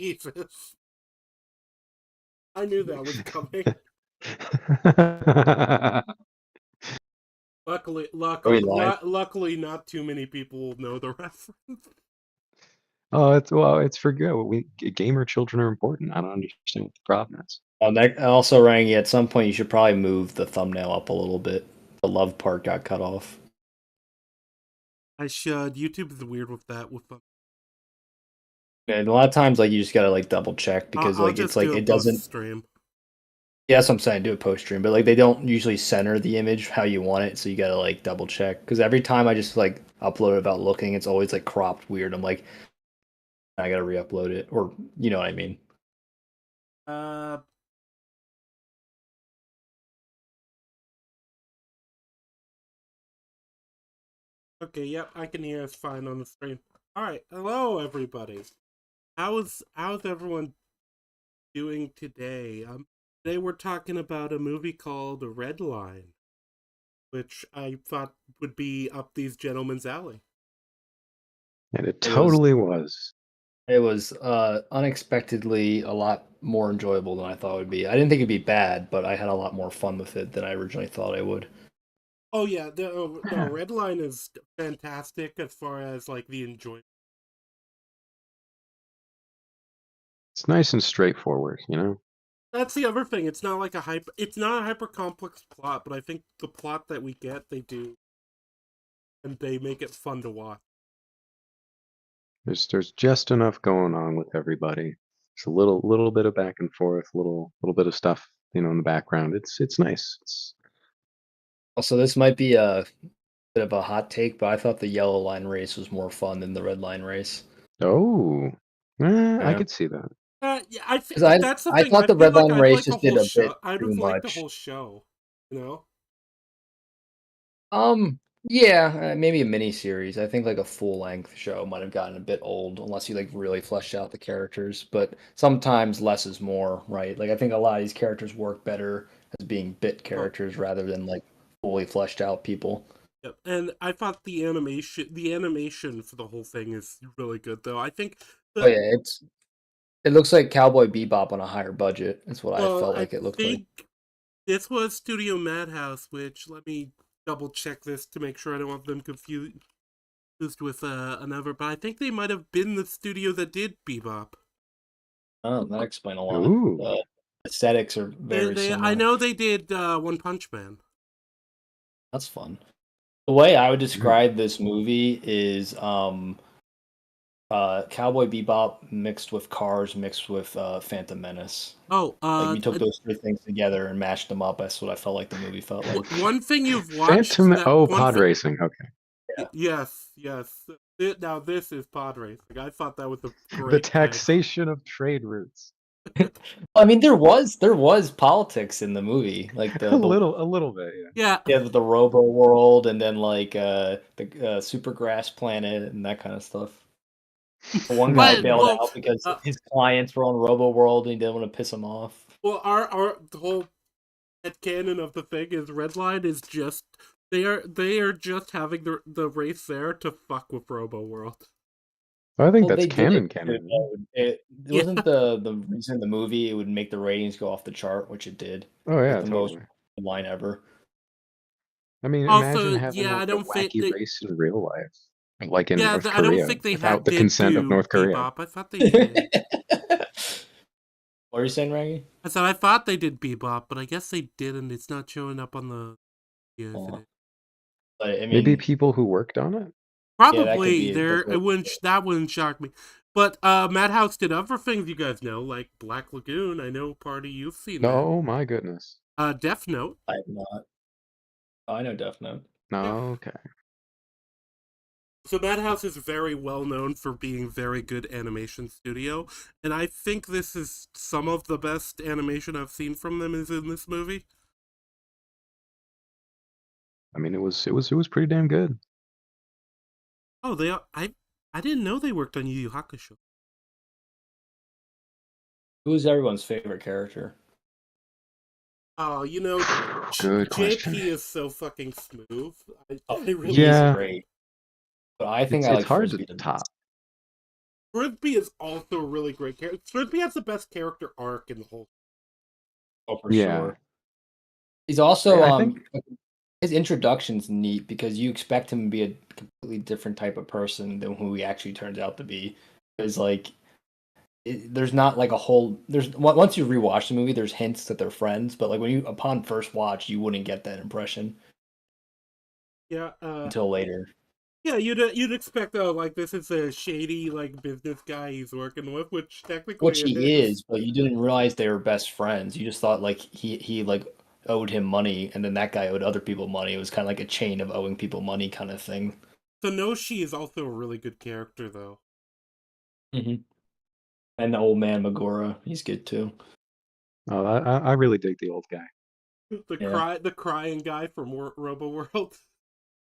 Jesus. I knew that was coming. Luckily, we live? luckily, not too many people will know the reference. Oh, it's for good. Gamer children are important. I don't understand what the problem is. Also, Rangy, at some point you should probably move the thumbnail up a little bit. The love part got cut off. I should. YouTube is weird with that. And a lot of times, like, you just gotta like double check because I'll like it's just like do a it post doesn't. stream. Yeah, that's what I'm saying. Do a post stream, but like they don't usually center the image how you want it, so you gotta like double check. Because every time I just like upload it without looking, it's always like cropped weird. I'm like, I gotta re-upload it, or you know what I mean. Uh. Okay, yep, I can hear us fine on the stream. Alright, hello everybody. How's everyone doing today? Today we're talking about a movie called Redline, which I thought would be up these gentlemen's alley. And it totally was. It was unexpectedly a lot more enjoyable than I thought it would be. I didn't think it'd be bad, but I had a lot more fun with it than I originally thought I would. Oh yeah, no, Redline is fantastic as far as like the enjoyment. It's nice and straightforward, you know? That's the other thing. It's not like it's not a hyper complex plot, but I think the plot that we get, they do, and they make it fun to watch. There's just enough going on with everybody. It's a little bit of back and forth, little bit of stuff, in the background. It's nice. Also, this might be a bit of a hot take, but I thought the yellow line race was more fun than the red line race. Oh, I Yeah. could see that. Yeah, I think 'Cause that's the I thing. thought the feel red line I'd race like the just did whole a bit show. I'd too have liked the much. whole show. You know? Yeah, maybe a mini series. I think like a full length show might have gotten a bit old unless you like really fleshed out the characters. But sometimes less is more, right? Like I think a lot of these characters work better as being bit characters rather than like fully fleshed out people. Yep. And I thought the animation for the whole thing is really good, though. I think. Oh yeah, it looks like Cowboy Bebop on a higher budget. That's what I Well, felt I like it looked like. think this was Studio Madhouse, which let me double check this to make sure I don't have them confused with another. But I think they might have been the studio that did Bebop. Oh, that explains a lot. Ooh. Aesthetics are very similar. I know they did One Punch Man. That's fun. The way I would describe this movie is Cowboy Bebop mixed with Cars mixed with Phantom Menace. Oh, like we took those three things together and mashed them up. That's what I felt like the movie felt like. One thing you've watched. Pod racing. Okay. Yeah. Yes. Now this is pod racing. I thought that was a great. The taxation of trade routes. I mean, there was politics in the movie, like a little bit, yeah. Yeah, the Robo World, and then like the Supergrass Planet and that kind of stuff. The one guy bailed out because his clients were on Robo World and he didn't want to piss him off. Well, the whole headcanon of the thing is Redline is just they are just having the race there to fuck with Robo World. I think that's canon. It wasn't the reason in the movie it would make the ratings go off the chart, which it did. Oh yeah, the most line ever. I mean, imagine having a wacky race in real life, like in North Korea, I don't think they without the consent of North Korea. Bebop. I thought they did. What are you saying, Rangy? I said I thought they did Bebop, but I guess they didn't. It's not showing up on the. But, I mean, maybe people who worked on it. Probably that wouldn't shock me. But Madhouse did other things you guys know, like Black Lagoon. I know Party you've seen. Oh my goodness. Death Note. I have not. Oh, I know Death Note. No, okay. So Madhouse is very well known for being very good animation studio, and I think this is some of the best animation I've seen from them is in this movie. I mean, it was pretty damn good. Oh, I didn't know they worked on Yu Yu Hakusho. Who's everyone's favorite character? Oh, good JP is so fucking smooth. He's great. But I think it's hard to top. Frisbee is also a really great character. Frisbee has the best character arc in the whole. Oh, for Yeah, sure. He's also I think. his introduction's neat because you expect him to be a completely different type of person than who he actually turns out to be. Because like there's not like a whole once you rewatch the movie, there's hints that they're friends, but like when you upon first watch, you wouldn't get that impression Yeah, until later. yeah, you'd expect like this is a shady like business guy he's working with, which technically Which it he is. is, but you didn't realize they were best friends. You just thought like he like owed him money, and then that guy owed other people money. It was kind of like a chain of owing people money kind of thing. Sonoshi is also a really good character though. Hmm. And the old man Megura, he's good too. Oh, I really dig the old guy. Yeah, The crying guy from Robo World.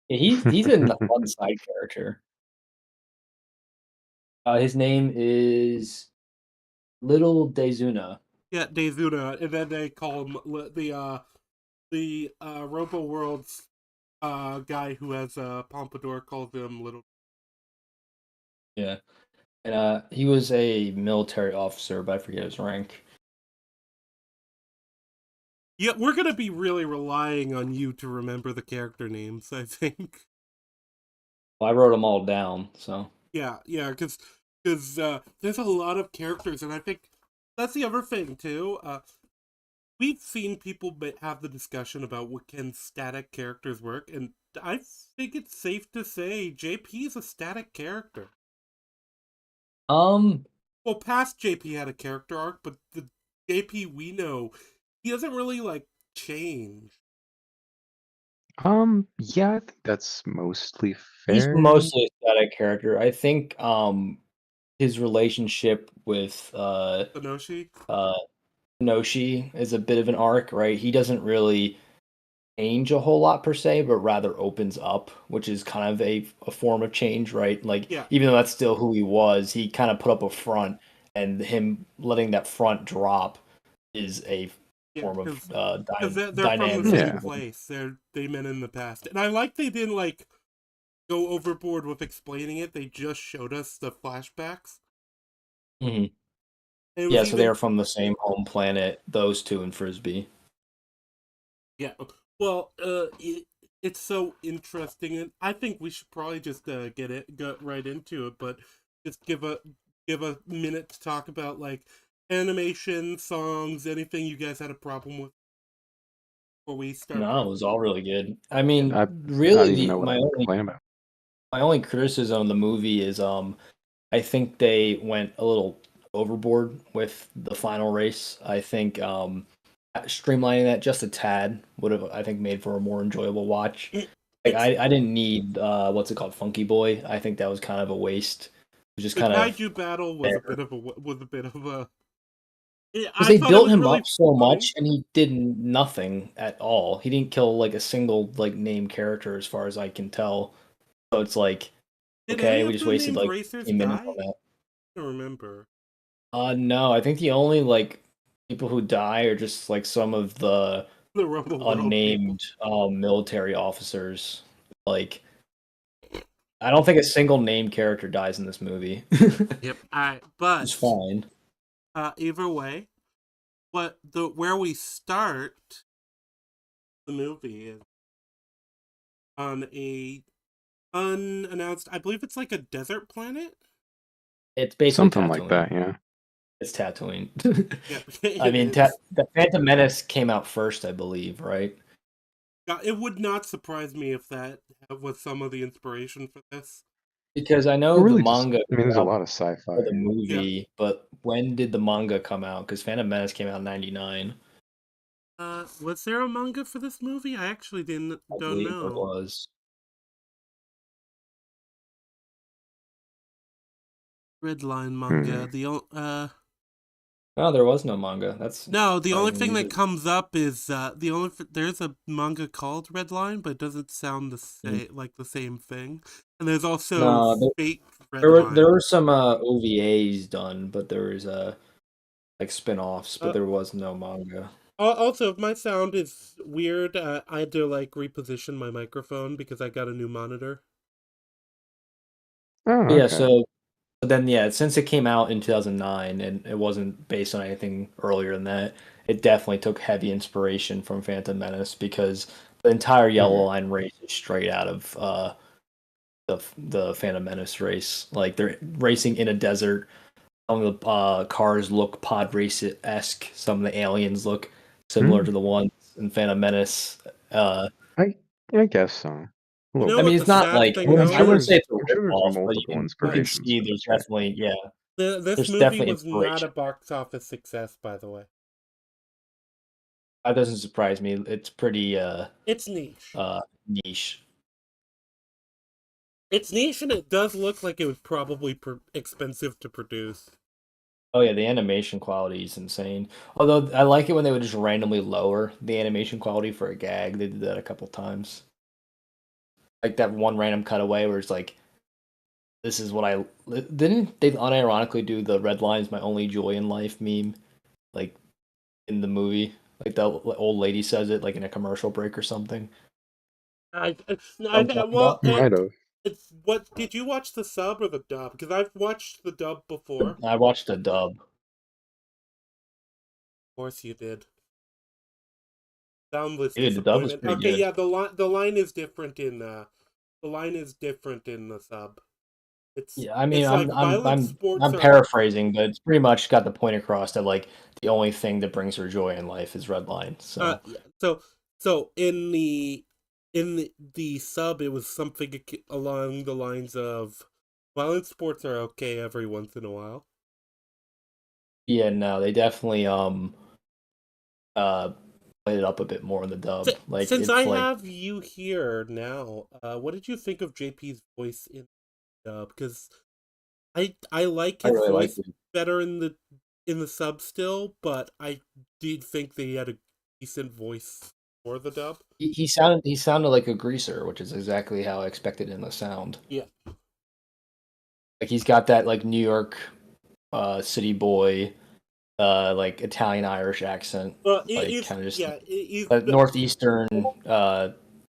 yeah, he's a fun side character. His name is Little Dezuna. Yeah, Dezuna, and then they call him the Robo World's guy who has a pompadour calls him Little. Yeah, and he was a military officer, but I forget his rank. Yeah, we're gonna be really relying on you to remember the character names, I think. Well, I wrote them all down, so Yeah, because there's a lot of characters, and I think that's the other thing too. We've seen people have the discussion about what can static characters work, and I think it's safe to say JP is a static character. um, Well, past JP had a character arc, but the JP we know, he doesn't really like change. Yeah, I think that's mostly he's fair. mostly a static character. I think his relationship with Sonoshi. uh Noshi is a bit of an arc, right? He doesn't really change a whole lot per se, but rather opens up, which is kind of a form of change, right? Like Yeah, even though that's still who he was, he kind of put up a front, and him letting that front drop is a yeah, form of because they're from the dynamic. same Yeah, place. They met in the past, and I like they didn't like go overboard with explaining it. They just showed us the flashbacks. Hmm. And it was Yeah, so they even are from the same home planet, those two in Frisbee. yeah. Well, it's so interesting, and I think we should probably just get right into it. But just give a minute to talk about like animation, songs, anything you guys had a problem with before we start. No, it was all really good. I Yeah, mean, I don't really, even the know what I would complain about. my only criticism of the movie is I think they went a little overboard with the final race. I think streamlining that just a tad would have, I think, made for a more enjoyable watch. Like it's I didn't need what's it called, Funky Boy. I think that was kind of a waste. It was just the kind of kaiju battle was there a bit of a. because I they thought it built was him really up so funny. much and he did nothing at all. He didn't kill like a single like named character as far as I can tell. So it's like, Did any okay, we of just the wasted named like racers 20 minutes on die? that. I don't remember. No, I think the only like people who die are just like some of the The Rumble World people. unnamed military officers. Like, I don't think a single named character dies in this movie. Yep. I It's but fine. either way, what the where we start the movie is on a unannounced. I believe it's like a desert planet. It's basically Something like Tatooine. that, yeah. It's Tatooine. Yep, I it mean, is. the Phantom Menace came out first, I believe, right? It would not surprise me if that was some of the inspiration for this. Because I Well, know the really just, manga I mean, came there's a out lot of for sci-fi. the Yeah. movie, but when did the manga come out? Because Phantom Menace came out in '99. Was there a manga for this movie? I actually I don't believe there know. was. Redline Hmm. manga. No, there was no manga. That's No, the only surprising. thing that Usually, comes up is there's a manga called Redline, but it doesn't sound the mm. same like the same thing. And there's also No, Fate there Redline. were some OVAs done, but there was like spin-offs, but Uh, there was no manga. Also, if my sound is weird, I had to like reposition my microphone because I got a new monitor. Oh, But yeah, okay. But then, yeah, since it came out in 2009 and it wasn't based on anything earlier than that, it definitely took heavy inspiration from Phantom Menace because the entire Yellow Mhm. Line race is straight out of the Phantom Menace race. Like they're racing in a desert. Some of the cars look pod race esque. Some of the aliens look similar to Mm, the ones in Phantom Menace. Uh, I I guess so. A You little know I bit. what mean, the it's not sad like thing I'm though I sure wouldn't is? say there's it's a I'm sure rip there's off, but multiple you can inspirations see for there's sure. definitely This there's movie definitely was not a inspiration. box office success, by the way. That doesn't surprise me. It's pretty It's niche. niche. It's niche, and it does look like it was probably expensive to produce. Oh yeah, the animation quality is insane. Although I like it when they would just randomly lower the animation quality for a gag. They did that a couple times. Like that one random cutaway where it's like, "This is what I." Didn't they unironically do the Redline is my only joy in life meme, like in the movie? Like the old lady says it like in a commercial break or something. I, What I'm talking well, about? Might have. it's what did you watch the sub or the dub? Because I've watched the dub before. Of I watched the dub. course you did. Soundless Dude, the dub was disappointment. pretty Okay, good. yeah, the line is different in the line is different in the sub. It's Yeah, I mean, it's I'm like I'm violent I'm sports I'm are paraphrasing, but it's pretty much got the point across that like the only thing that brings her joy in life is Redline. So yeah. So in the sub it was something along the lines of violent sports are okay every once in a while. yeah, no, they definitely uh played it up a bit more in the dub. Like Since I it's like have you here now, what did you think of JP's voice in the dub? Because I like I his really liked voice it. better in the sub still, but I did think that he had a decent voice for the dub. He sounded like a greaser, which is exactly how I expected him to sound. Yeah. Like he's got that like New York city boy like Italian Irish accent, Well, like kind of just northeastern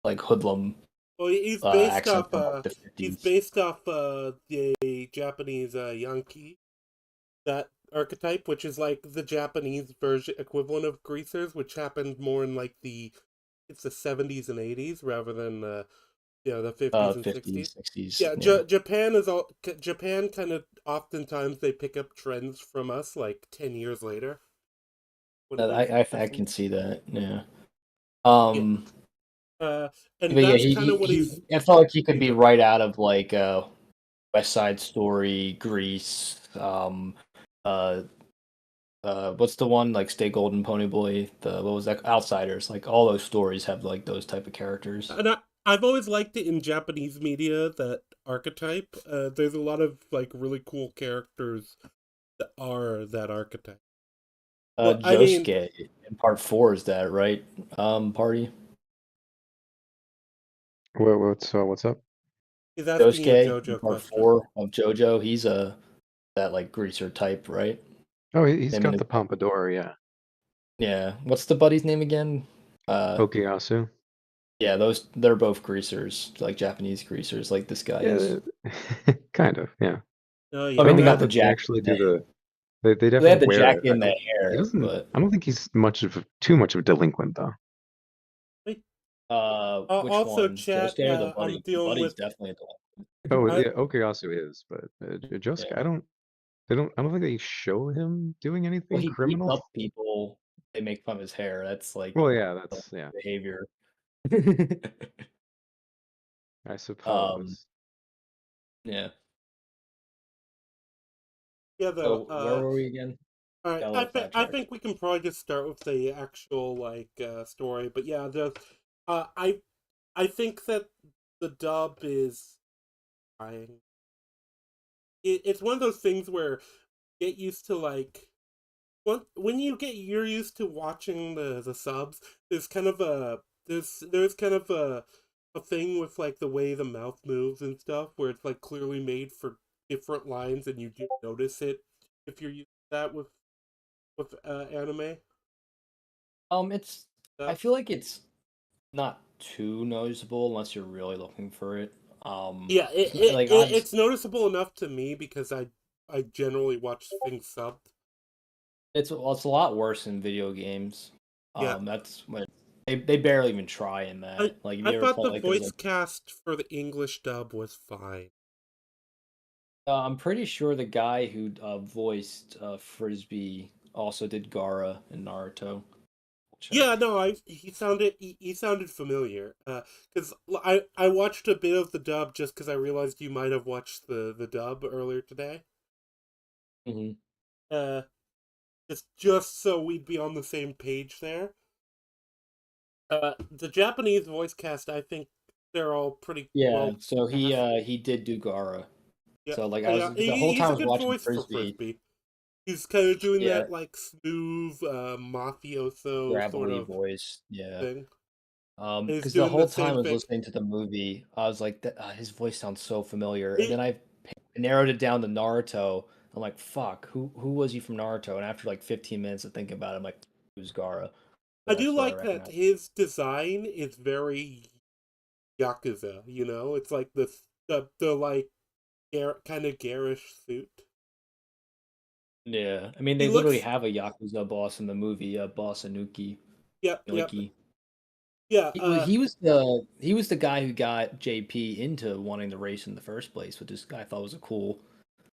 like hoodlum he's accent from like the he's 50s. based off the Japanese Yankee, that archetype, which is like the Japanese version equivalent of greasers, which happened more in like the 70s and 80s rather than the 50s and 60s. 50s, 60s. Yeah, Yeah. Japan kind of oftentimes they pick up trends from us like 10 years later when it was I just can see that. Yeah. yeah. Um Uh, and but yeah, that's kind of what he's I felt like he could he's be a, right out of like West Side Story, Grease, uh what's the one like Stay Golden Pony Boy, the what was that Outsiders, like all those stories have like those type of characters. and I've always liked it in Japanese media, that archetype. There's a lot of like really cool characters that are that archetype. Well, I mean, Josuke in part 4 is that, right? Party. What's up? he's asking you a Josuke in JoJo part question. 4 of JoJo, he's a that like greaser type, right? Oh, he's Him and got his the pompadour, yeah. yeah. What's the buddy's name again? Okuyasu. Yeah, they're both greasers, like Japanese greasers, like this guy is. Yeah, kind of, yeah. Oh I I yeah, mean, don't they know got that the that they jacket actually and the do they they definitely had the wear it. jacket and the He hair, doesn't but I don't think he's too much of a delinquent though. wait, which also one? chat. Josuke or the I'm buddy? The dealing buddy's with. definitely a dog. Oh, I yeah, Okuyasu is, but Josuke, Yeah. I don't think they show him doing Well, anything he beats criminal. up people. They make fun of his hair. That's like Well, not yeah, the that's yeah, behavior. I um, suppose. yeah. yeah though. So where were we again? All right. Got a I little think I sidetracked. think we can probably just start with the actual like story. But yeah, the uh, I I think that the dub is fine. It's one of those things where get used to like when you're used to watching the subs. There's kind of a there's kind of a thing with like the way the mouth moves and stuff where it's like clearly made for different lines and you do notice it if you're used to that with anime It's I stuff. feel like it's not too noticeable unless you're really looking for it. Yeah, Like it's noticeable enough to me because I I generally watch things subbed. It's a lot worse in video games. Yeah, That's when they barely even try in I that. Like, if I you ever thought play the like there's voice like cast for the English dub was fine. I'm pretty sure the guy who voiced Frisbee also did Gara in Naruto. Yeah, Check. no, he sounded familiar. Because I watched a bit of the dub just because I realized you might have watched the dub earlier today. Hmm. Uh, just so we'd be on the same page there. The Japanese voice cast, I think they're all pretty Yeah, well so cast. he did do Gara. Yeah, So like I yeah, was the whole time he's I a was good watching voice for Frisbee. Frisbee. He's kind of doing Yeah, that like smooth, mafioso sort gravelly of voice. Yeah. thing, and he's Because the doing the whole time same I was thing. listening to the movie, I was like, his voice sounds so familiar. And It, then I narrowed it down to Naruto. I'm like, fuck, who was he from Naruto? And after like 15 minutes of thinking about it, I'm like, who's Gara? So I do that's where I like that recognize. his design is very yakuza. You know, it's like the like kind of garish suit. Yeah, I mean, He they literally looks. have a Yakuza boss in the movie, Boss Anuki. Yep, yep, Anuki. yeah. He was the guy who got JP into wanting to race in the first place, which is I thought was a cool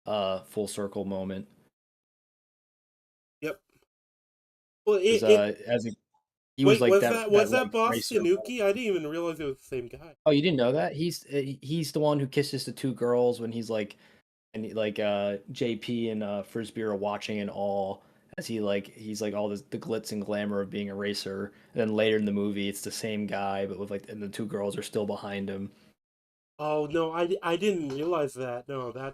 full circle moment. Yep. Well, Because it as a, he was wait, like was that that like boss racer. Tanuki? I didn't even realize it was the same guy. Oh, you didn't know that? He's the one who kisses the two girls when he's like JP and Frisbee are watching in awe as he's like all this the glitz and glamour of being a racer. And then later in the movie, it's the same guy, but with like and the two girls are still behind him. Oh no, I didn't realize that. No, Yeah,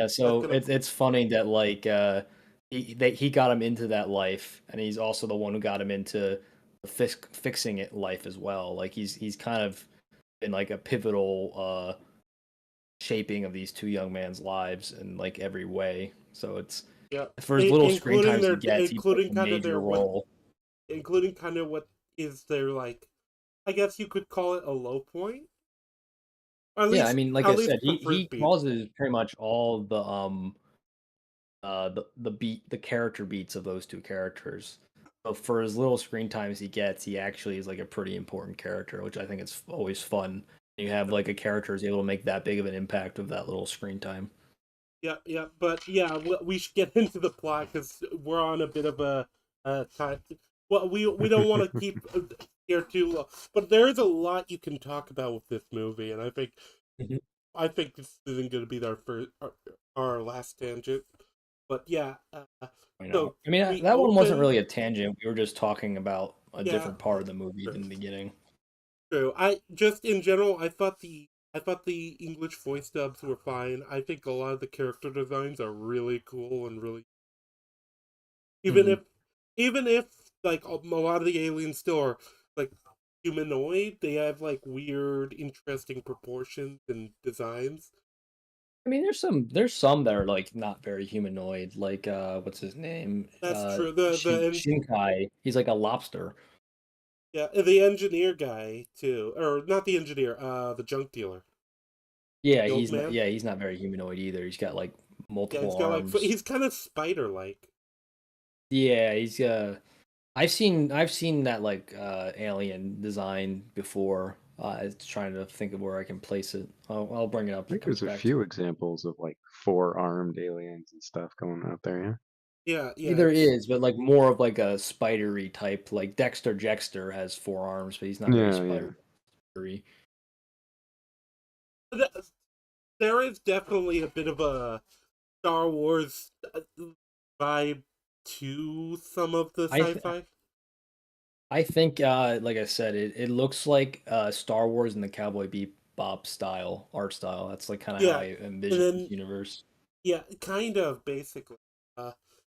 that's so gonna. it's funny that like he got him into that life, and he's also the one who got him into fixing it life as well. Like he's kind of been like a pivotal shaping of these two young men's lives in like every way. So it's Yeah, for as little screen including time as he their gets, he plays including a kind of major their what role. including kind of what is their like. I guess you could call it a low point, or Yeah, I mean, like at I least said, for he Frisbee. causes pretty much all the character beats of those two characters. So for as little screen time as he gets, he actually is like a pretty important character, which I think is always fun. You have like a character is able to make that big of an impact with that little screen time. Yeah, yeah, but yeah, we should get into the plot because we're on a bit of a time. Well, we don't want to keep here too long, but there is a lot you can talk about with this movie, and Mhm. I think this isn't going to be our last tangent. But yeah, I know. so I mean, we that one wasn't open. really a tangent. We were just talking about a Yeah, different part of the movie true. than the beginning. True. I just in general, I thought the English voice dubs were fine. I think a lot of the character designs are really cool and really even Hmm. if even if like a lot of the aliens still are like humanoid, they have like weird, interesting proportions and designs. I mean, there's some that are like not very humanoid. Like what's his name? That's true. Shinkai. He's like a lobster. Yeah, the engineer guy too, or not the engineer, the junk dealer, Yeah, the old man. he's not very humanoid either. He's got like Yeah, he's multiple got like arms. he's kind of spider like. Yeah, he's I've seen that like alien design before. It's trying to think of where I can place it. I'll bring it up I when it think comes there's a back to few me. examples of like four-armed aliens and stuff going out there, Yeah, yeah, There it's is, but like more of like a spidery type. Like Dexter Jettster has four arms, but he's not yeah. very Yeah, yeah. spidery. there is definitely a bit of a Star Wars vibe to some of the I th- sci-fi. I think like I said, it looks like Star Wars in the Cowboy Bebop style, art style. That's like kind of how Yeah, I and envision this then universe. yeah, kind of basically. Uh,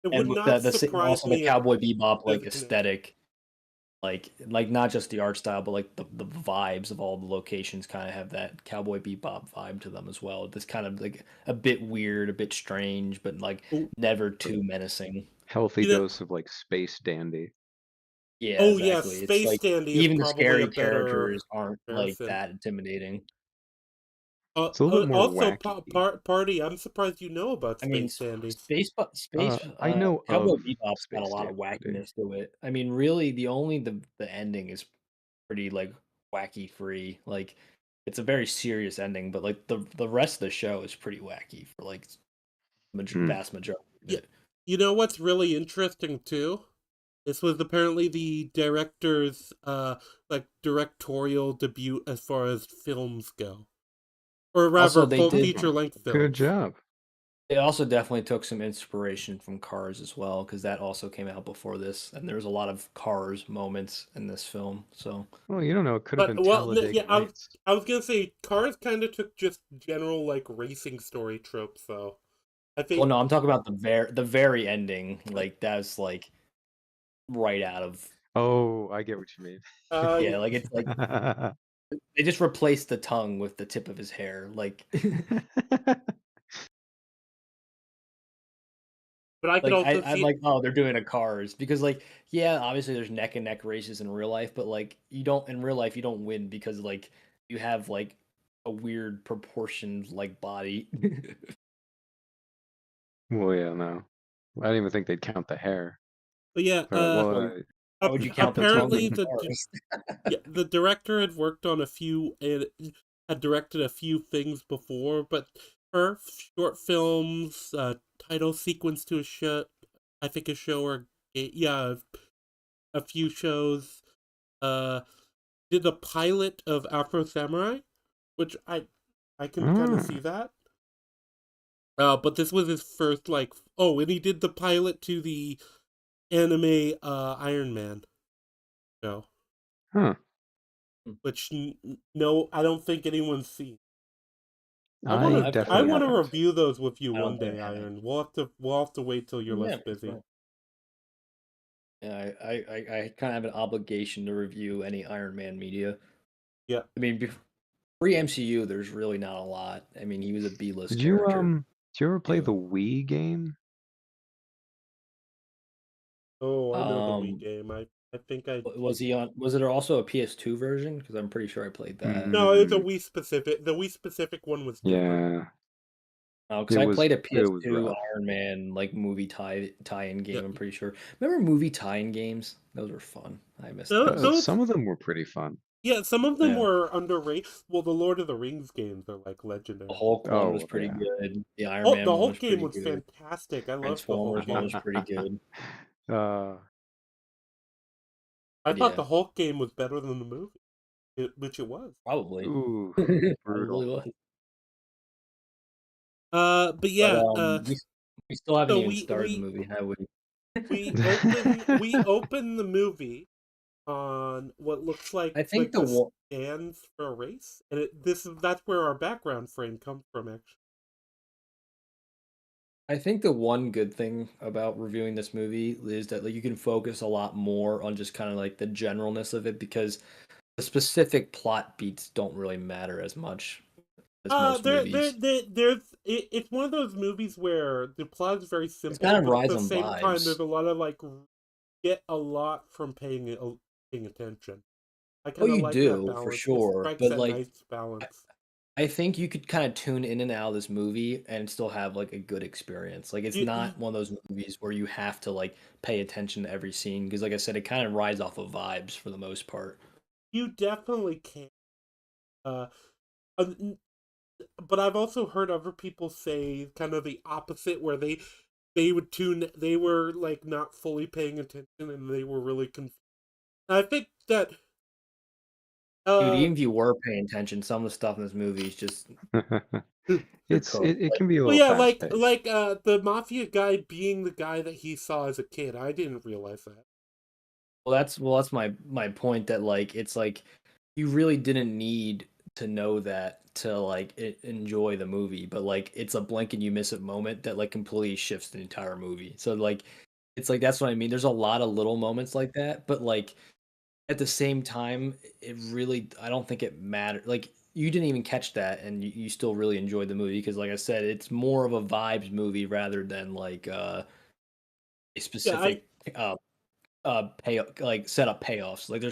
it would And with not surprise also the me if Cowboy Bebop there's like a connection. aesthetic, like not just the art style, but like the vibes of all the locations kind of have that Cowboy Bebop vibe to them as well. This kind of like a bit weird, a bit strange, but like Oh, never A too menacing. healthy you know, dose of like space dandy. Yeah, oh yeah, exactly. It's Space like Dandy is even the probably a scary better characters aren't like comparison. that intimidating. It's a little bit more Also, wacky. Party. I'm surprised you know about I mean, Space Dandy. I know Cowboy of Bebop's got a Space lot of Dandy. wackiness to it. I mean, really, the ending is pretty like wacky free. Like, it's a very serious ending, but like the rest of the show is pretty wacky for like Hmm. vast majority of Yeah, it. you know what's really interesting too? This was apparently the director's like directorial debut as far as films go, or Also, rather, they full did. feature length Good films. job. They also definitely took some inspiration from Cars as well, because that also came out before this, and there was a lot of Cars moments in this film. So, Well, you don't know. It could have But been well, Talladega yeah, Nights. I was gonna say Cars kind of took just general like racing story tropes, though. I well, think, no, I'm talking about the very ending. Like that's like right out of Oh, I get what you mean. uh, yeah, like it's like they just replaced the tongue with the tip of his hair. Like but I could like also I'm see. like, oh, they're doing a Cars because like yeah, obviously there's neck and neck races in real life, but like you don't in real life you don't win because like you have like a weird proportioned like body. Well, yeah, no. I didn't even think they'd count the hair. But yeah, They're like, Well, well, how would you count the that's tongue apparently in one. Cars? yeah, the director had worked on a few and had directed a few things before, but her short films, title sequence to a show, I think a show or yeah, a few shows. Uh, did a pilot of Afro Samurai, which I can kind of see Ah, that. But this was his first like and he did the pilot to the anime Iron Man show, huh. which no, I don't think anyone's seen. I I've I definitely heard want of to it. haven't. review those with you I one don't think day, I have. Iron. We'll have to wait till you're less Yeah, busy. sure. Yeah, I kind of have an obligation to review any Iron Man media. Yeah. I mean, pre MCU, there's really not a lot. I mean, he was a B-list Did you character. did you ever play You. the Wii game? Oh, I know the Wii Um, game. I think I was he on? Was there also a PS2 version? Because I'm pretty sure I played that. no, it's a Mm, Wii specific. The Wii specific one was different. yeah, Oh, because I played a it was PS2 rough. Iron Man like movie tie-in Yeah. game. I'm pretty sure. Remember movie tie-in games? Those were fun. I missed Those, those. those Some of them were pretty fun. yeah, some of them Yeah, were underrated. Well, the Lord of the Rings games are like the legendary. Hulk one was Oh pretty yeah. good. The Iron Oh, Man the one Hulk was game pretty was good. fantastic. I loved the Hulk Transformers one was game. pretty good. uh, I But thought yeah, the Hulk game was better than the movie, which it was. probably. ooh, Probably brutal. was. But But yeah, we still haven't so even started the movie, have we? we open the movie on what looks I think like the the one stands for a race, and that's where our background frame comes from. Actually, I think the one good thing about reviewing this movie is that like you can focus a lot more on just kind of like the generalness of it because the specific plot beats don't really matter as much as most movies. it's one of those movies where the plot is very It's kind simple, of but at rides the on same time, vibes. there's a lot of like get a lot from paying attention. I Oh, kind of you like that do for balance. It sure, strikes but that like nice balance. I think you could kind of tune in and out of this movie and still have like a good experience. Like it's You not one of those movies where you have to like pay attention to every scene because like I said, it kind of rides off of vibes for the most part. you definitely can. Uh, uh, but I've also heard other people say kind of the opposite, where they were like not fully paying attention and they were really confused. I think that Dude, uh even if you were paying attention, some of the stuff in this movie is just cooked. it Like, can be a well, little yeah, fast paced. the mafia guy being the guy that he saw as a kid. I didn't realize that. well, that's my point that like it's like you really didn't need to know that to like enjoy the movie, but like it's a blink and you miss it moment that like completely shifts the entire movie. So like it's like that's what I mean. There's a lot of little moments like that, but like at the same time, it really I don't think it mattered. Like you didn't even catch that, and you still really enjoyed the movie because, like I said, it's more of a vibes movie rather than like a Yeah, I specific pay like set up payoffs. Like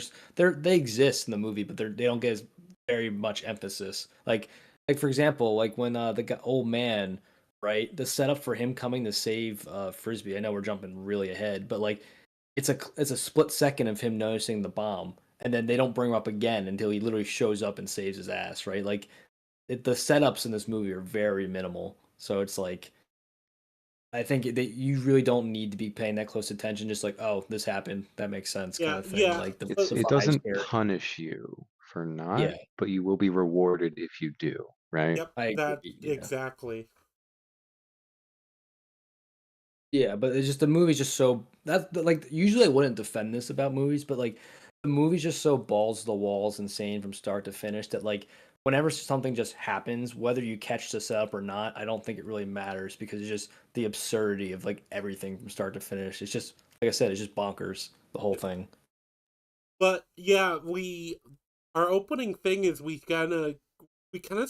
they exist in the movie, but they don't get as very much emphasis. Like Like for example, like when old man, right? The setup for him coming to save Frisbee. I know we're jumping really ahead, but like it's a split second of him noticing the bomb, and then they don't bring him up again until he literally shows up and saves his ass, right? Like the setups in this movie are very minimal, so it's like I think that you really don't need to be paying that close attention. Just like, oh, this happened, that makes sense, kind Yeah, of thing. yeah. Like It's the it vibes doesn't carry. punish you for not, Yeah, but you will be rewarded if you do, right? Yep, I that agree. Yeah. exactly. Yeah, but it's just the movie's just so like usually I wouldn't defend this about movies, but like the movie's just so balls to the walls insane from start to finish that like whenever something just happens, whether you catch this up or not, I don't think it really matters because it's just the absurdity of like everything from start to finish. It's just like I said, it's just bonkers the whole thing. But yeah, our opening thing is we kind of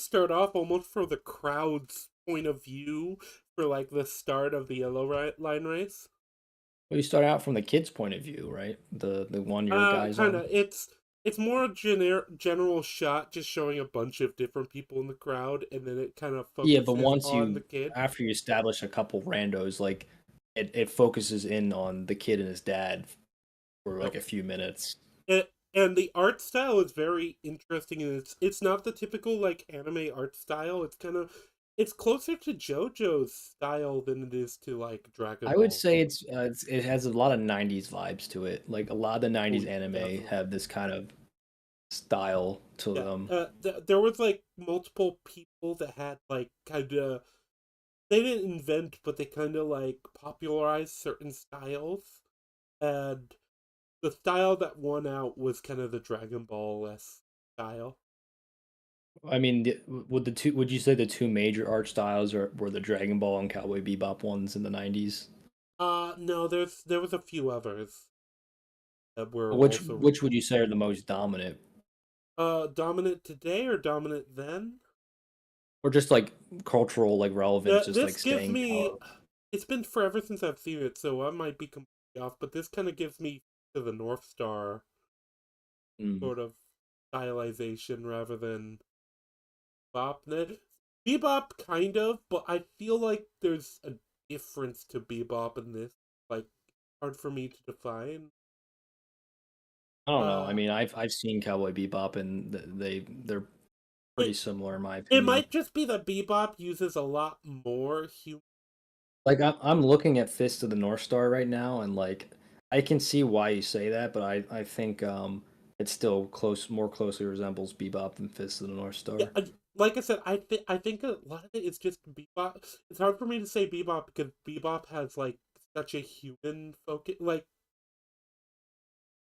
start off almost from the crowd's point of view for like the start of the line race. Well, you start out from the kid's point of view, right? The one your guy's Kind on. of. It's more a general shot, just showing a bunch of different people in the crowd, and then it kind of Yeah, but focuses once on the you kid. after you establish a couple randos, like it focuses in on the kid and his dad for like Yep. a few minutes. And the art style is very interesting, and it's not the typical like anime art style. It's closer to JoJo's style than it is to like Dragon I would Ball. say it has a lot of '90s vibes to it. Like a lot of the Oh, '90s anime definitely. have this kind of style to Yeah. them. There was like multiple people that had like kind of they didn't invent, but they kind of like popularized certain styles, and the style that won out was kind of the Dragon Ball less style. I mean, would you say the two major art styles were the Dragon Ball and Cowboy Bebop ones in the '90s? No, there was a few others that were also Which would you say are the most dominant, dominant today or dominant then. or just like cultural like relevance, just This like gives staying me. power? It's been forever since I've seen it, so I might be completely off. But this kind of gives me to the North Star Mm. sort of stylization rather than Bebop. Bebop kind of, but I feel like there's a difference to Bebop in this. Like hard for me to define. I don't know. I Uh, mean, I've seen Cowboy Bebop and they're pretty it similar in my it opinion. might just be that Bebop uses a lot more humor. Like I'm looking at Fist of the North Star right now, and like I can see why you say that, but I think it still more closely resembles Bebop than Fist of the North Yeah, Star. like I said, I think a lot of it is just Bebop. It's hard for me to say Bebop because Bebop has like such a human focus. Like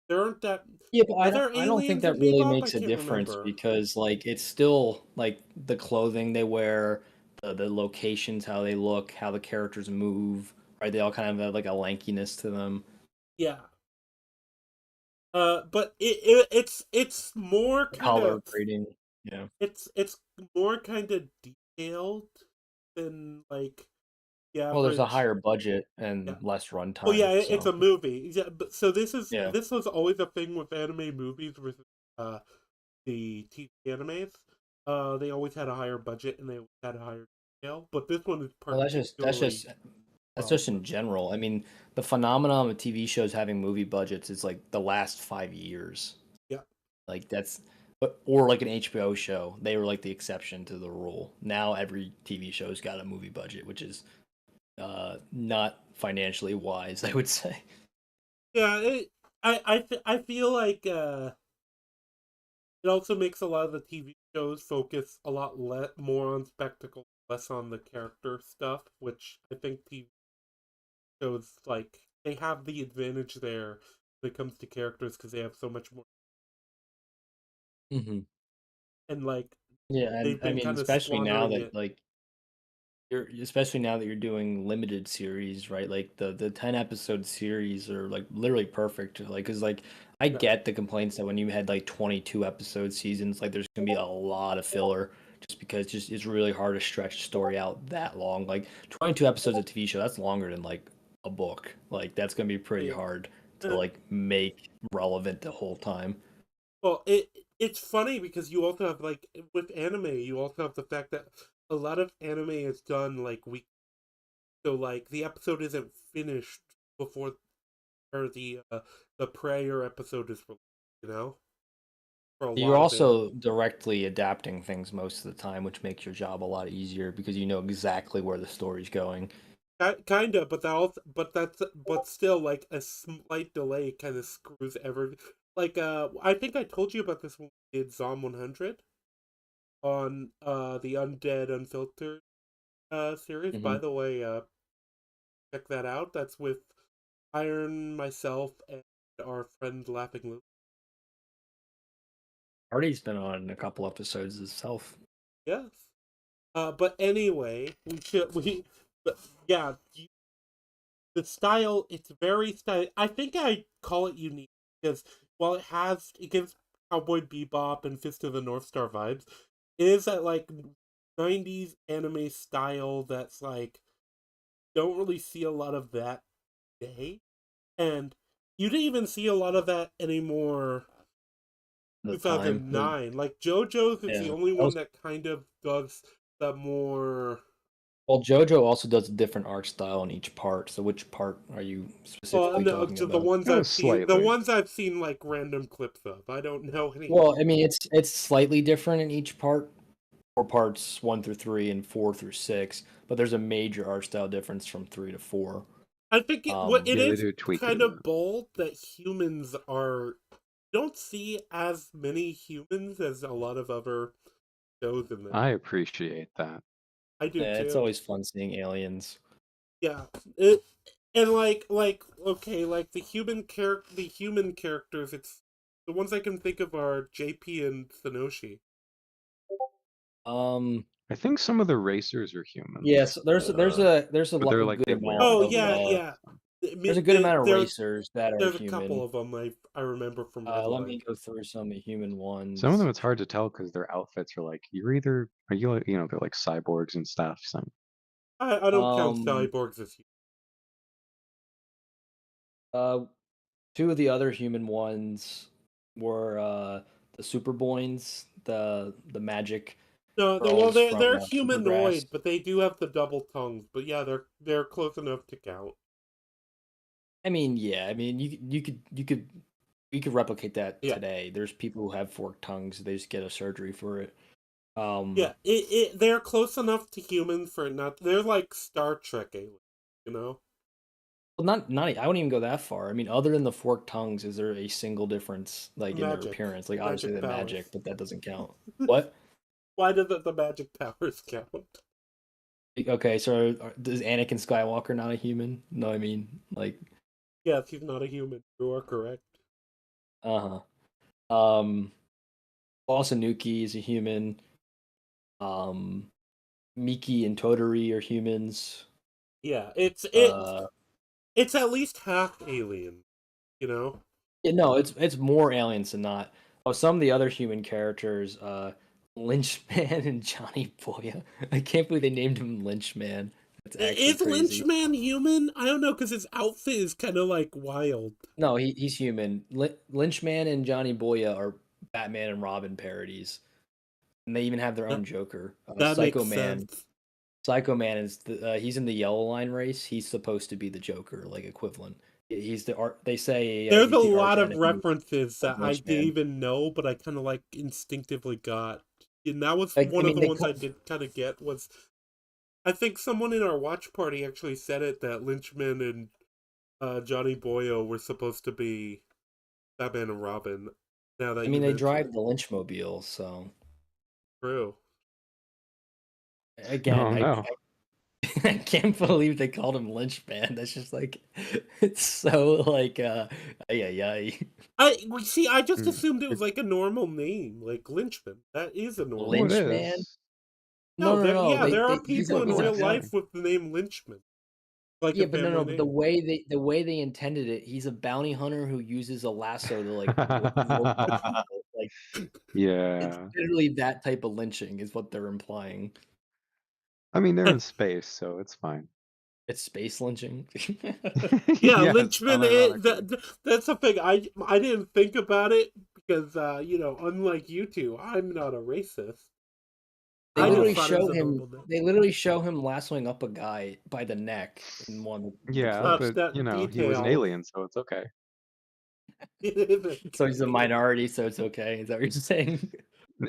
there aren't that. Yeah, but Are there I don't think aliens in that really Bebop? I makes a can't difference remember. because like it's still like the clothing they wear, the locations, how they look, how the characters move, right? They all kind of have like a lankiness to them. Yeah. But it's more kind Color of grading. Yeah. it's more kind of detailed than like the Well, there's a average. higher budget Yeah. and less Well, yeah, runtime, it's so a movie. Yeah, but so yeah. this was always a thing with anime movies with uh the TV animes. They always had a higher budget and they always had a higher scale, but this one is Well, particularly that's well just in done. general. I mean, the phenomenon of TV shows having movie budgets is like the last 5 years. Yeah, Like that's, or like an HBO show. They were like the exception to the rule. Now every TV show's got a movie budget, which is not financially wise, I would say. yeah. I feel like it also makes a lot of the TV shows focus a lot more on spectacle, less on the character stuff, which I think TV shows like they have the advantage there when it comes to characters because they have so much more Hmm. and like Yeah, and they've I been mean, kind of squandering it. you're especially now that you're doing limited series, right? Like the 10 episode series are like literally perfect. Like, cause like I Yeah. get the complaints that when you had like 22 episode seasons, like there's gonna be a lot of filler just because just it's really hard to stretch a story out that long. Like 22 episodes of TV show, that's longer than like a book. Like that's gonna be pretty Yeah. hard to Uh, like make relevant the whole time. well, it's funny because you also have like with anime, you also have the fact that a lot of anime is done like week, so like the episode isn't finished before or the prior episode is released. You know, for a You're lot of anime. also directly adapting things most of the time, which makes your job a lot easier because you know exactly where the story's going. Kind of, but that also, but still, like a slight delay kind of screws every. Like, I think I told you about this when we did Zom 100 on the Undead Unfiltered series. By Hmm. the way, check that out. That's with Iron, myself, and our friend Laughing Luke. Artie's been on a couple episodes himself. Yes. But anyway, but yeah, the style, it's very style. I think I call it unique because while it gives Cowboy Bebop and Fist of the North Star vibes, it is that like 90s anime style that's like don't really see a lot of that today. And you didn't even see a lot of that anymore At the time. 2009. Like JoJo's is Yeah. the only That one was, that kind of does the more. well, JoJo also does a different art style in each part. So which part are you Well, specifically no, talking to the about? ones I've seen, the Slightly. ones I've seen like random clips of. I don't know any. Well, I mean, it's slightly different in each part, for parts 1 through 3 and 4 through 6, but there's a major art style difference from 3 to 4. I think it Yeah, they is do tweak it a kind bit. of bold that humans are don't see as many humans as a lot of other shows in there. I appreciate that. I do Yeah, it's too. always fun seeing aliens. Yeah, it, and okay, like the human characters. It's the ones I can think of are JP and Sanoshi. Um, I think some of the racers are humans, yes, there's but they're a like good they wear amount Oh like of yeah, clothes. yeah. there's a good amount of There's racers that are there's a couple human. of them I remember from Let me Redline. go through some of the human Some of them ones. it's hard to tell because their outfits are like you're either are you like, they're like cyborgs and stuff. So I don't count Um, cyborgs as human. uh, Two of the other human ones were the Superboyns, the magic No, well girls from they're Supergrass. humanoid, but they do have the double tongues. But yeah, they're close enough to count. I mean, yeah, I mean, you could replicate that Yeah, today. There's people who have forked tongues; they just get a surgery for it. Um, yeah. They're close enough to humans for it not. They're like Star Trek aliens, you know. well, not I wouldn't even go that far. I mean, other than the forked tongues, is there a single difference like in their Magic, appearance? Like obviously magic the powers. magic, but that doesn't count. What? Why did the magic powers count? Okay, so does Anakin Skywalker not a human? No, I mean like, Yes, he's not a human. You are correct. uh-huh. Um, Boss Anuki is a human. Um, Miki and Toturi are humans. Yeah, Uh, it's at least half alien. You know. yeah, no, it's more aliens than not. Oh, some of the other human characters, Lynchman and Johnny Boya. I can't believe they named him Lynchman. That's actually Is crazy. Lynchman human? I don't know because his outfit is kind of like wild. No, he's human. Lynchman and Johnny Boya are Batman and Robin parodies, and they even have their That, own Joker. that makes Psycho Man. sense. Psycho Man is he's in the Yellow Line race. He's supposed to be the Joker, like equivalent. He's the art. They say There's a he's the arch lot of enemy references of that I didn't Lynchman. even know, but I kind of like instinctively got. And that was Like I one of mean, the they ones I call, did kind of get was I think someone in our watch party actually said it that Lynchman and Johnny Boyo were supposed to be Batman and Robin. Now I that you mean, they mention drive it, the Lynchmobile. So true. again, oh no, I can't believe they called him Lynchman. That's just like it's so like yeah yeah. See. I just Hmm. assumed it was like a normal name, like Lynchman. That is a normal Oh, it name. Lynchman? is. No, no, no. There are He's people a in Oh, he's I a real see. life with the name Lynchman, like a yeah, but no, family no. But name. the way they intended it, he's a bounty hunter who uses a lasso to like rope the people. Like it's Yeah. literally that type of lynching is what they're implying. I mean, they're in space, so it's fine. It's space lynching. Yeah, Yes, Lynchman. unironically. That's the thing. I didn't think about it because unlike you two, I'm not a racist. They I literally just thought it was show a him. normal day. They literally show him lassoing up a guy by the neck in one of the Yeah, Such but clips. that he was an detail. alien, so it's okay. So he's a minority, so it's okay. Is that what you're saying?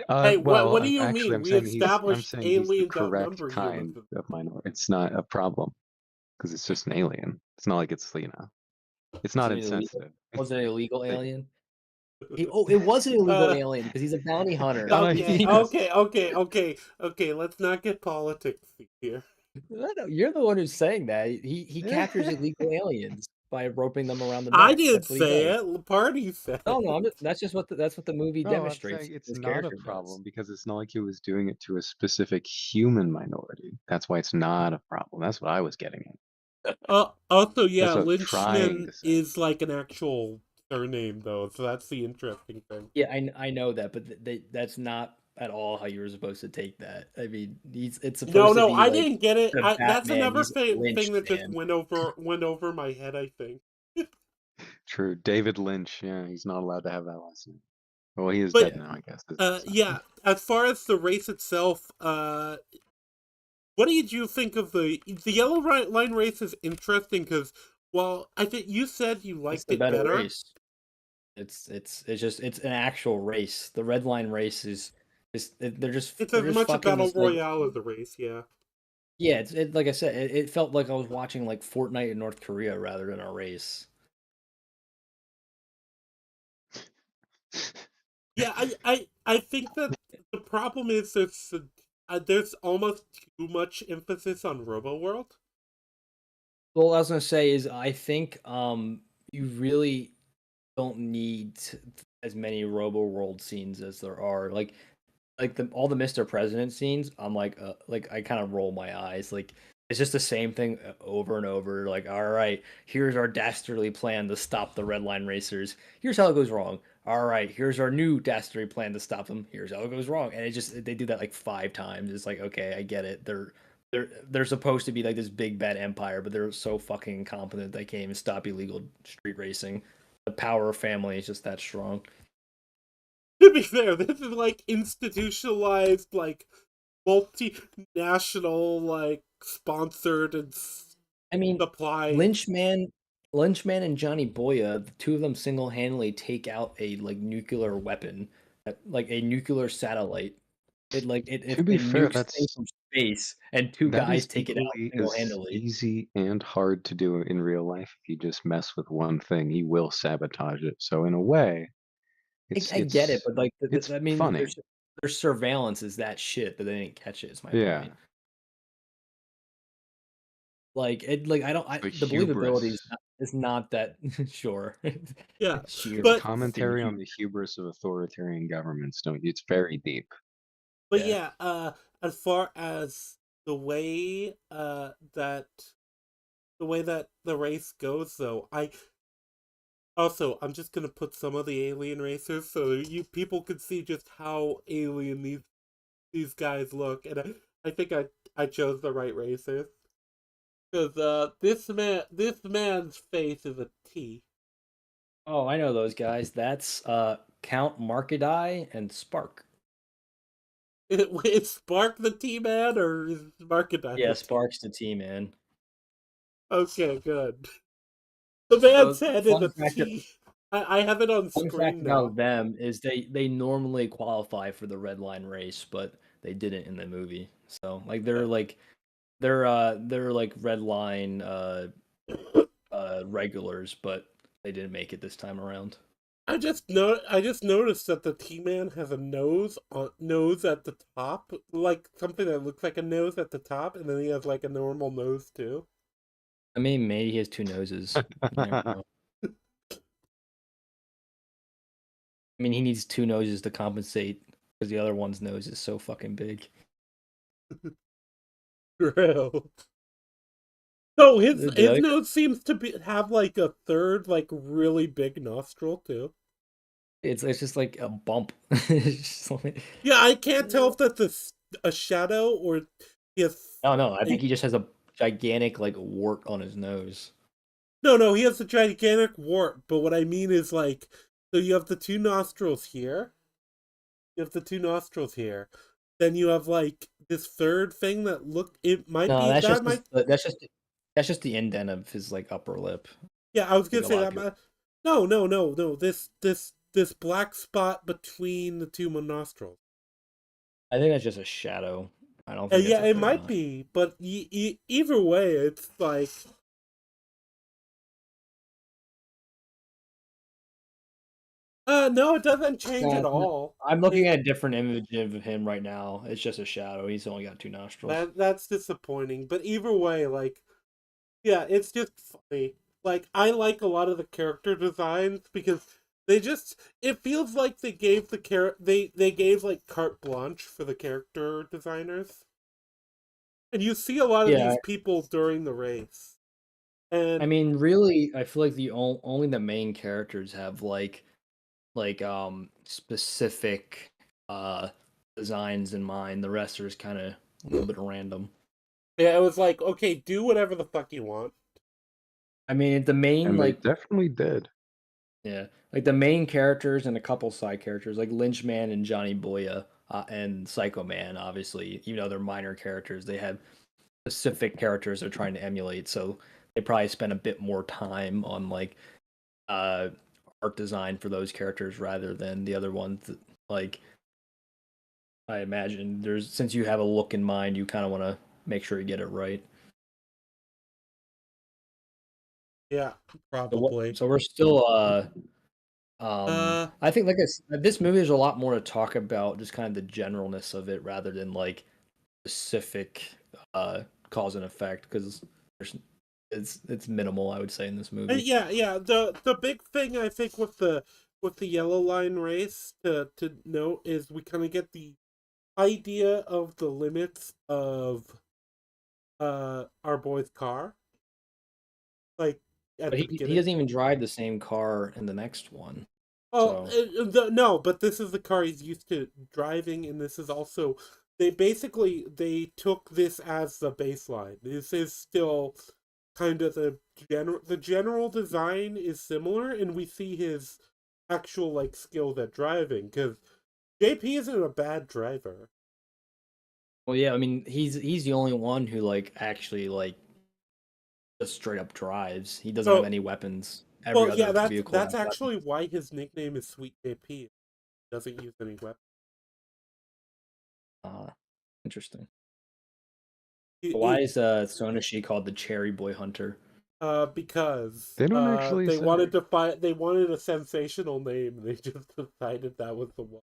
Hey, what do Well, you actually, mean? I'm We saying established he's the aliens correct outnumber humans. kind of minority. It's not a problem because it's just an alien. It's not like it's it's Was not it illegal? insensitive. Was it an illegal They, alien? It was an illegal uh, alien because he's a bounty hunter. no, okay, yes. okay. Let's not get politics here. No, you're the one who's saying that. He captures illegal aliens by roping them around the I neck. didn't That's what he say does. it. Party said No, it. no, that's what the movie No, I'm demonstrates. saying it's His not a character does. problem because it's not like he was doing it to a specific human minority. That's why it's not a problem. That's what I was getting at. Also, That's yeah, what I'm trying Lynchman to say. is like an actual surname, though, so that's the interesting thing. Yeah, I know that, but that's not at all how you were supposed to take that. I mean, it's No, supposed to no, be I like didn't get it. the That's Batman. another He's thing lynched, that just man. went over my head. I think. True. David Lynch, yeah, he's not allowed to have that last name. Well, he is dead But Yeah. now, I guess. yeah, as far as the race itself, what did you think of the yellow line race? Is interesting because, well, I think you said you It's liked the it better better. race. It's an actual race. The red line race they're It's they're as just much a fucking battle this like royale as a race, yeah. yeah. Like I said, it felt like I was watching like Fortnite in North Korea rather than a race. Yeah, I think that the problem is there's almost too much emphasis on Robo World. Well, what I was gonna say is I think you really don't need as many Robo World scenes as there are. Like all the Mr. President scenes, I'm like I kind of roll my eyes. Like it's just the same thing over and over. Like, all right, here's our dastardly plan to stop the red line racers. Here's how it goes wrong. All right, here's our new dastardly plan to stop them. Here's how it goes wrong. And they do that like 5 times. It's like, okay, I get it. They're supposed to be like this big bad empire, but they're so fucking incompetent they can't even stop illegal street racing. The power of family is just that strong. To be fair, this is like institutionalized, like multinational, like sponsored and I mean, supplied. Lynchman, Lynchman and Johnny Boya, the two of them single-handedly take out a like nuclear weapon, like a nuclear satellite. To be It fair, nukes things from space, and two that guys is take it out equally as single-handedly. easy and hard to do in real life. If you just mess with one thing, you will sabotage it. So in a way, I get it, but like, it's I mean, funny. their surveillance is that shit that they didn't catch it. Is my Yeah, point. Like like the the believability hubris. is not that sure. Yeah, Sheer It's but commentary on the hubris of authoritarian governments. Don't you? It's very deep. Yeah. yeah, as far as the way that the race goes, though, I'm just gonna put some of the alien racers so you people can see just how alien these guys look, and I think I chose the right racers because this man's face is a T. Oh, I know those guys. That's Count Markadai and Spark. Is Spark the T man or is Markadine Yeah, the T? Spark's the T man. Okay, good. The man's So head is a T. I have it on fun fact screen now. about them is they normally qualify for the red line race, but they didn't in the movie. So like they're like red line regulars, but they didn't make it this time around. I just noticed that the T Man has a nose at the top, like something that looks like a nose at the top, and then he has like a normal nose too. I mean, maybe he has two noses. You never know. I mean, he needs two noses to compensate because the other one's nose is so fucking big. True. No, The his other nose seems to have like a third, like really big nostril too. It's just like a bump. It's just like, Yeah, I can't tell if that's a shadow or he has no. I think a he just has a gigantic like wart on his nose. no, he has a gigantic wart. But what I mean is like So you have the two nostrils here. You have the two nostrils here. Then you have like this third thing that it might No, be that's that just might that's just the indent of his like upper lip. yeah, I was Like gonna a say lot of that people. might no. This black spot between the two nostrils. I think that's just a shadow. I don't think it's Yeah, a it full might nostril. be, but either way, it's like no, it doesn't change at No, all. I'm looking It at a different image of him right now. It's just a shadow. He's only got two nostrils. that's disappointing. But either way, like yeah, it's just funny. Like I like a lot of the character designs because they just it feels like they gave they gave like carte blanche for the character designers. And you see a lot of Yeah, these people during the race. I And mean, really, I feel like only the main characters have specific designs in mind. The rest are just kind of a little bit random. yeah, it was like, okay, do whatever the fuck you want. I mean, the main And they like definitely did. yeah, like the main characters and a couple side characters like Lynchman and Johnny Boya and Psycho Man. Obviously, even though they're minor characters, they have specific characters they're trying to emulate. So they probably spend a bit more time on like uh art design for those characters rather than the other ones. Like I imagine there's since you have a look in mind, you kind of want to make sure you get it right. Yeah, So what? probably. So we're still Uh I think this movie there's a lot more to talk about, just kind of the generalness of it rather than like specific cause and effect because there's it's minimal I would say in this movie. yeah. The big thing I think with the yellow line race to note is we kind of get the idea of the limits of our boy's car, like But at the he beginning. doesn't even drive the same car in the next one. Oh So no, but this is the car he's used to driving, and this is also they took this as the baseline. This is still kind of the general design is similar, and we see his actual like skills at driving because JP isn't a bad driver. well yeah, I mean he's the only one who like actually like just straight up drives. He doesn't have So any weapons. Every well, other yeah, vehicle that's has actually weapons. why his nickname is Sweet JP. Doesn't use any weapons. Uh, interesting. Why It, is Sonoshi called the Cherry Boy Hunter? because They don't actually they say. wanted to find they wanted a sensational name. They just decided that was the one.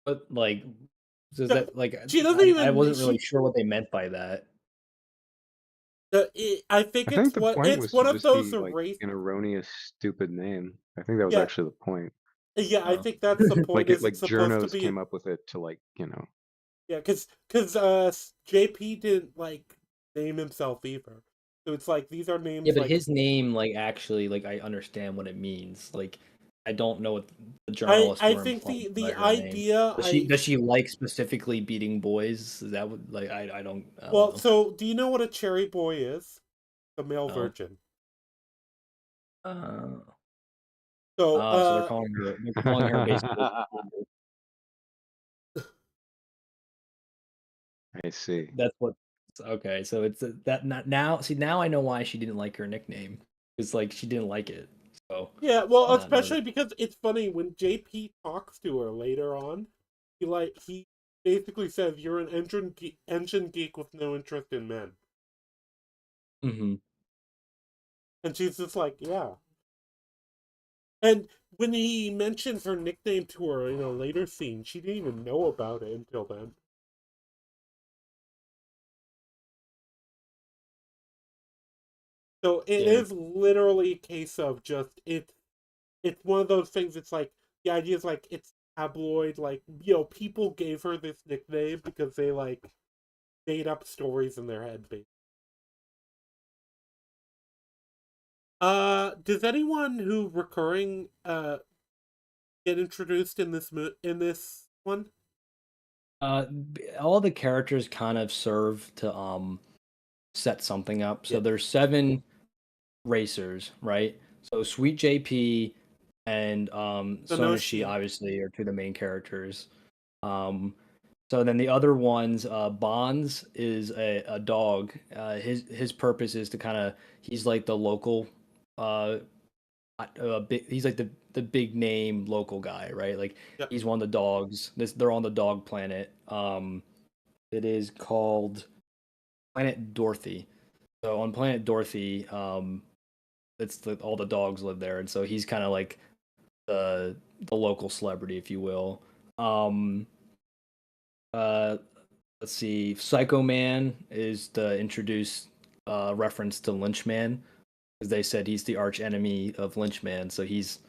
But like, does So, that like she doesn't I even wasn't really she. sure what they meant by that. I think I think the point it's was to one of just those be like erase. an erroneous, stupid name. I think that was Yeah, actually the point. yeah. I Uh, think that's the point. Like it, Is it's like supposed to journos be came up with it to like, yeah, because JP didn't like name himself either. So it's like these are yeah, names but like his name like actually like I understand what it means. Like I don't know what the journalists I were think implying by the her name. idea I Does she like specifically beating boys? Is that what like I don't well know. so do you know what a cherry boy is? A male No. virgin. Uh, So so they're calling her basically I see. that's what okay, so it's that not now see now I know why she didn't like her nickname. It's like she didn't like it. So yeah, well, not know that. especially because it's funny when JP talks to her later on, he basically says you're an engine geek with no interest in men, Hmm. and she's just like, yeah. And when he mentions her nickname to her in a later scene, she didn't even know about it until then. So it Yeah. is literally a case of just it's one of those things. It's like the idea is like it's tabloid. Like people gave her this nickname because they like made up stories in their head. Does anyone who recurring get introduced in in this one? All the characters kind of serve to set something up. Yeah. So there's seven racers, right? So Sweet JP and Sonoshi Sonoshi. obviously are two of the main characters. Um, so then the other ones, Bonds is a dog. His purpose is to kind of he's like the local, uh, he's like the big name local guy, right? Like Yep. he's one of the dogs. They're on the dog planet. It is called Planet Dorothy. So on Planet Dorothy, all the dogs live there, and so he's kind of like the local celebrity, if you will. Um, uh, let's see, Psycho Man is the introduced reference to Lynchman because they said he's the arch enemy of Lynchman, so he's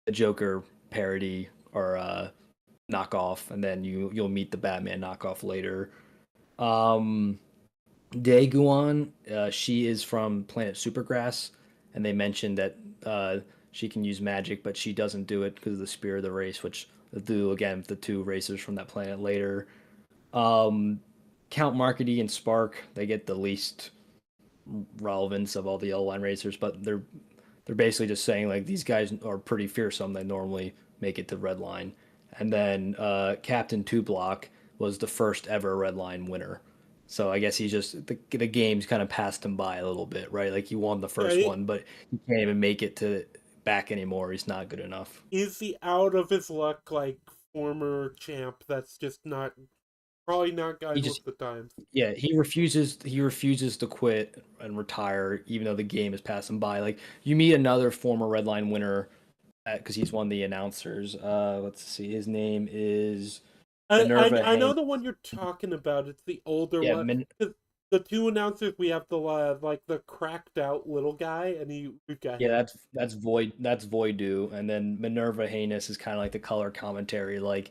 a Joker parody or knockoff, and then you'll meet the Batman knockoff later. Um, Daeguan, she is from Planet Supergrass, and they mentioned that she can use magic, but she doesn't do it because of the spirit of the race, which do again the two racers from that planet later. Um, Count Markety and Spark, they get the least relevance of all the yellow line racers, but they're basically just saying like these guys are pretty fearsome. They normally make it to red line, and then Captain Two Block was the first ever red line winner. So I guess he's just the game's kind of passed him by a little bit, right? Like he won the Yeah, first one, but he can't even make it to back anymore. He's not good enough. he's the out of his luck like former champ. That's just not probably not He guided just with the times. Yeah, he refuses to quit and retire even though the game has passed him by. Like you meet another former Redline winner because he's one of the announcers. Let's see, his name is Minerva I know Haynes. the one you're talking about. It's the older Yeah, one. The two announcers we have the like the cracked out little guy, and we've got yeah, him. that's Voidu, and then Minerva Haynes is kind of like the color commentary, like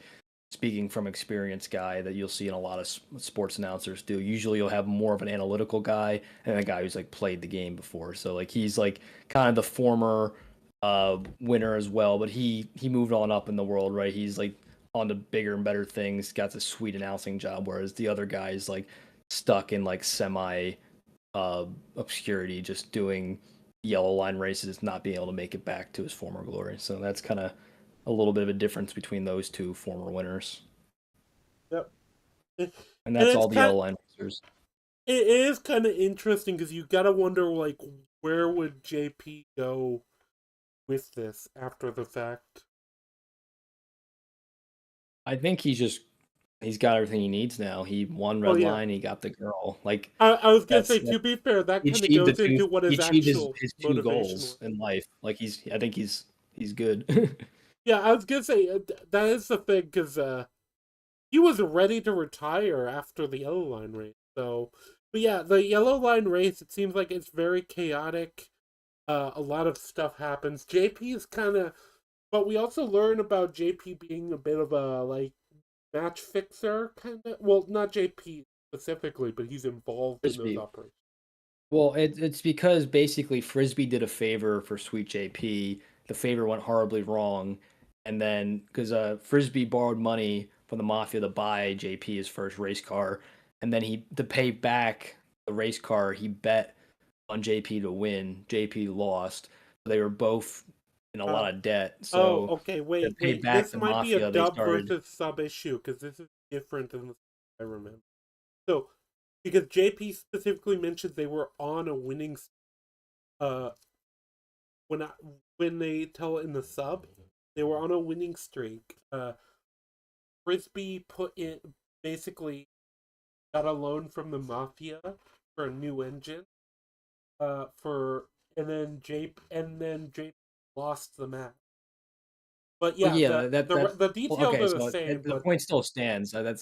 speaking from experience guy that you'll see in a lot of sports announcers do. Usually, you'll have more of an analytical guy and a guy who's like played the game before. So like he's like kind of the former winner as well, but he moved on up in the world, right? He's like on to bigger and better things, got this sweet announcing job, whereas the other guy is like stuck in like semi uh obscurity, just doing yellow line races, not being able to make it back to his former glory. So that's kind of a little bit of a difference between those two former winners. Yep. And And that's it's all the kind yellow line racers. it is kind of interesting because you gotta wonder like where would JP go with this after the fact. I think he's got everything he needs now. He won Oh red yeah, line, he got the girl. Like I was gonna say that to be fair, that he kind of achieved the goes two into what he his achieved his, actual his two motivation goals was. in life. Like I think he's good. Yeah, I was gonna say that is the thing because he was ready to retire after the yellow line race. So, but yeah, the yellow line race. It seems like it's very chaotic. A lot of stuff happens. JP is kind of, but we also learn about JP being a bit of a like match fixer kind of. Well, not JP specifically, but he's involved in those Frisbee. operations. Well, it's because basically Frisbee did a favor for Sweet JP. The favor went horribly wrong, and then because Frisbee borrowed money from the mafia to buy JP his first race car, and then he to pay back the race car he bet on JP to win. JP lost. They were both in a Uh, lot of debt. oh, So okay. to Wait, pay wait. back This the might be a mafia, they dub started. versus sub issue because this is different than the I remember. So, because JP specifically mentioned they were on a winning. Uh, when I, when they tell it in the sub, they were on a winning streak. Frisbee put in basically got a loan from the mafia for a new engine. For and then J lost the match. But Well, yeah, yeah, the well, details okay. are the So same. the But point still stands. That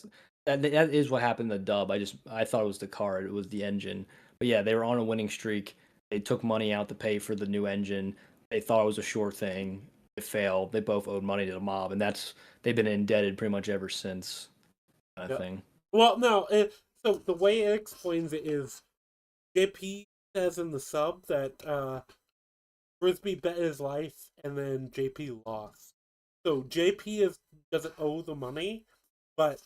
is what happened in the dub. I thought it was the car. It was the engine. But yeah, they were on a winning streak. They took money out to pay for the new engine. They thought it was a sure thing. It failed. They both owed money to the mob, and they've been indebted pretty much ever since. Kind of yeah, thing. well, no. So the way it explains it is JP says in the sub that Frisbee bet his life and then JP lost. So JP doesn't owe the money, but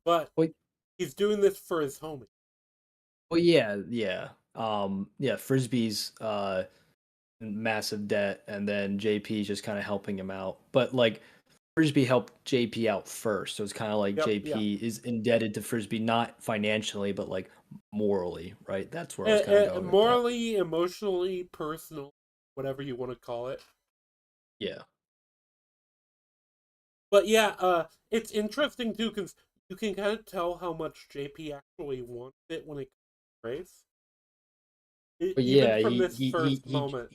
but Well, he's doing this for his homie. well, yeah, yeah, yeah. Frisbee's massive debt, and then JP's just kind of helping him out. But like Frisbee helped JP out first, so it's kind of like Yep, yeah. JP is indebted to Frisbee not financially, but like morally, right? That's where I was kind of going with that. Morally, emotionally, personal, whatever you want to call it. Yeah. But yeah, it's interesting too because you can kind of tell how much JP actually wants it when it comes to race. But Even yeah, from this first moment.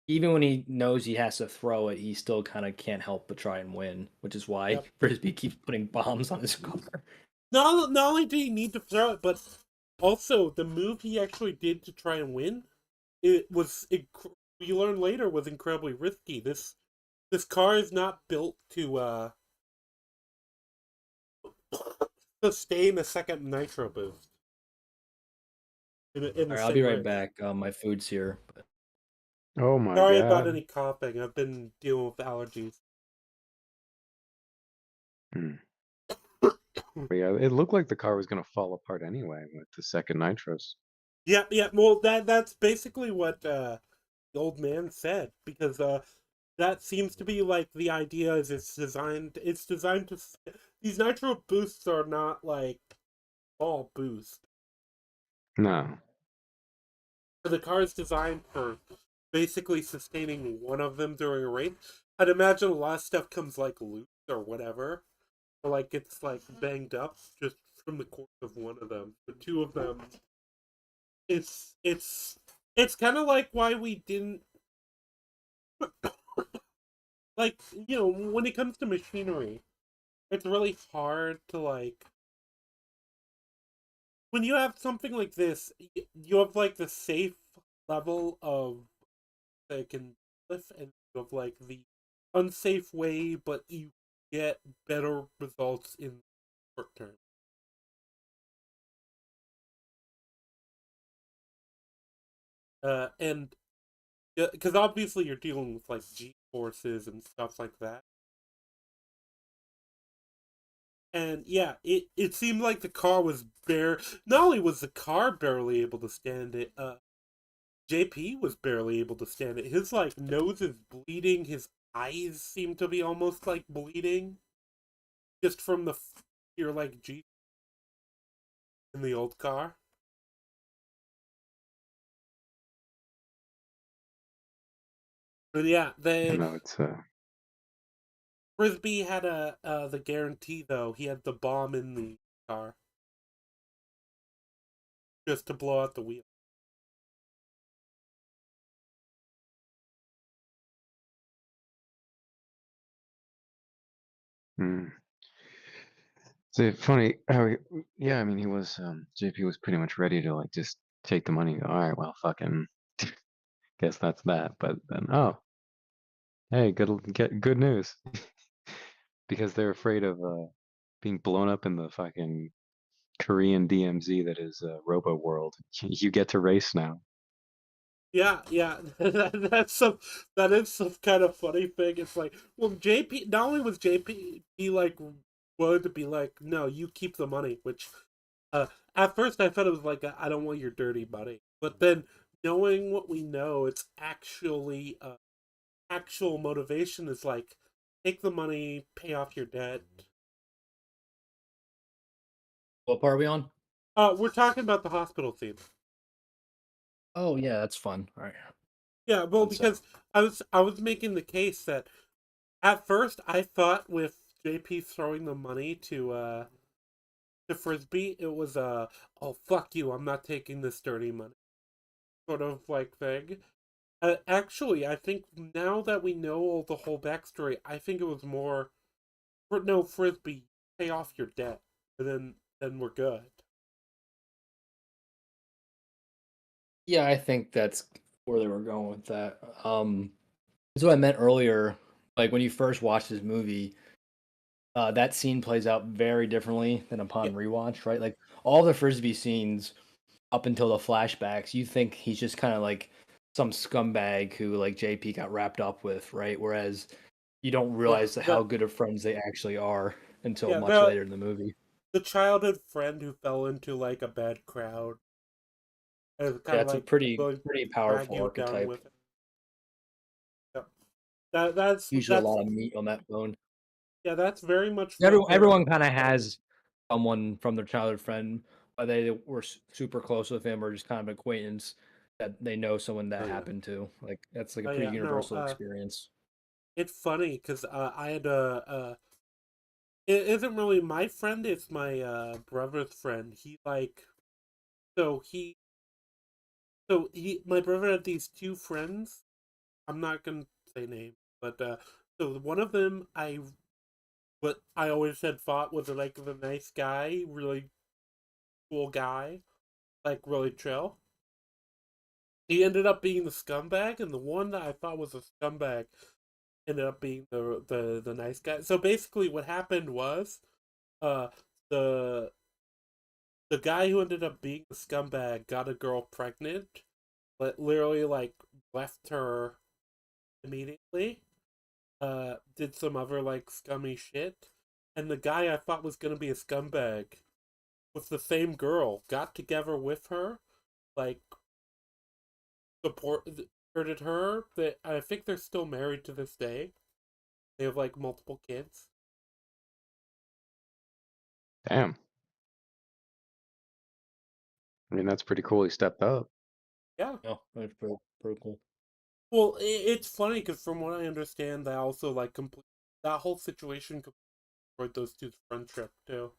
even when he knows he has to throw it, he still kind of can't help but try and win, which is why Yep. Frisbee keeps putting bombs on his car. Not only did he need to throw it, but also the move he actually did to try and win, it was we learned later was incredibly risky. This car is not built to sustain a second nitro boost in All the right, I'll be same right race. back. My food's here. Oh my Sorry about God. any coughing. I've been dealing with allergies. Hmm. But yeah, it looked like the car was gonna fall apart anyway with the second nitros. Yeah, yeah. Well, that's basically what the old man said because that seems to be like the idea is it's designed to these nitro boosts are not like all boost. No. The car is designed for basically sustaining one of them during a race. I'd imagine a lot of stuff comes like loose or whatever, or like it's like banged up just from the course of one of them. The two of them, it's it's kind of like why we didn't like when it comes to machinery, it's really hard to like when you have something like this, you have like the safe level of that can lift, and you have like the unsafe way, but you get better results in short term. And because obviously you're dealing with like G forces and stuff like that. And yeah, it seemed like the car was bare. Not only was the car barely able to stand it, JP was barely able to stand it. His like nose is bleeding. His eyes seem to be almost like bleeding, just from the your like G in the old car. But yeah, You they know, it's Frisbee had a the guarantee though. He had the bomb in the car just to blow out the wheel. mm. It's funny how yeah, I mean he was JP was pretty much ready to like just take the money and go, all right, well fucking guess that's that. But then oh, hey, get good news. Because they're afraid of being blown up in the fucking Korean DMZ that is Robo World. You get to race now. Yeah, yeah, that is some kind of funny thing. It's like, well, JP not only was JP he like wanted to be like, no, you keep the money. Which at first I thought it was like, I don't want your dirty money. But then knowing what we know, it's actually actual motivation is like, take the money, pay off your debt. What part are we on? We're talking about the hospital scene. Oh yeah, that's fun. All right. Yeah, well, One sec. because I was making the case that at first I thought with JP throwing the money to Frisbee, it was a oh fuck you, I'm not taking this dirty money sort of like thing. Actually, I think now that we know all the whole backstory, I think it was more no Frisbee, pay off your debt, and then we're good. Yeah, I think that's where they were going with that. That's what I meant earlier. Like when you first watch this movie, that scene plays out very differently than Yeah, upon rewatch, right? Like all the Frisbee scenes up until the flashbacks, you think he's just kind of like some scumbag who like JP got wrapped up with, right? Whereas you don't or realize how good of friends they actually are until yeah much the later in the movie. the childhood friend who fell into like a bad crowd and kind Yeah, of it's a like pretty going to pretty drag powerful you down archetype. with it. Usually a that's lot of meat on that bone. yeah, that's very much what the Everyone kind of has someone from their childhood friend, whether they were super close with him or just kind of acquaintance that they know someone that oh yeah. happened to. Like that's like a Oh pretty yeah, no, universal experience. it's funny because I had it isn't really my friend, it's my brother's friend. He like so my brother had these two friends. I'm not gonna say names, but so one of them what I always had thought was like the nice guy, really cool guy, like really chill. He ended up being the scumbag, and the one that I thought was a scumbag ended up being the nice guy. So basically, what happened was, uh, the the guy who ended up being the scumbag got a girl pregnant, but literally like left her immediately. Did some other like scummy shit, and the guy I thought was gonna be a scumbag was the same girl. Got together with her, like supported her. That I think they're still married to this day. They have like multiple kids. Damn. I mean, that's pretty cool. He stepped up. Yeah. Oh, that's pretty cool. Well, it's funny because from what I understand, they also like complete that whole situation destroyed those two's friendship too.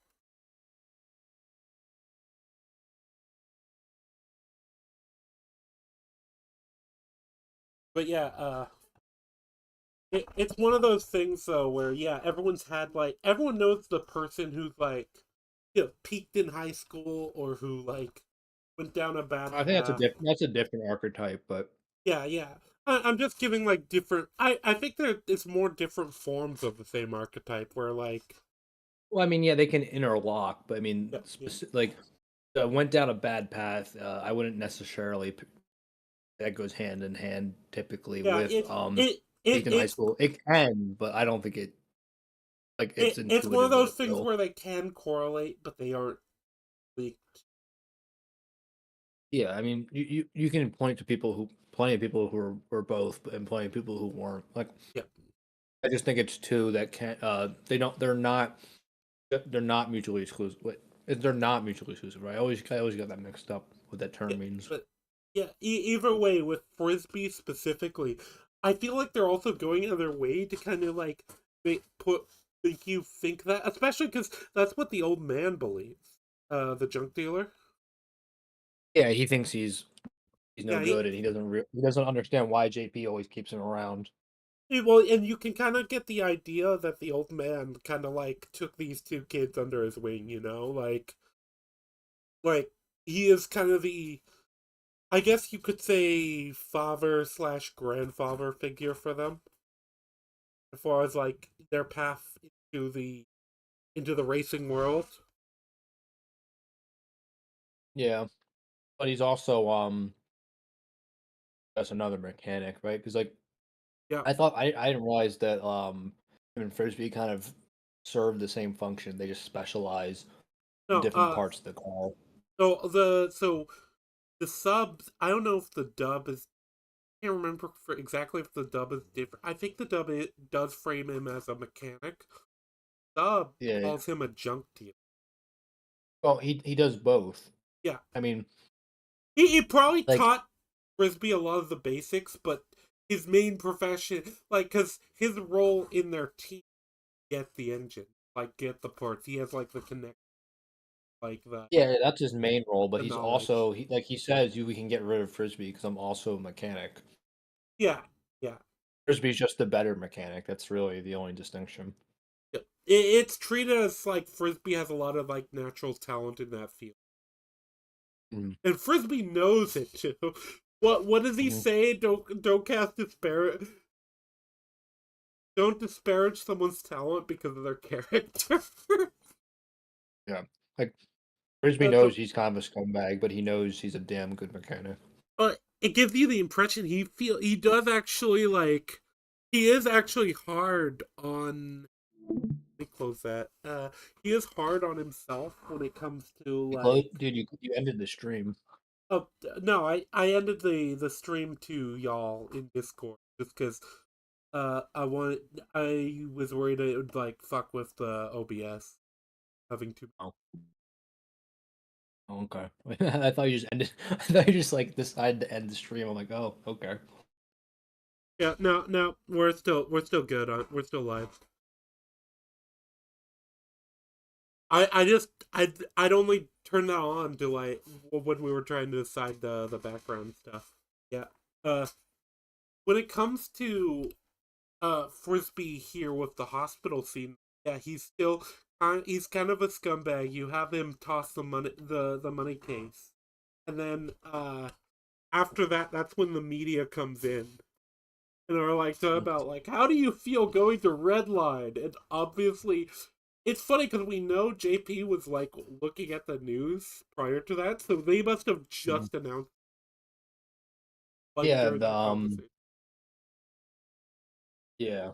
But yeah, it's one of those things though where yeah, everyone's had like everyone knows the person who's like peaked in high school or who like went down a bad I think path. that's a different archetype, but Yeah, yeah. I'm just giving like different. I think there is more different forms of the same archetype where like well, I mean, yeah, they can interlock, but I mean, yeah, yeah, like went down a bad path. I wouldn't necessarily that goes hand in hand typically yeah. with peaked in high It's school. It can, but I don't think it's it's one of intuitive that those it things will. where they can correlate, but they aren't leaked. Yeah, I mean, you can point to plenty of people who were both, and plenty of people who weren't. Like, Yeah, I just think it's two that can't. They're not mutually exclusive. Wait, they're not mutually exclusive, right? I always get that mixed up what that yeah. term means. But yeah, either way, with frisbee specifically, I feel like they're also going out of their way to kind of like make you think that, especially because that's what the old man believes. The junk dealer. Yeah, he thinks he's no Yeah, good, and he doesn't understand why JP always keeps him around. well, and you can kind of get the idea that the old man kind of like took these two kids under his wing, like he is kind of the, I guess you could say, father slash grandfather figure for them, as far as like their path into the racing world. Yeah, but he's also that's another mechanic, right? Because like Yeah, I didn't realize that him and Frisbee kind of serve the same function. They just specialize in no, different parts of the car. so the subs. I don't know if the dub is. I can't remember for exactly if the dub is different. I think the dub does frame him as a mechanic. Dub Yeah. calls him a junk dealer. Well, he does both. Yeah, I mean, he probably like taught Frisbee a lot of the basics, but his main profession, like, because his role in their team, get the engine, like, get the parts. He has like the connect, like yeah, that's his main role, but the he's knowledge. also like he says, you we can get rid of Frisbee because I'm also a mechanic. Yeah, yeah. Frisbee's just the better mechanic. That's really the only distinction. Yeah. It's treated as like Frisbee has a lot of like natural talent in that field, Mm-hmm. and Frisbee knows it too. What does he Mm-hmm. say? Don't cast disparage. Don't disparage someone's talent because of their character. Yeah, like Frisbee That's a, knows he's kind of a scumbag, but he knows he's a damn good mechanic. it gives you the impression he does actually like he is actually hard on. Let me close that. He is hard on himself when it comes to like. Dude, you ended the stream. Oh no, I ended the stream to y'all in Discord just because I was worried it would like fuck with the OBS having to. Oh, okay. I thought you just ended. I thought you just like decided to end the stream. I'm like, oh, okay. Yeah, no, we're still good. We're still live. I'd only turn that on to like when we were trying to decide the background stuff. Yeah. Uh, when it comes to Frisbee here with the hospital scene, yeah, he's kind of a scumbag. You have him toss the money case, and then after that, that's when the media comes in and are like talking about like how do you feel going to Redline? And obviously, it's funny because we know JP was like looking at the news prior to that, so they must have Mhm. just announced like Yeah, during that conversation. yeah.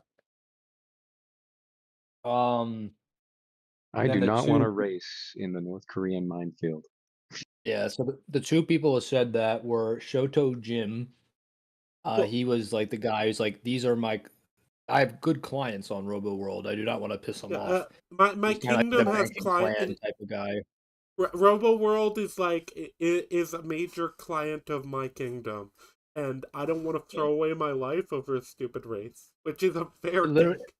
Um, I then do the not want two, to race in the North Korean minefield. yeah. So the two people who said that were Shoto Jim. Well, He was like the guy who's like, these are my, I have good clients on Robo World. I do not want to piss them yeah, off. my He's kind of like the kingdom has banking plan client. type of guy. Robo World is like is a major client of my kingdom, and I don't want to Yeah. throw away my life over a stupid race, which is a fair Literally, take.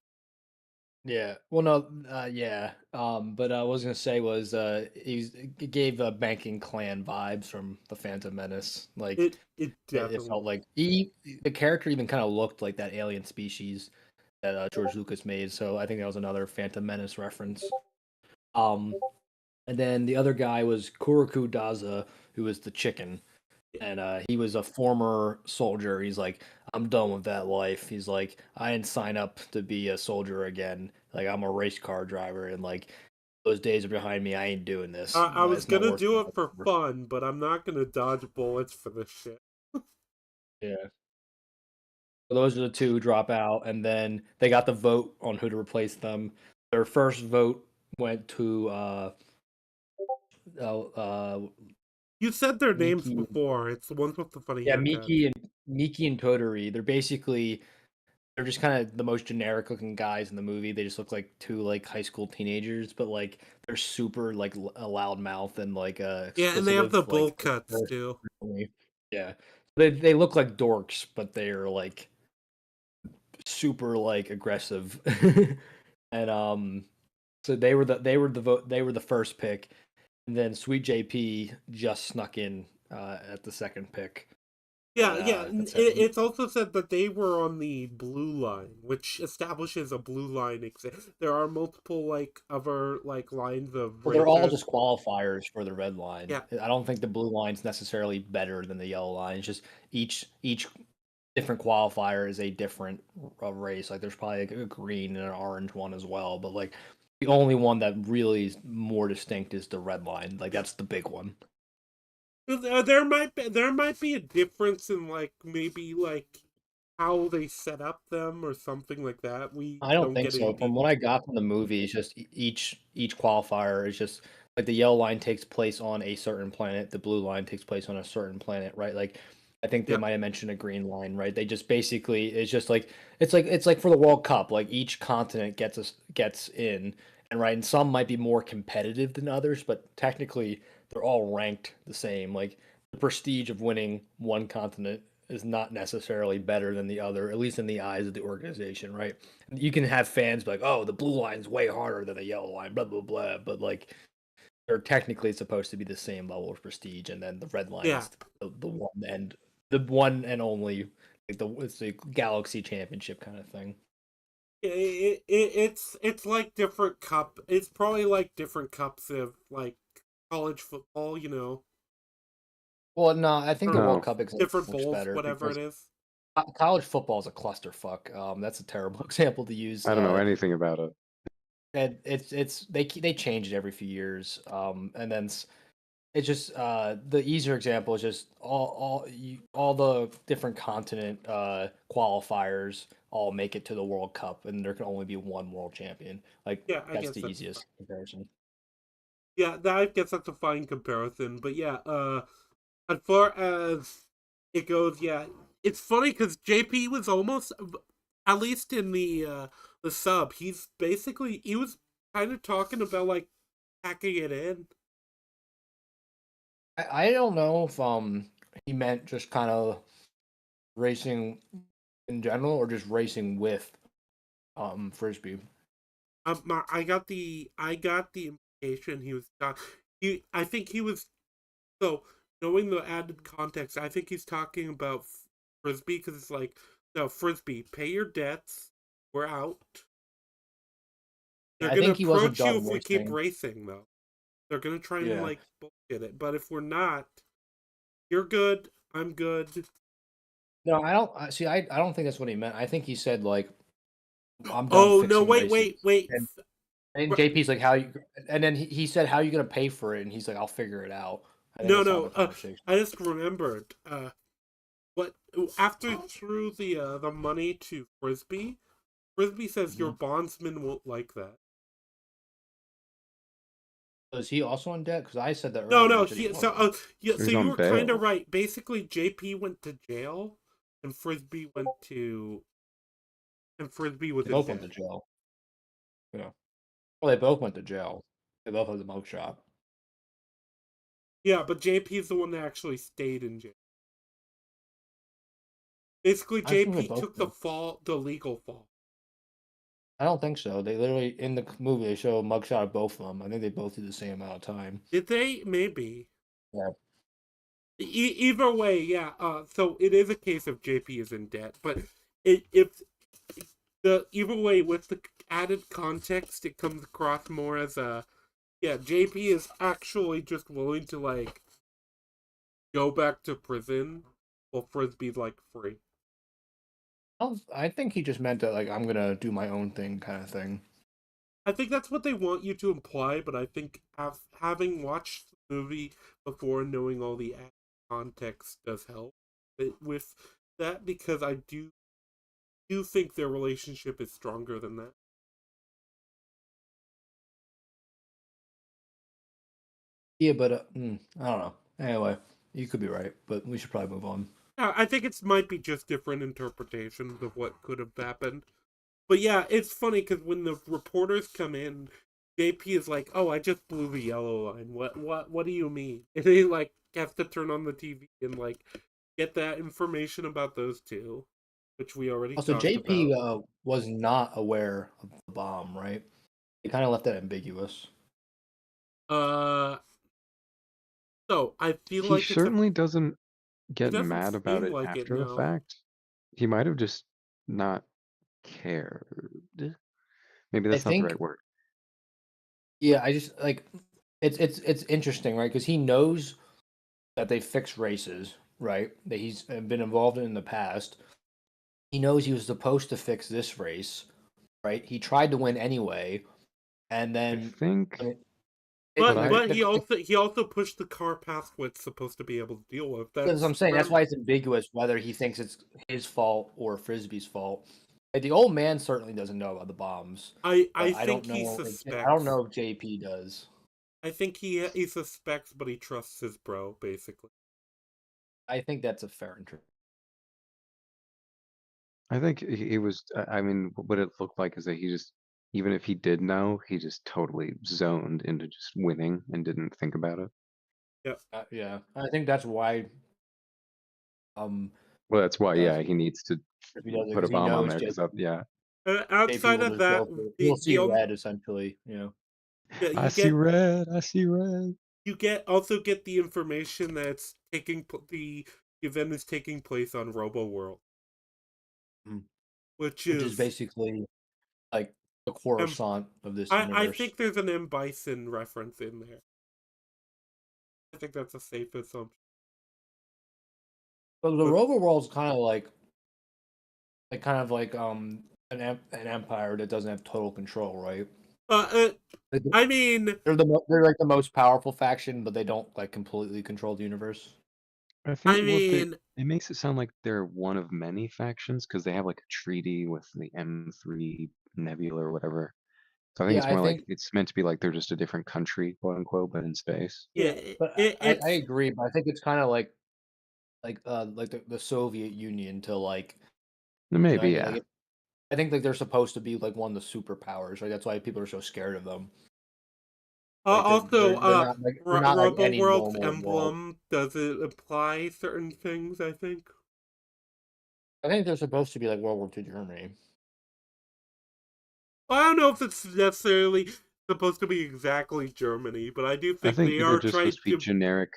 yeah. Well, no, yeah. But I was gonna say was he gave banking clan vibes from the Phantom Menace. Like It it definitely. felt like the character even kind of looked like that alien species that George Lucas made. So I think that was another Phantom Menace reference. Um, and then the other guy was Kuroku Daza, who was the chicken, and he was a former soldier. He's like, I'm done with that life. He's like, I didn't sign up to be a soldier again. Like, I'm a race car driver, and like those days are behind me. I ain't doing this. I was It's not gonna worth do it it for anymore. fun, but I'm not gonna dodge bullets for this shit. Yeah. So those are the two who drop out, and then they got the vote on who to replace them. Their first vote went to uh, uh, You said their names Miki. before. It's the ones with the funny Yeah, haircuts. Miki and Toturi. They're just kind of the most generic looking guys in the movie. They just look like two like high school teenagers, but like they're super like a loud mouth and like Yeah, and they have explicitive the bull like cuts too. yeah. They look like dorks, but they're like super like aggressive. And so they were the first pick, and then Sweet JP just snuck in at the second pick. Yeah, And yeah. that's it. It's also said that they were on the blue line, which establishes a blue line exist. There are multiple like other like lines of Well, they're all racers. just qualifiers for the red line. Yeah, I don't think the blue line's necessarily better than the yellow line. It's just each different qualifier is a different race. Like there's probably like a green and an orange one as well, but like the only one that really is more distinct is the red line. Like yeah. that's the big one. There might be a difference in like maybe like how they set up them or something like that. We I don't don't think get any so. From deep. what I got from the movie, it's just each qualifier is just like the yellow line takes place on a certain planet, the blue line takes place on a certain planet, right? Like I think they Yeah, might have mentioned a green line, right? They just basically it's just like it's like for the World Cup, like each continent gets in, and right, and some might be more competitive than others, but technically they're all ranked the same. Like the prestige of winning one continent is not necessarily better than the other, at least in the eyes of the organization, right? You can have fans be like, "Oh, the blue line's way harder than the yellow line," blah blah blah. But like, they're technically supposed to be the same level of prestige, and then the red line yeah. is the one and only, like it's the Galaxy Championship kind of thing. It's like different cup. It's probably like different cups of like college football. Well, no, I think the Or World Oh, Cup example different works bowls, better whatever it because is. college football is a clusterfuck. That's a terrible example to use. I don't know anything about it. And they change it every few years. And then it's just the easier example is just all the different continent qualifiers all make it to the World Cup, and there can only be one world champion. Like Yeah, I that's guess the that's easiest comparison. yeah. I guess that's a fine comparison. But yeah, as far as it goes, yeah, it's funny because JP was almost at least in the sub, he was kind of talking about like packing it in. I don't know if he meant just kind of racing in general or just racing with frisbee. I got the implication he was I think he was so knowing the added context. I think he's talking about frisbee because it's like no frisbee, pay your debts. We're out. They're I gonna think he wasn't approach you done if we keep racing. racing though. They're gonna try and Yeah. like bullshit it. But if we're not, you're good. I'm good. No, I don't see. I don't think that's what he meant. I think he said like, "I'm done Oh no! fixing Wait, races," wait, wait. and JP's like, "How you?" And then he said, "How you gonna pay for it?" And he's like, "I'll figure it out." I think No, that's how no. the conversation. I just remembered. What after threw the money to Frisbee? Frisbee says your Mhm. bondsman won't like that. Is he also in debt? Because I said that No, earlier. no. You said he wasn't. Yeah. So He's you on were kind of bail. right. Basically, JP went to jail, and Frisbee went to, and Frisbee was They in both went to debt. jail. Yeah. Well, they both went to jail. They both had the mug shop. Yeah, but JP is the one that actually stayed in jail. Basically, I think they JP both took did. the legal fall. I don't think so. They literally in the movie they show a mugshot of both of them. I think they both did the same amount of time. Did they? Maybe. Yeah. Either way, yeah. So it is a case of JP is in debt, but if the either way with the added context, it comes across more as a yeah. JP is actually just willing to like go back to prison, while Frisbee's like free. I think he just meant that like I'm gonna do my own thing kind of thing. I think that's what they want you to imply, but I think having watched the movie before and knowing all the added context does help with that because I do think their relationship is stronger than that. Yeah, but I don't know. Anyway, you could be right, but we should probably move on. I think it might be just different interpretations of what could have happened. But yeah, it's funny because when the reporters come in, JP is like, "Oh, I just blew the yellow line. What do you mean?" And he like has to turn on the TV and like get that information about those two, which we already Also, talked JP about. was not aware of the bomb, right? He kind of left that ambiguous. Uh, so I feel He like certainly doesn't it get doesn't mad about seem it like it after the now. fact. He might have just not cared. Maybe I that's not the think, right word. yeah, I just like it's interesting, right? Because he knows that they fix races, right? That he's been involved in the past. He knows he was supposed to fix this race, right? He tried to win anyway, and I then think it, what But I he also pushed the car past what it's supposed to be able to deal with. that's what That's I'm saying. That's remember. why it's ambiguous whether he thinks it's his fault or Frisbee's fault. Like, the old man certainly doesn't know about the bombs, I but I think don't he know. I don't suspects. know if JP does. I think he suspects, but he trusts his bro basically. I think that's a fair interpretation. I think he was. I mean, what it looked like is that he just, even if he did know, he just totally zoned into just winning and didn't think about it. Yeah. Yeah, I think that's why um Well, that's why, does yeah, he needs to if he does it put a because he bomb on knows there because, yeah, JP Outside will of just that, go for he'll the see only red essentially. yeah, I see red, I see red. you get also get the information that's the event is taking place on Robo World, Mhm. which Which is is basically like the M. Coruscant of this I universe. think there's an M Bison reference in there. I think that's a safe assumption. So the But Rover World's kind of like an empire that doesn't have total control, right? uh, uh Like, I mean, they're like the most powerful faction, but they don't like completely control the universe. I think I what they mean, it makes it sound like they're one of many factions because they have like a treaty with the M3 Nebula or whatever. So I think Yeah, it's I more like think it's meant to be like they're just a different country, quote unquote, but in space. yeah, yeah, but I it's agree, but I think it's kind of like the Soviet Union to like Maybe, what I mean? yeah. I think like they're supposed to be like one of the superpowers, right? That's why people are so scared of them. Like Also, they're not like Robo any World's normal world. emblem, does it imply certain things, I think? I think they're supposed to be like World War II Germany. I don't know if it's necessarily supposed to be exactly Germany, but I do I think think they they're are just trying supposed to be to, generic,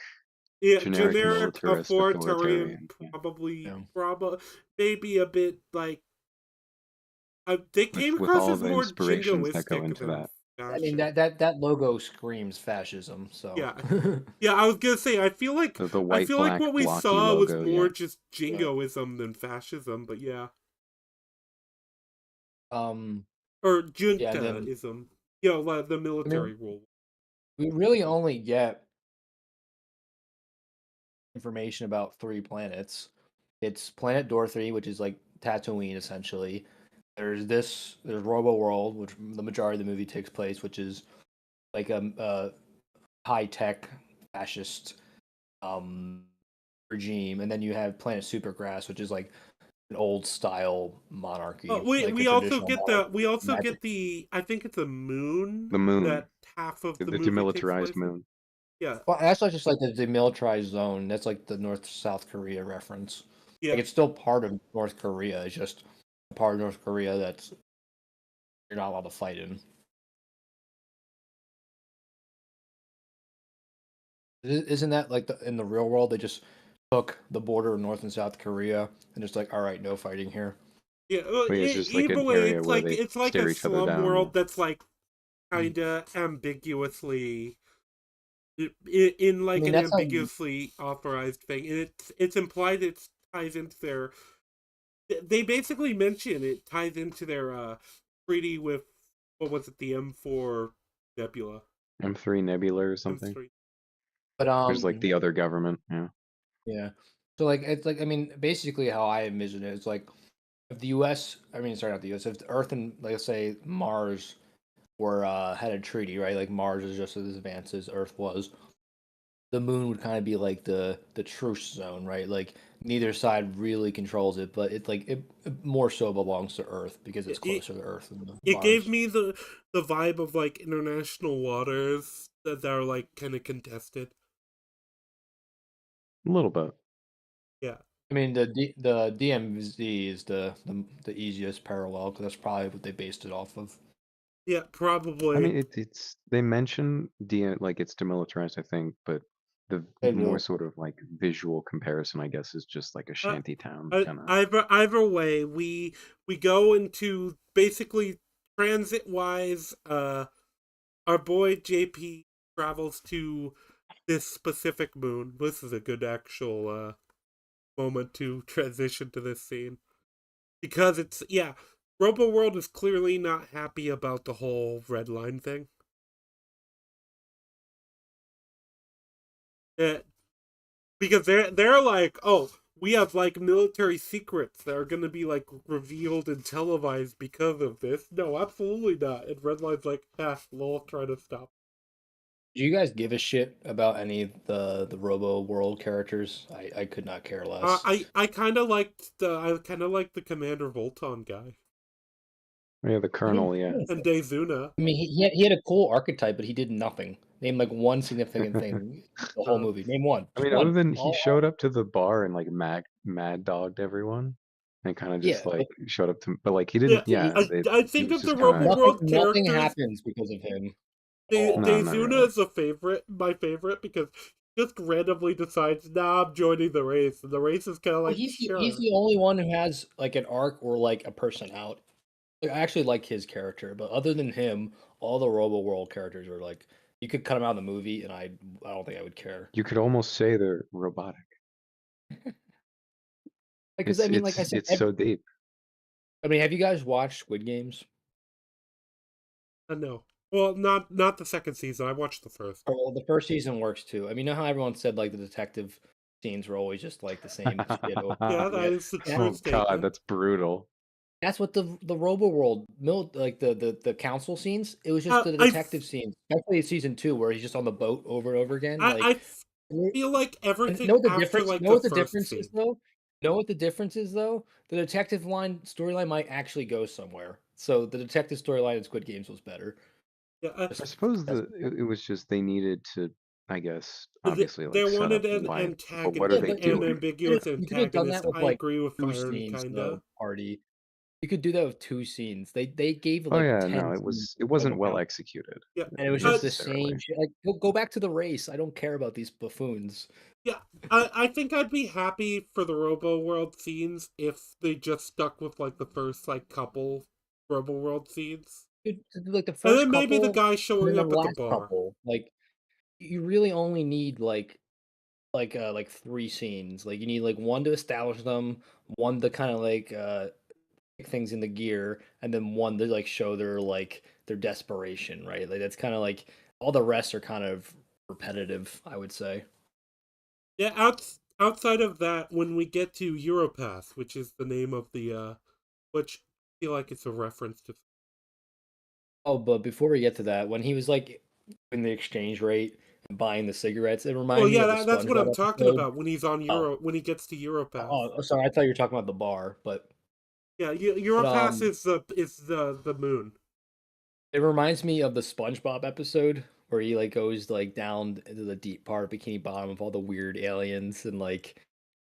yeah, generic generic, militarist, authoritarian, authoritarian. Yeah. probably, Yeah. maybe a bit like, they came With across all as the more inspirations that go jingoistic into than that. I mean fascist. that logo screams fascism. So Yeah, yeah, I was gonna say, The I white, feel like black, what we blocky saw was logo, more yeah. just yeah. jingoism than fascism, but yeah. Um. Or Yeah. And then juntaism. Like the I mean military rule. we really only get information about 3 planets. It's Planet Dorothy, which is like Tatooine essentially. There's Robo World, which the majority of the movie takes place, which is like a high tech fascist um regime, and then you have Planet Supergrass, which is like an old style monarchy, like a traditional monarchy. We also Magic. get the, I think it's a moon The moon, that half of the the movie takes demilitarized place in. moon. Yeah. Well, that's not just like the demilitarized zone. That's like the North South Korea reference. Yeah. Like it's still part of North Korea. It's just a part of North Korea that's you're not allowed to fight in. Isn't that like in the real world? They just took the border of North and South Korea and just like, all right, no fighting here. Yeah. But yeah, it's just like Either an way, area where they it's like a stare each other slum down. Yeah. world that's like Mm. kinda ambiguously in I like mean, an that's how. ambiguously authorized thing. And it's implied it ties into their, they basically mention it ties into their treaty with, what was it, the M4 Nebula. M3 Nebula or something. M3. But There's like the other government. Yeah. yeah. So like it's like I mean, basically how I envision it is like if the U.S. I mean, sorry, not the U.S. If the Earth and like let's say Mars were had a treaty, right? Like Mars is just as advanced as Earth was. The moon would kind of be like the truce zone, right? Like neither side really controls it, but it's like it more so belongs to Earth because it's It, closer to Earth than the it gave Mars. me the vibe of like international waters that are like kind of contested. A little bit. Yeah. I mean, the DMZ is the easiest parallel because that's probably what they based it off of. Yeah, I probably. mean, it's they mention like it's demilitarized, I think, but the They more do. sort of like visual comparison, I guess, is just like a Uh, shanty town kind of. either way, we go into basically transit wise. Our boy JP travels to this specific moon. This is a good actual moment to transition to this scene because it's, yeah. Robo World is clearly not happy about the whole Redline thing. Uh, because they're like, oh, we have like military secrets that are gonna be like revealed and televised because of this. No, absolutely not. And Redline's like, lol, try to stop. Do you guys give a shit about any of the Robo World characters? I could not care less. I kind of liked the Commander Volton guy Yeah, the He didn't Colonel, do yeah. and anything. Dezuna. I mean, he had a cool archetype, but he did nothing. Name like one significant thing the whole Uh, movie. Name one, I just mean, other one. than he showed up to the bar and like mad dogged everyone and kind of just Yeah, like but showed up to, but like he yeah, didn't, yeah, I he think was of the just kind Robo of, World nothing characters. happens because of him at all. no, not Dezuna really. is my favorite because he just randomly decides, nah, I'm joining the race, and the race is kind of Well, like, he's sure. the only one who has like an arc or like a person out. Like, I actually like his character, but other than him, all the Robo World characters are like you could cut him out of the movie, and I don't think I would care. You could almost say they're robotic. Because I mean, like I said, It's so deep. I mean, have you guys watched Squid Games? No. Well, not the second season. I watched the first. Oh, well, the first season works too. I mean, you know how everyone said like the detective scenes were always just like the same shit over Yeah, and over that again. is a That, true Oh God, statement. that's brutal. that's what the Robo World like the council scenes. It was just the I detective scenes, especially season 2 where he's just on the boat over and over again. I Like, feel like and everything know what the after difference? like Know the what the first difference is scene. though? Know what the difference is though? The detective line storyline might actually go somewhere. So the detective storyline in Squid Games was better. Yeah, I Just suppose that's it was just they needed to, I guess, they, obviously they like set wanted up an why, what antagonist, are yeah, they but an doing? ambiguous you could have done antagonist. that with I like agree with two Byron, scenes kinda. though, Party. You could do that with two scenes. They gave Oh like yeah, 10 no, scenes it to wasn't well account. executed Yeah, And it was just the necessarily. same shit. Like go back to the race. I don't care about these buffoons. yeah. I think I'd be happy for the Robo World scenes if they just stuck with like the first like couple Robo World scenes, Like the and first then maybe the couple guy and then showing the up at the last bar. couple. Like you really only need like three scenes. Like you need like one to establish them, one to kind of like kick things into gear, and then one to like show their desperation, right? Like that's kind of like all the rest are kind of repetitive, I would say. Yeah, outside of that, when we get to Europass, which is the name of the which I feel like it's a reference to. Oh, but before we get to that, when he was like in the exchange rate and buying the cigarettes, it Well, reminded me yeah, of the that's what I'm SpongeBob talking episode. about when he's on Oh, when he gets to Europass. sorry, I thought you were talking about the bar, Yeah, but Europass is the moon. it reminds me of the SpongeBob episode where he like goes like down into the deep part of Bikini Bottom of all the weird aliens and like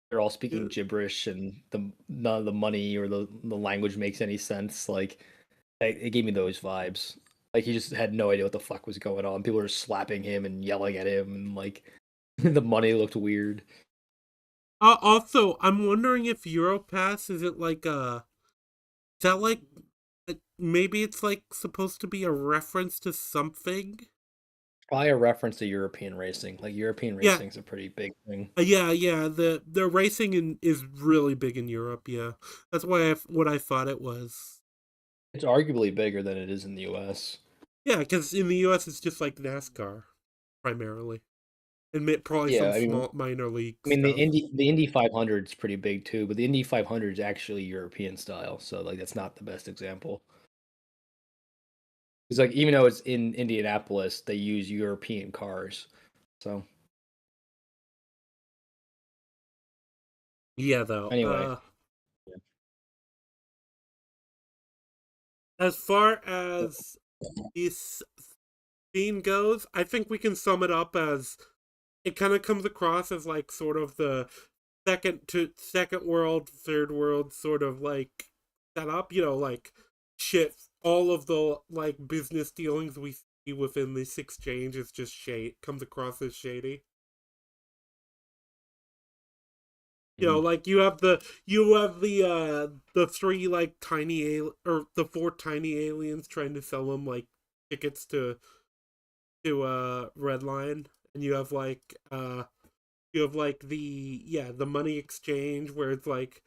they're all speaking Yeah. gibberish and none of the money or the language makes any sense. Like it gave me those vibes. Like he just had no idea what the fuck was going on. People were slapping him and yelling at him and like the money looked weird. Also, I'm wondering if Europass is it like is that like maybe it's like supposed to be a reference to something? Probably a reference to European racing. Like European Yeah, racing's a pretty big thing. yeah. The racing is really big in Europe. Yeah, that's why what I thought it was. It's arguably bigger than it is in the US. Yeah, because in the U.S. it's just like NASCAR primarily, and probably some Yeah, I mean small minor league I mean, stuff. The Indy 500 is pretty big too, but the Indy 500 is actually European style, so like that's not the best example. It's like even though it's in Indianapolis, they use European cars. So Yeah, though. anyway, As far as this scene goes, I think we can sum it up as it kind of comes across as like sort of the second world, third world sort of like setup. Like shit. All of the like business dealings we see within this exchange is just shade comes across as shady. mhm. Like you have the three like or the four tiny aliens trying to sell them like tickets to Redline, and you have like the money exchange where it's like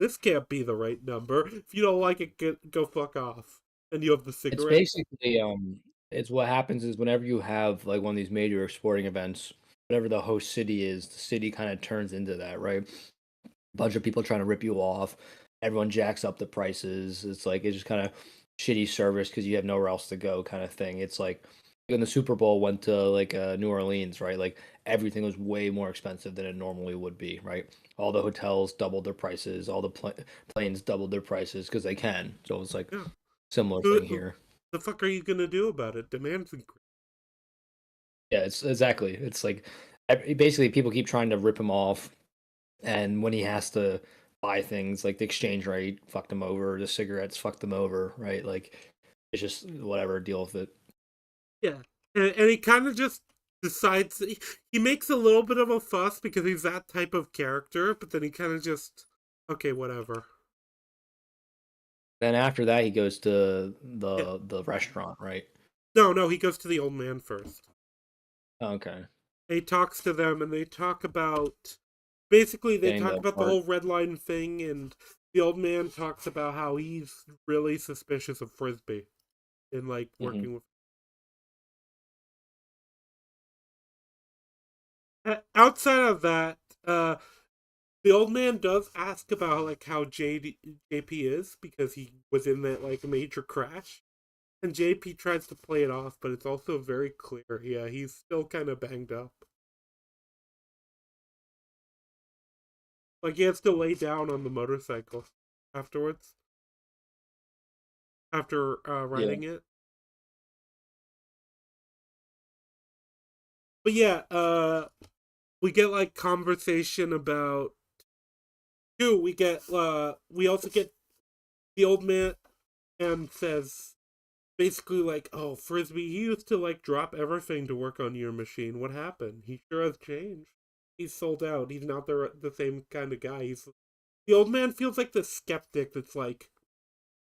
this can't be the right number. If you don't like it, go fuck off. And you have the It's cigarette. basically it's what happens is whenever you have like one of these major sporting events, whatever the host city is, the city kind of turns into that, right? Bunch of people trying to rip you off. Everyone jacks up the prices. It's like it's just kind of shitty service because you have nowhere else to go, kind of thing. It's like when the Super Bowl went to like New Orleans, right? Like everything was way more expensive than it normally would be, right? All the hotels doubled their prices. All the planes doubled their prices because they can. So it's like Yeah. similar thing Who here. the fuck are you gonna do about it? Demand's increase. Yeah, it's exactly. It's like basically people keep trying to rip him off, and when he has to buy things like the exchange rate fucked him over, the cigarettes fucked him over, right? Like it's just whatever, deal with it. Yeah, and he kind of just decides he makes a little bit of a fuss because he's that type of character, but then he kind of just okay, whatever. Then after that, he goes to Yeah, the restaurant, right? no, he goes to the old man first. Okay, He talks to them, and they talk about basically they getting talk the about the part. whole red line thing, and the old man talks about how he's really suspicious of Frisbee in like Hmm. working with. Outside of that, the old man does ask about like how JP is because he was in that like major crash, and JP tries to play it off, but it's also very clear. Yeah, he's still kind of banged up. Like he has to lay down on the motorcycle afterwards, after Yeah. riding it. But yeah, we get like conversation about two. We also get the old man and says basically like, "Oh, Frisbee, he used to like drop everything to work on your machine. What happened? He sure has changed. He's sold out. He's not the same kind of guy. He's the old man feels like the skeptic that's like,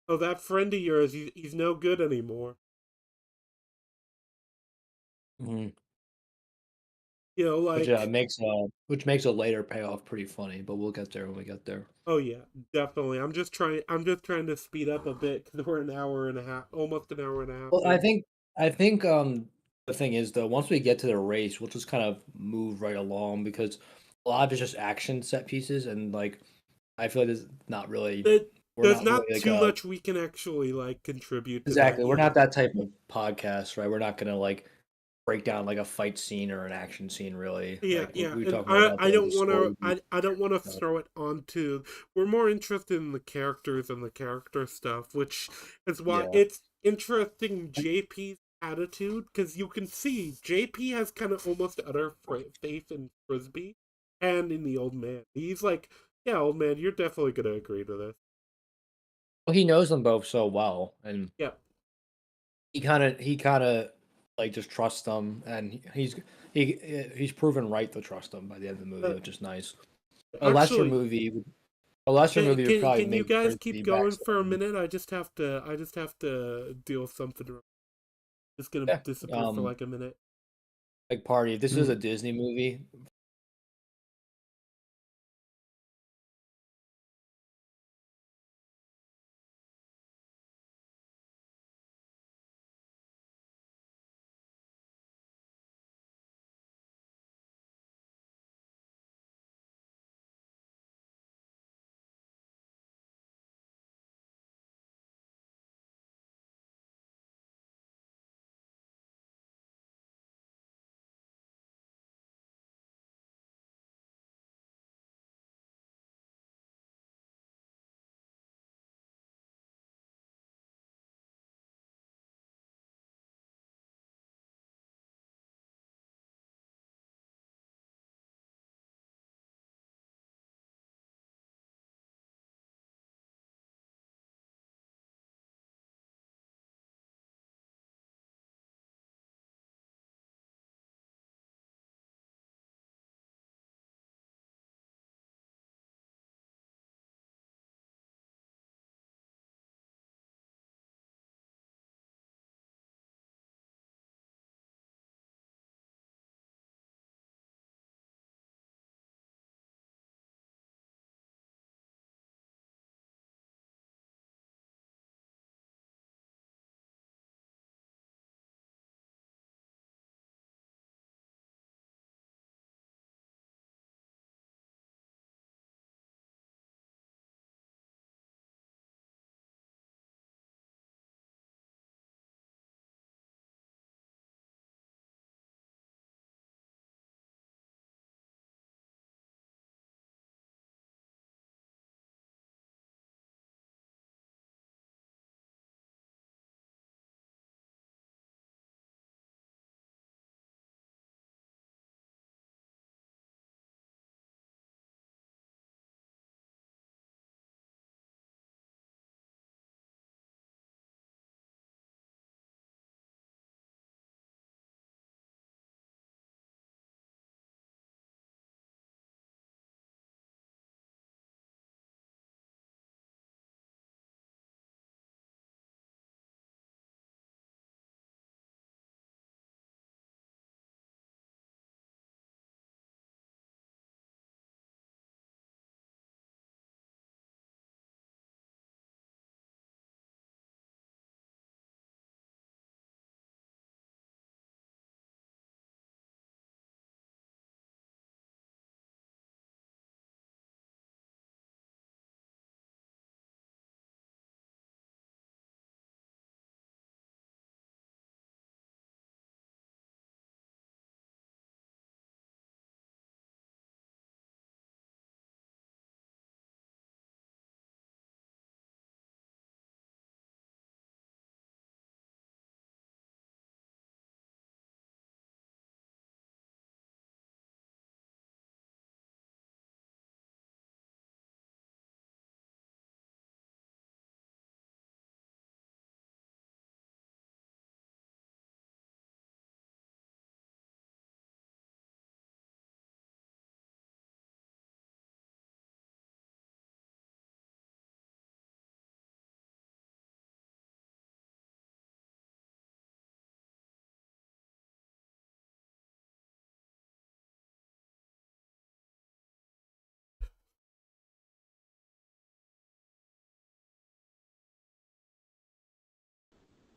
oh, that friend of yours, he's no good anymore. Mhm. You know, Which like, makes a later payoff pretty funny, but we'll get there when we get there. oh yeah, definitely. I'm just trying to speed up a bit because we're an hour and a half, almost an hour and a half Well, I in. think I think the thing is though, once we get to the race, we'll just kind of move right along because a lot of it's just action set pieces, and like I feel like there's not really It, we're there's not really not like too much we can actually like contribute to that exactly we're not yet. that type of podcast, right? We're not gonna like break down like a fight scene or an action scene really. Yeah, Like yeah, we and talk more about I the don't want to story beats. I don't want to Stuff. throw it onto. We're more interested in the characters and the character stuff, which is why Yeah. it's interesting JP's attitude because you can see JP has kind of almost utter faith in Frisbee and in the old man. He's like, yeah, old man, you're definitely gonna agree to this. Well, he knows them both so well, and Yeah, he kind of like just trusts them, and he's proven right to trust them by the end of the movie, uh, which is nice. A lesser actually, movie, would- a lesser movie would probably can you make guys keep Frisbee going for a backstory. minute? I just have to deal with something. Just gonna Yeah. disappear for like a minute. Like Party. If this is Mhm. a Disney movie,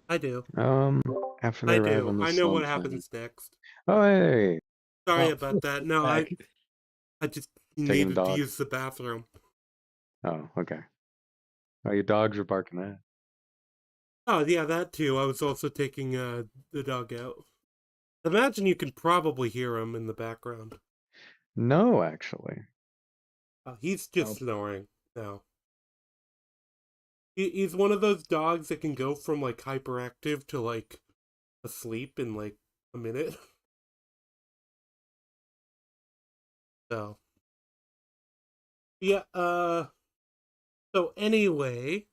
I do. After they I arrive do. on the I know slum what planet. happens next. Oh, hey, Sorry Oh, about that. No, back. I just taking the needed to dog. use the bathroom. Oh, okay. Oh, your dogs are barking at. Oh, yeah, that too. I was also taking the dog out. Imagine you can probably hear him in the background. No, actually. He's just Oh, snoring now. He's one of those dogs that can go from like hyperactive to like asleep in like a minute. So yeah. So anyway,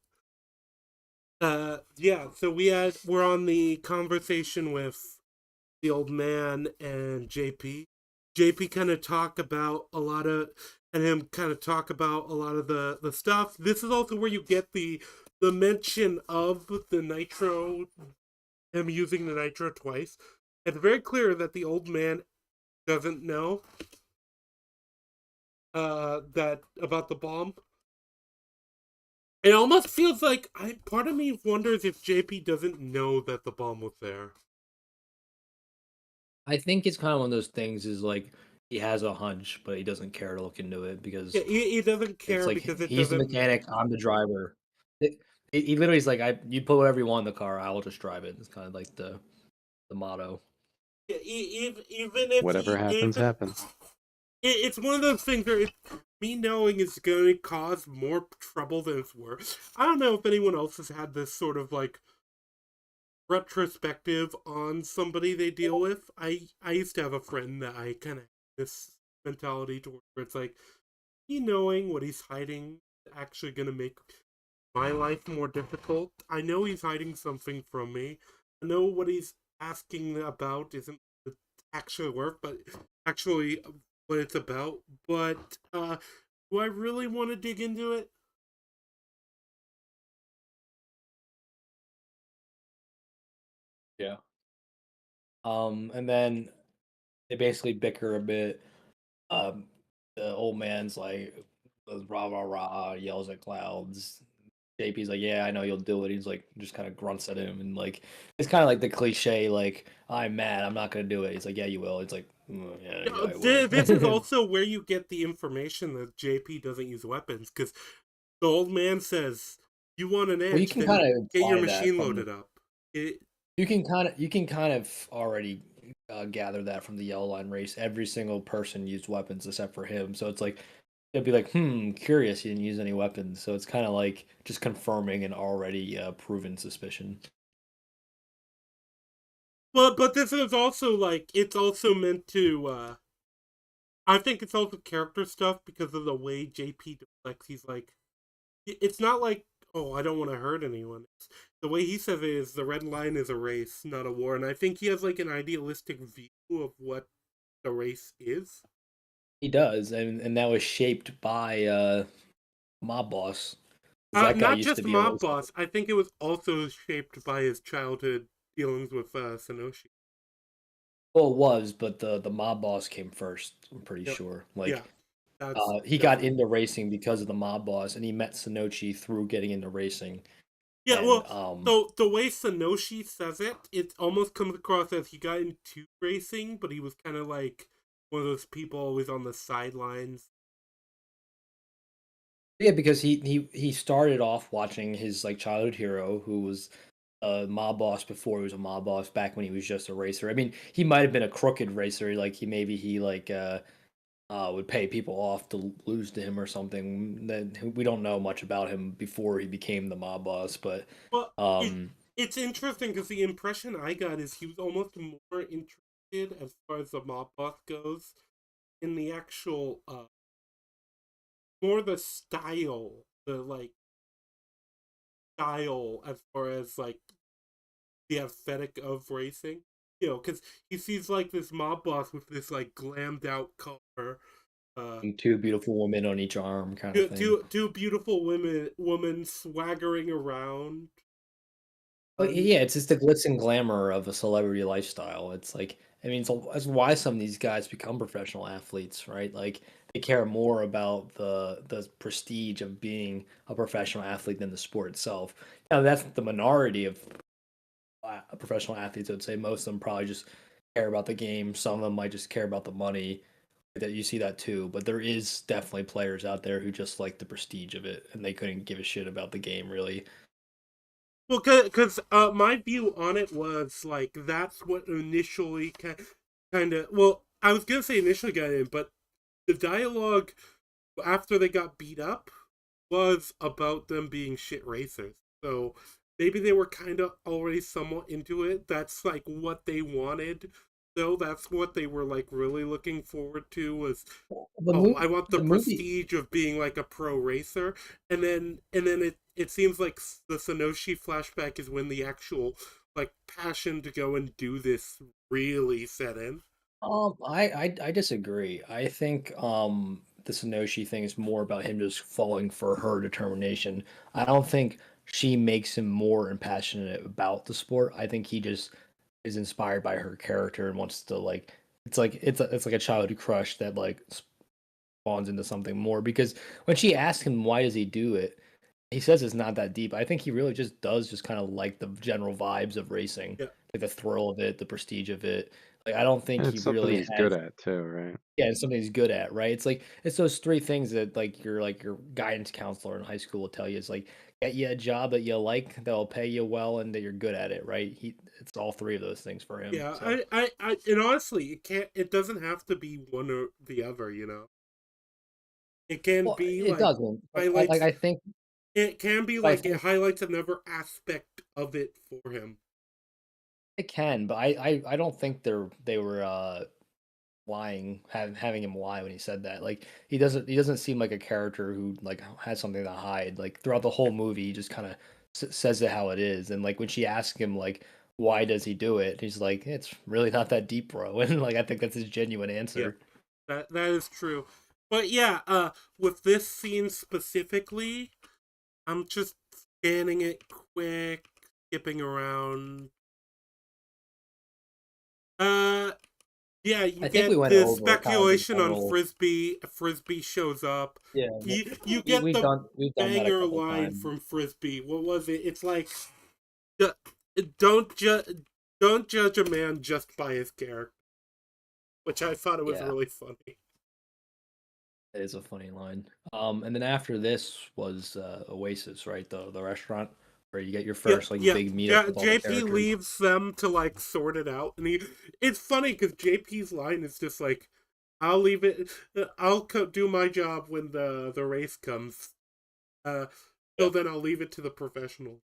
yeah. So we're on the conversation with the old man and JP. JP kind of talk about a lot of, and him kind of talk about a lot of the stuff. This is also where you get the mention of the nitro, him using the nitro twice. It's very clear that the old man doesn't know that about the bomb. It almost feels like part of me wonders if JP doesn't know that the bomb was there. I think it's kind of one of those things. Is like he has a hunch, but he doesn't care to look into it because Yeah, he doesn't it's care like because it he's the doesn't mechanic, matter. I'm the driver. He literally is like, you put whatever you want in the car, I will just drive it. It's kind of like the motto. Yeah, even if Whatever happens, even happens. it's one of those things where me knowing is going to cause more trouble than it's worth. I don't know if anyone else has had this sort of like retrospective on somebody they deal with. I used to have a friend that I kind of this mentality toward where it's like he knowing what he's hiding is actually going to make my life more difficult. I know he's hiding something from me. I know what he's asking about isn't the actual work, but actually what it's about. But do I really want to dig into it? Yeah. And then they basically bicker a bit. Um, the old man's like, rah rah rah, yells at clouds. JP's like, yeah, I know you'll do it. He's like, just kind of grunts at him, and like, it's kind of like the cliche, like, I'm mad, I'm not gonna do it. He's like, yeah, you will. It's like, yeah, I will. This is also where you get the information that JP doesn't use weapons because the old man says, "You want an Well, you edge, can then kind of get your imply that machine from loaded up." It, you can kind of already gather that from the yellow line race. Every single person used weapons except for him, so it's like it'd be like, curious, he didn't use any weapons. So it's kind of like just confirming an already proven suspicion. but this is also like it's also meant to. I think it's also character stuff because of the way JP deflects. He's like, it's not like, oh, I don't want to hurt anyone. The way he says it is the red line is a race, not a war. And I think he has like an idealistic view of what the race is. He does, and that was shaped by Mob Boss, because that guy Not used to just be a Mob racer. Boss. I think it was also shaped by his childhood dealings with Sonoshi. Well, it was, but the Mob Boss came first. I'm pretty Yep. sure. Yeah, Like, that's he got definitely. into racing because of the Mob Boss, and he met Sonochi through getting into racing. Yeah, And well, so the way Sonoshi says it, it almost comes across as he got into racing, but he was kind of like one of those people always on the sidelines. yeah, because he started off watching his like childhood hero, who was a mob boss before he was a mob boss, back when he was just a racer. I mean, he might have been a crooked racer, like he like would pay people off to lose to him or something. That we don't know much about him before he became the mob boss, but Well, um it's interesting because the impression I got is he was almost more interested as far as the mob boss goes in the actual, more the style, the like style as far as like the aesthetic of racing. You know, because he sees like this mob boss with this like glammed out car, uh, two beautiful women on each arm kind of thing. two beautiful women swaggering around. Oh, Uh, yeah, it's just the glitz and glamour of a celebrity lifestyle. It's like, I mean, it's why some of these guys become professional athletes, right? Like they care more about the prestige of being a professional athlete than the sport itself. Now that's the minority of professional athletes, I would say most of them probably just care about the game. Some of them might just care about the money. That you see that too, but there is definitely players out there who just like the prestige of it, and they couldn't give a shit about the game really. Well, because my view on it was like that's what initially kind of. Well, I was gonna say initially got in, but the dialogue after they got beat up was about them being shit racers. So maybe they were kind of already somewhat into it. That's like what they wanted. So that's what they were like really looking forward to was, The oh, I movie, want the the movie. prestige of being like a pro racer. And then it seems like the Sonoshi flashback is when the actual like passion to go and do this really set in. I disagree. I think the Sonoshi thing is more about him just falling for her determination. I don't think she makes him more impassionate about the sport. I think he just is inspired by her character and wants to like it's like a childhood crush that like spawns into something more because when she asks him why does he do it, he says it's not that deep. I think he really just does just kind of like the general vibes of racing, Yeah. like the thrill of it, the prestige of it. Like I don't think And he it's something really he's good has. at too, right? Yeah, it's something he's good at, right? It's like it's those three things that like your guidance counselor in high school will tell you. It's like get you a job that you like, that'll pay you well, and that you're good at it, right? It's all three of those things for him. Yeah, So and honestly, it doesn't have to be one or the other, you know. It can well, be it like doesn't. highlights. I think It can be I like it think highlights another aspect of it for him. it can, but I don't think they were lying, having him lie when he said that. Like he doesn't seem like a character who like has something to hide. Like throughout the whole movie, he just kind of says it how it is. And like when she asks him like why does he do it, he's like it's really not that deep, bro. And like I think that's his genuine Yeah, answer. that is true. But yeah, with this scene specifically, I'm just scanning it quick, skipping around. Uh, yeah, you I think we get went the over kind of the speculation on general. Frisbee. Frisbee shows up. Yeah, You get the we've done that a banger couple line times. from Frisbee. What was it? It's like, "D- don't ju- don't judge a man just by his character," which I thought it was Yeah, really funny. it is a funny line. And then after this was Oasis, right? The restaurant where you get your Yeah, first like yeah. big meetup with all the JP characters. leaves them to like sort it out, and it's funny because JP's line is just like, "I'll leave it. I'll do my job when the race comes. Uh, so Yeah. then I'll leave it to the professionals."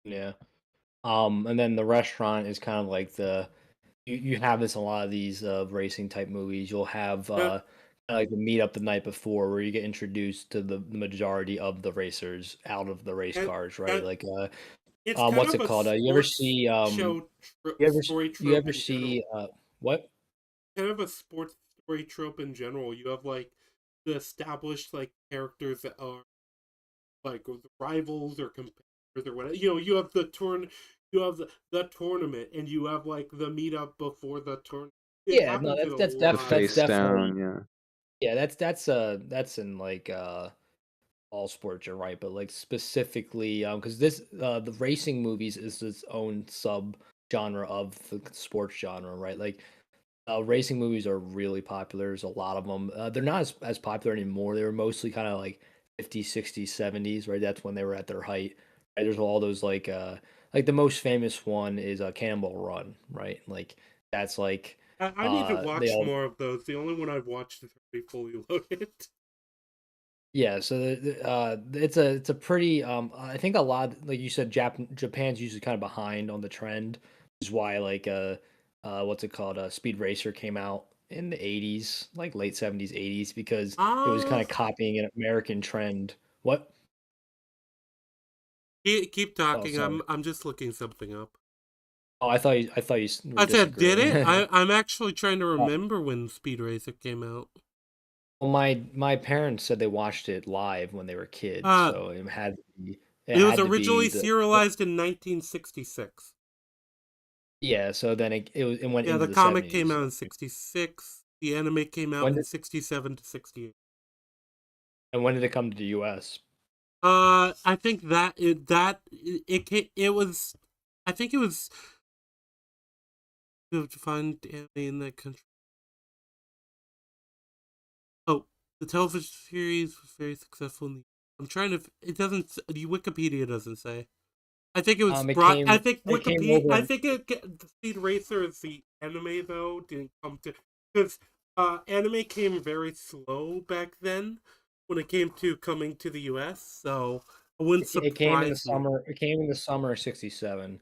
Yeah. And then the restaurant is kind of like you have this in a lot of these racing type movies. You'll have Yeah, kinda like the meet up the night before where you get introduced to the majority of the racers out of the race and, cars, right? and Like it's kind what's of it a called? You ever sports see show story you trope ever in general. see what? Kind of a sports story trope in general. You have like the established like characters that are like rivals or competitors or whatever. You know, you have you have the tournament, and you have like the meetup before the tournament. It Yeah, no, happens in a The lot of that's face definitely down, yeah. yeah, that's in like all sports, you're right, but like specifically, because this the racing movies is its own sub genre of the sports genre, right? Like racing movies are really popular. There's a lot of them. They're not as popular anymore. They were mostly kind of like 50s, 60s, 70s, right? That's when they were at their height. Right? There's all those like the most famous one is Cannonball Run, right? Like that's like I need to they watch all more of those. The only one I've watched is already fully loaded. yeah, so it's a pretty I think a lot like you said Japan's usually kind of behind on the trend, which is why like what's it called Speed Racer came out in the 80s, like late 70s 80s because it was kind Ah, of copying an American trend. What? keep Oh, talking. sorry. I'm just looking something up. Oh, I thought you were I said, did disagreeing. it? I'm actually trying to Uh, remember when Speed Racer came out. well, my parents said they watched it live when they were kids, Uh, so it it was had to be originally the serialized in 1966. yeah, so then it went Yeah, into the the comic came 70s. out in 66. The anime came out When in did 67 to 68. And when did it come to the US? I think that it was. I think it was to find anime in that country. Oh, the television series was very successful. I'm trying to. It doesn't. The Wikipedia doesn't say. I think it was It brought. I came think it came Wikipedia. I over. think the Speed Racer is the anime though. Didn't come to because anime came very slow back then when it came to coming to the U.S. So it wouldn't It came in the surprise me. summer. It came in the summer of '67,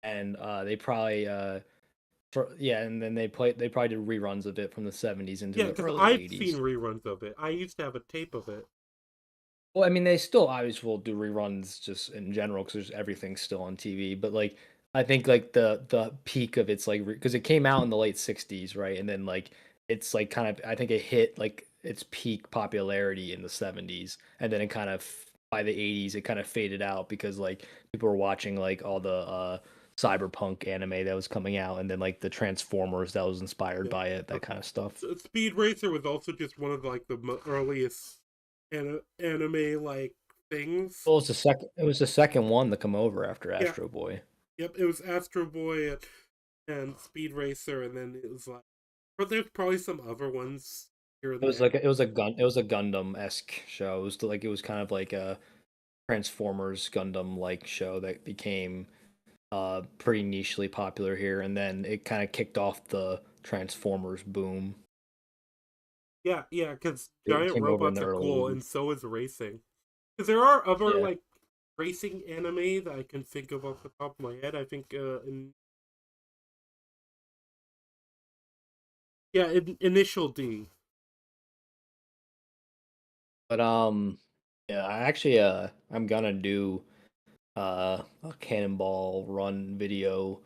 and they probably and then they probably did reruns of it from the '70s into Yeah, the because early I've seen '80s. reruns of it. I used to have a tape of it. Well, I mean, they still obviously will do reruns just in general because everything's still on TV. But like, I think like the peak of it's like because it came out in the late '60s, right? And then like it's like kind of I think it hit like its peak popularity in the '70s, and then it kind of by the '80s it kind of faded out because like people were watching like all the cyberpunk anime that was coming out, and then like the Transformers that was inspired Yeah. by it, that kind of stuff. Speed Racer was also just one of like the earliest anime like things. Well, it was the second one to come over after Yeah, Astro Boy. yep. It was Astro Boy and Speed Racer, and then it was like, but there's probably some other ones here and there. It was a Gundam esque show. It was kind of like a Transformers Gundam like show that became pretty nichely popular here, and then it kind of kicked off the Transformers boom. Yeah, yeah, because It giant came over in robots the are early cool, 80s. and so is racing. Because there are other Yeah, like racing anime that I can think of off the top of my head. I think Initial D. but yeah, I actually I'm gonna do a Cannonball Run video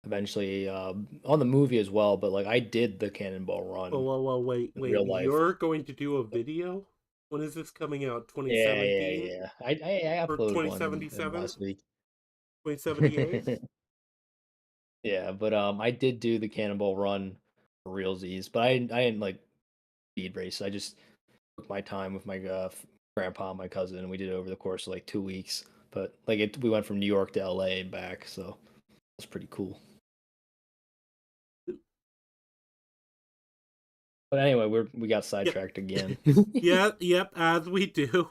eventually on the movie as well. But like I did the Cannonball Oh, Run whoa, wait, in wait! real life. You're going to do a video? When is this coming out? Yeah, yeah, 2017 yeah. I or uploaded one 2077? last week. 2078? Yeah, but I did do the Cannonball Run for realsies, but I didn't like speed race. I just took my time with my grandpa and my cousin, and we did it over the course of like 2 weeks. But like we went from New York to LA and back, so it was pretty cool. But anyway, we got Yep. sidetracked again. Yeah, yep, as we do.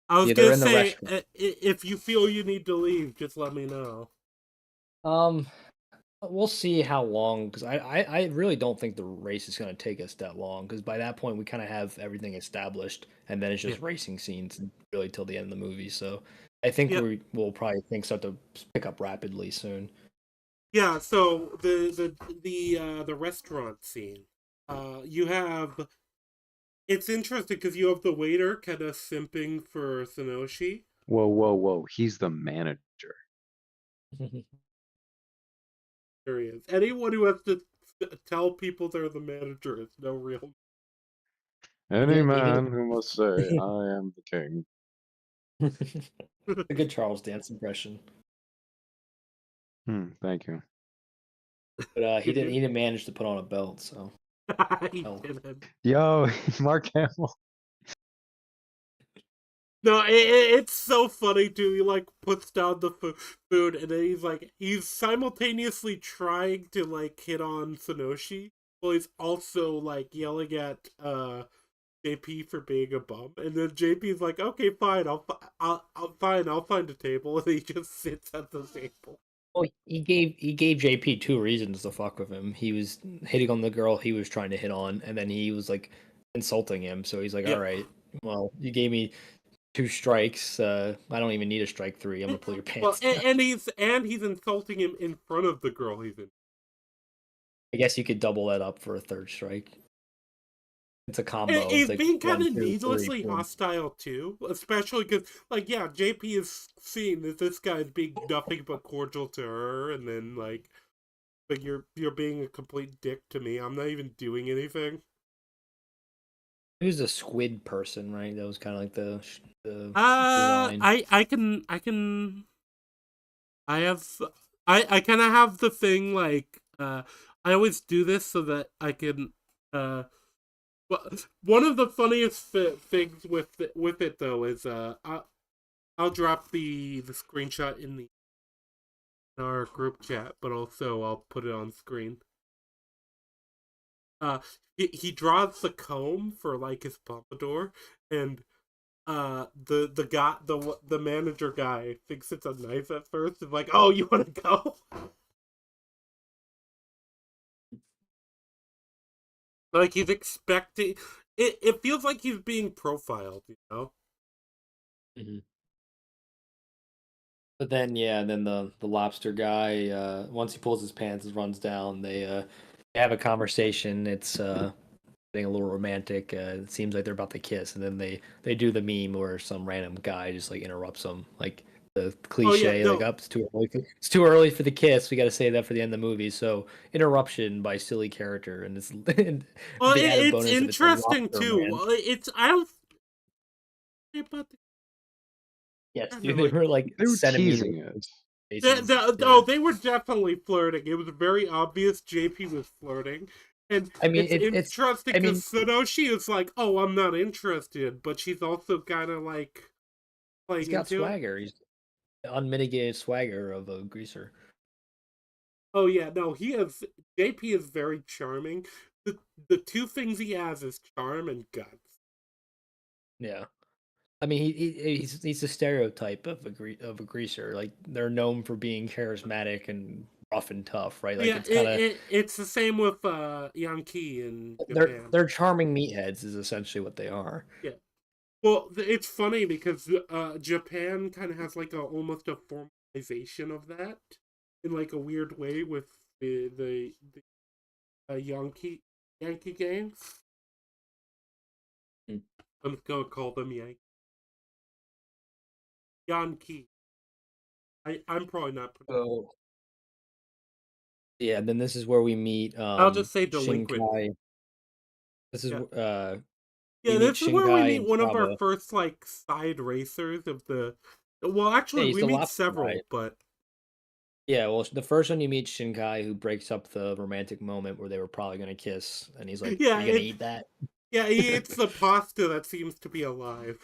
I was Yeah, they're gonna in the say, restaurant. if you feel you need to leave, just let me know. Um, we'll see how long because I really don't think the race is going to take us that long because by that point we kind of have everything established and then it's Yeah, just racing scenes really till the end of the movie. So I think yep, we will probably things start to pick up rapidly soon. yeah. So the restaurant scene, you have. It's interesting because you have the waiter kind of simping for Sonoshi. Whoa, whoa, whoa. He's the manager. There he is. Anyone who has to tell people they're the manager is no real. Any He didn't. man who must say, I am the king. A good Charles Dance impression, Thank you. but You did. he didn't manage to put on a belt. So He oh, didn't. Yo, Mark Hamill. No, it's so funny too. He like puts down the food, and then he's simultaneously trying to like hit on Sonoshi, while he's also like yelling at JP for being a bum. And then JP's like, "Okay, fine, I'll fine, I'll find a table," and he just sits at the table. well, he gave JP two reasons to fuck with him. He was hitting on the girl he was trying to hit on, and then he was like insulting him. So he's like, "All Yeah. right, well, you gave me two strikes. I don't even need a strike three. I'm gonna pull your Well, pants down." and he's insulting him in front of the girl he's in. I guess you could double that up for a third strike. It's a combo. It's He's like being kind one, of two, three, needlessly boom. hostile too, especially because, like, yeah, JP is seeing that this guy is being nothing but cordial to her, and then like, but you're being a complete dick to me. I'm not even doing anything. He was a squid person, right? That was kind of like the design. I can I have I kind of have the thing like I always do this so that I can well, one of the funniest things with it though is I'll drop the screenshot in the our group chat, but also I'll put it on screen. He draws the comb for like his pompadour, and the guy the manager guy thinks it's a knife at first. Is like, oh, you want to go? Like he's expecting. It feels like he's being profiled, you know. Mm-hmm. But then, yeah, then the lobster guy, once he pulls his pants and runs down, they have a conversation. It's getting a little romantic. It seems like they're about to kiss, and then they do the meme where some random guy just like interrupts them, like the Oh yeah, cliche, like, no. "Up, it's too early. It's too early for the kiss. We got to say that for the end of the movie." So interruption by silly character, and it's Well, the added it's bonus of it's a interesting lobster too. man. Well, it's I don't about the Yes, kind dude, of they like were like They were centimeters teasing it. faces. Yeah. they were definitely flirting. It was very obvious JP was flirting. And I mean, it's interesting I mean, because Sonoshi is like, oh, I'm not interested, but she's also kind of like he's playing got into it. swagger. He's the unmitigated swagger of a greaser. Oh yeah, no, he has JP is very charming. The two things he has is charm and guts. Yeah. I mean, he's a stereotype of of a greaser. Like they're known for being charismatic and rough and tough, right? Like Yeah, it's kind of it's the same with Yankee in Japan. they're charming meatheads is essentially what they are. Yeah. Well, it's funny because Japan kind of has like a almost a formalization of that in like a weird way with the Yankee gangs. Mm. I'm gonna call them Yankee. I'm probably not. So yeah, then this is where we meet I'll just say delinquent. Shinkai. This is Yeah. we Yeah, meet this is where we Shinkai meet and one of our Trava. first like side racers of the. Well, actually, Yeah, he's we the meet lobster guy. several, but Yeah, well, the first one you meet Shinkai, who breaks up the romantic moment where they were probably gonna kiss, and he's like, "Are yeah, you gonna eat that?" yeah, he eats the pasta that seems to be alive.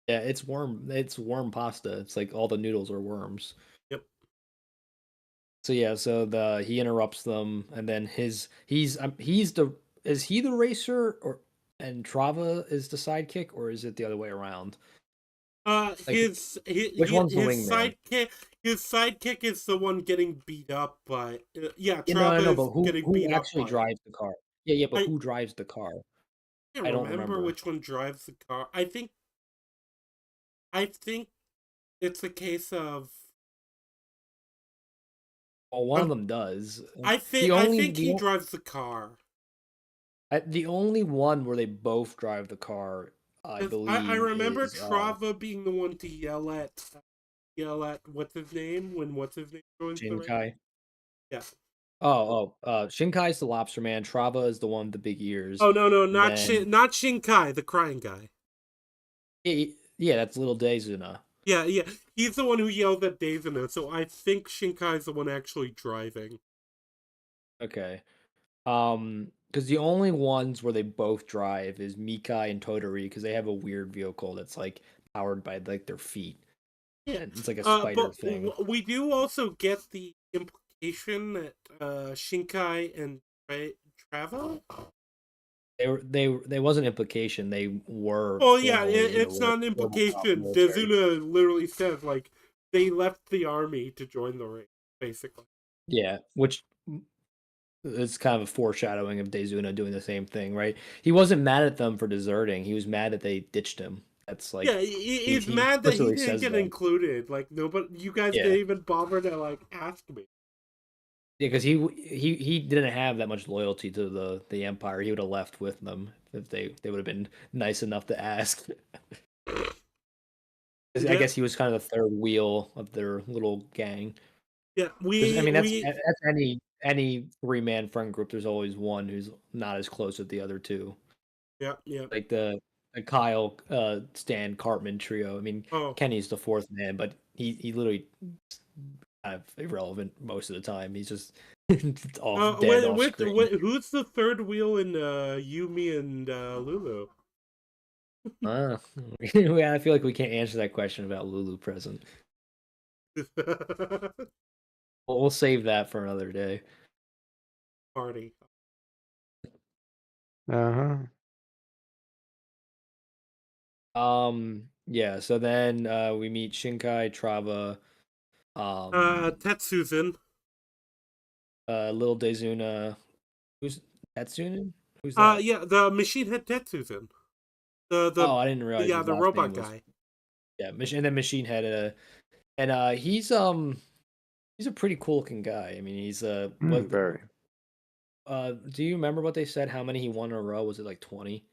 Yeah, it's worm. It's worm pasta. It's like all the noodles are worms. Yep. So yeah, so the he interrupts them, and then he's the is he the racer or and Trava is the sidekick, or is it the other way around? Like which one's the wingman? His sidekick is the one getting beat up by. Yeah, You know, I Trava know, is but getting who beat up actually by him. drives the car? Yeah, yeah, but I who drives the car? can't I don't remember remember. which one drives the car. I think it's a case of. Well, one of them does. I think he drives the car. The only one where they both drive the car, I 'Cause I believe, remember is Trava being the one to yell at what's his name when what's his name joins the race. Shinkai. Yeah. Shinkai's the lobster man. Trava is the one with the big ears. Oh no, And then not Shinkai, the crying guy. yeah, that's Little Daizuna. Yeah, yeah. He's the one who yelled at Daisuna, so I think Shinkai's the one actually driving. Okay. Because the only ones where they both drive is Mikai and Totori because they have a weird vehicle that's like powered by like their feet. Yeah. And it's like a spider But thing. we do also get the implication that Shinkai and Trava. They wasn't implication. They were Oh yeah, formerly in the it's not an RoboCop implication. military. Dezuna literally says like they left the army to join the race, basically. Yeah, which is kind of a foreshadowing of Dezuna doing the same thing, right? He wasn't mad at them for deserting. He was mad that they ditched him. That's Yeah, like he's he mad that he explicitly didn't says get that. included. Like nobody, you guys Yeah. didn't even bother to like ask me. Yeah, because he didn't have that much loyalty to the Empire. He would have left with them if they would have been nice enough to ask. I Yeah, guess he was kind of the third wheel of their little gang. yeah. I mean, that's We any three-man friend group. There's always one who's not as close with the other two. yeah, yeah. Like the Kyle, Stan, Cartman trio. I mean, Oh, Kenny's the fourth man, but he literally kind of irrelevant most of the time. He's just off dead off screen. who's the third wheel in Yumi and Lulu? Yeah, I feel like we can't answer that question about Lulu present. We'll save that for another day. Party. Uh-huh. Yeah, so then we meet Shinkai, Trava, Tetsuzin. Lil Dezuna. Who's Tetsuna? Who's that? Yeah, the machine head Tetsuzin. The Oh, I didn't realize yeah, his the last name robot was guy. and then Machine Head, and he's a pretty cool looking guy. I mean, he's what Very. do you remember what they said? How many he won in a row? Was it like 20?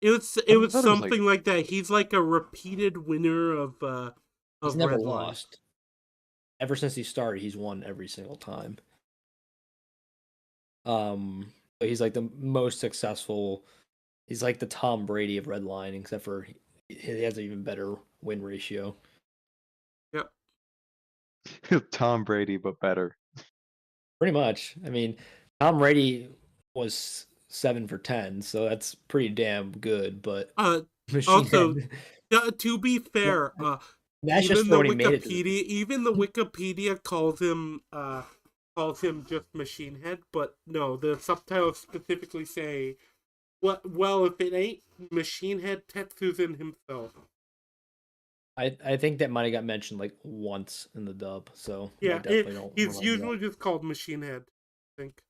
It I was thought it was like something like that. He's like a repeated winner He's of never Redline. lost. Ever since he started, he's won every single time. But he's like the most successful. He's like the Tom Brady of Redline, except for he has an even better win ratio. Yep. Tom Brady, but better. Pretty much. I mean, Tom Brady was 7 for 10, so that's pretty damn good. But Machine Also, Head, to be fair, that's just for when he made it to the Even the Wikipedia calls him just Machine Head, but no, the subtitles specifically say, well, if it ain't Machine Head, Tetsuzin himself. I think that might have got mentioned like once in the dub, so I Yeah, definitely don't he's remember usually just called Machine Head, I think.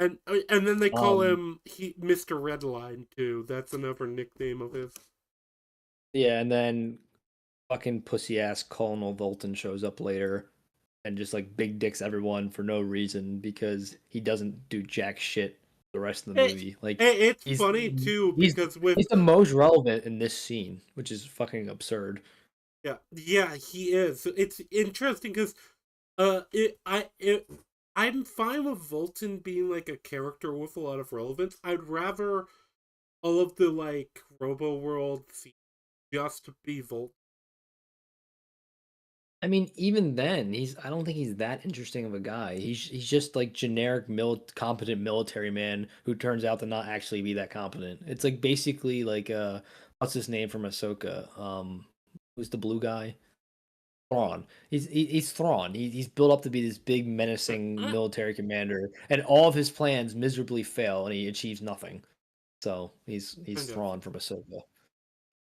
And then they that. call him Mr. Redline too. That's another nickname of his. Yeah, and then fucking pussy ass Colonel Volton shows up later and just like big dicks everyone for no reason because he doesn't do jack shit the rest of the movie. Like It's he's funny too he's because with he's the most relevant in this scene, which is fucking absurd. yeah, he is. It's interesting because I'm fine with Volton being like a character with a lot of relevance. I'd rather all of the like Robo World just be Volton. I mean, even then, I don't think he's that interesting of a guy. He's just like generic competent military man who turns out to not actually be that competent. It's like basically like what's his name from Ahsoka? Who's the blue guy? Thrawn. He's Thrawn. He's built up to be this big menacing military commander, and all of his plans miserably fail, and he achieves nothing. So he's Thrawn from Ahsoka.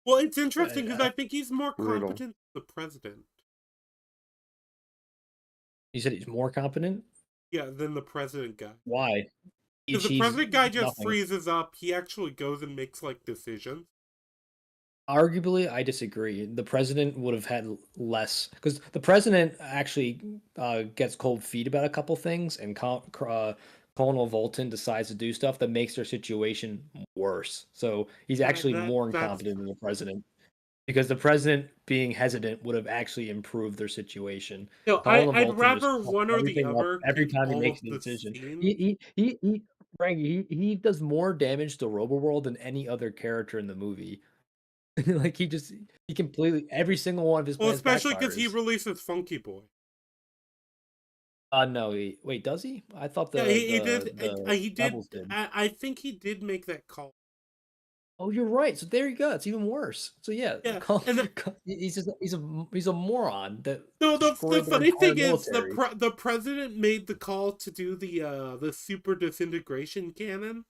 Well, it's interesting because I, I think he's more Brutal. competent than the president. you said he's more competent. Yeah, than the president guy. Why? He Because the achieves president guy just nothing. freezes up. He actually goes and makes like decisions. Arguably, I disagree. The president would have had less because the president actually gets cold feet about a couple things, and Colonel Volton decides to do stuff that makes their situation worse. So he's actually more That's incompetent than the president because the president being hesitant would have actually improved their situation. no. Colonel I'd Volton just rather fucks one or the everything up other every take time he all makes of a the decision. scenes. Frank, he does more damage to Robo than any other character in the movie. Like he completely every single one of his Well, plans especially because he backfires. releases Funky Boy. No, wait, does he? I thought Yeah, he did. the He did. Rebels did. I think he did make that call. Oh, you're right. So there you go. It's even worse. So yeah, Yeah, and he's a moron that no, the destroyed their funny entire thing is military. the president made the call to do the super disintegration cannon,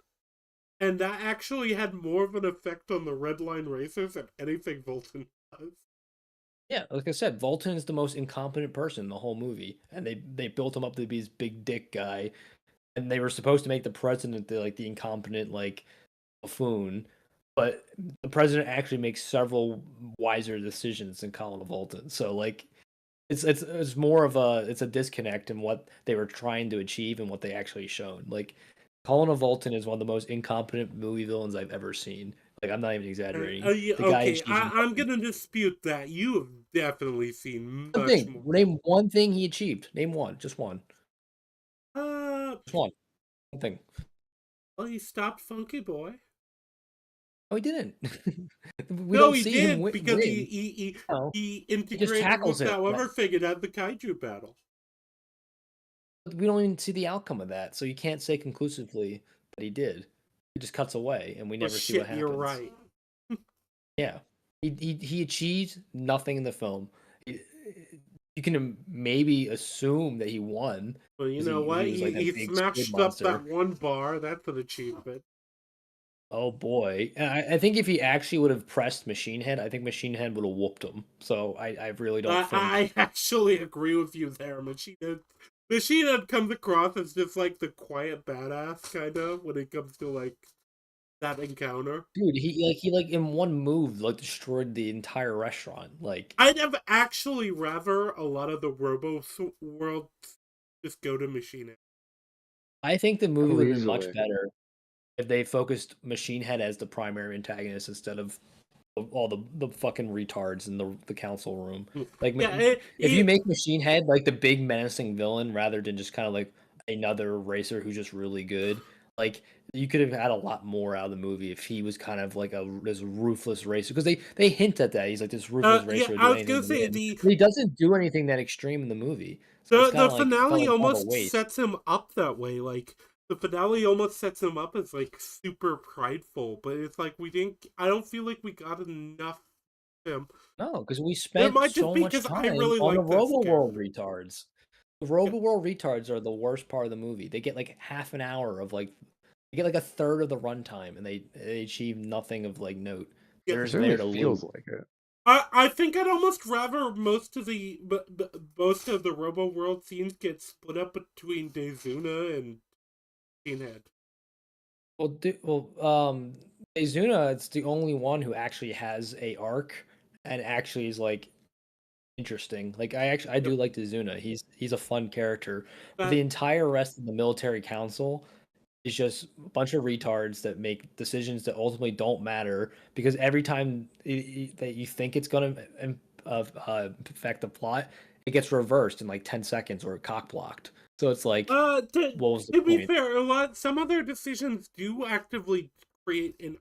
and that actually had more of an effect on the Red Line racers than anything Volton does. Yeah, like I said, Volton is the most incompetent person in the whole movie, and they built him up to be this big dick guy, and they were supposed to make the president the incompetent like buffoon, but the president actually makes several wiser decisions than Colin Volton. So like it's more of a disconnect in what they were trying to achieve and what they actually shown. Like Colin Volton is one of the most incompetent movie villains I've ever seen. Like I'm not even exaggerating. Yeah, The guy okay, achieves I'm nothing. gonna dispute that. You have definitely seen One much thing. more. Name one thing he achieved. Name one. Just one. Uh, Just one. One thing. well, he stopped Funky Boy. No, he didn't. We No, don't he see him did because win. No, he he just integrated with tackles that it. other thing and had the kaiju battle. We don't even see the outcome of that, so you can't say conclusively that he did. He just cuts away, and we Oh never see what shit, you're happens. right. Yeah, he achieves nothing in the film. you can maybe assume that he won Well, you because know he what? was like that He big squid smashed up monster. that one bar. That's an achievement. Oh boy. And I think if he actually would have pressed Machine Head, I think Machine Head would have whooped him. So I really don't think. I actually agree with you there. Machine Head comes across as just like the quiet badass kind of when it comes to like that encounter. Dude, he in one move like destroyed the entire restaurant. Like I'd have actually rather a lot of the world just go to Machine Head. I think the movie Oh, would have been much easily. better if they focused Machine Head as the primary antagonist instead of all the fucking retards in the council room. Like Yeah, if you make Machine Head like the big menacing villain rather than just kind of like another racer who's just really good, like you could have had a lot more out of the movie if he was kind of like this ruthless racer because they hint at that he's like this ruthless yeah. racer who I do was anything gonna to say win, but he doesn't do anything that extreme in the movie. So it's kind the of like it felt finale like kind of a almost waste. sets him up that way. Like the finale almost sets him up as like super prideful, but it's like we didn't. I don't feel like we got enough of him. No, because we It spent might just so be much because I time really on the like this Robo World character. retards. The Yeah, Robo World retards are the worst part of the movie. They get like half an hour of like they get like a third of the runtime, and they achieve nothing of like note. yeah. They're It just there certainly to loot. feels like it. I think I'd almost rather most of the Robo World scenes get split up between Dezuna and Pinhead. Izuna, it's the only one who actually has a arc and actually is like interesting. Like I Yep. do like Izuna. He's a fun character. But the That entire rest of the military council is just a bunch of retards that make decisions that ultimately don't matter because every time that you think it's going to affect the plot, it gets reversed in like 10 seconds or cock blocked. So it's like, to what was the be point? fair, some other decisions do actively create an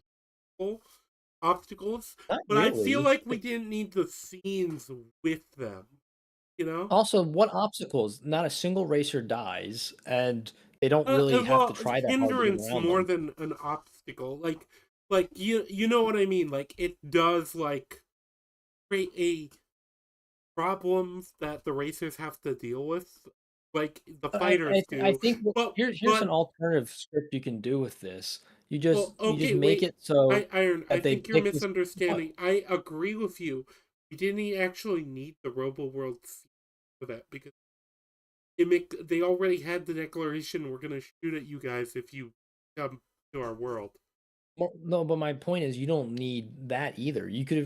obstacles, Not but I feel really. like we didn't need the scenes with them. You know? Also, what obstacles? Not a single racer dies, and they don't really have to Well, try that hard to get hindrance around more them. than an obstacle. Like you know what I mean. Like it does like create a problems that the racers have to deal with, like the fighters I do. think here's an But alternative script you can do with this. well, You just okay, make wait, it so Iron. I that they think you're pick this. misunderstanding. I agree with you. We didn't actually need the Robo World for that because they already had the declaration. We're gonna shoot at you guys if you come to our world. Well, no, but my point is you don't need that either. You could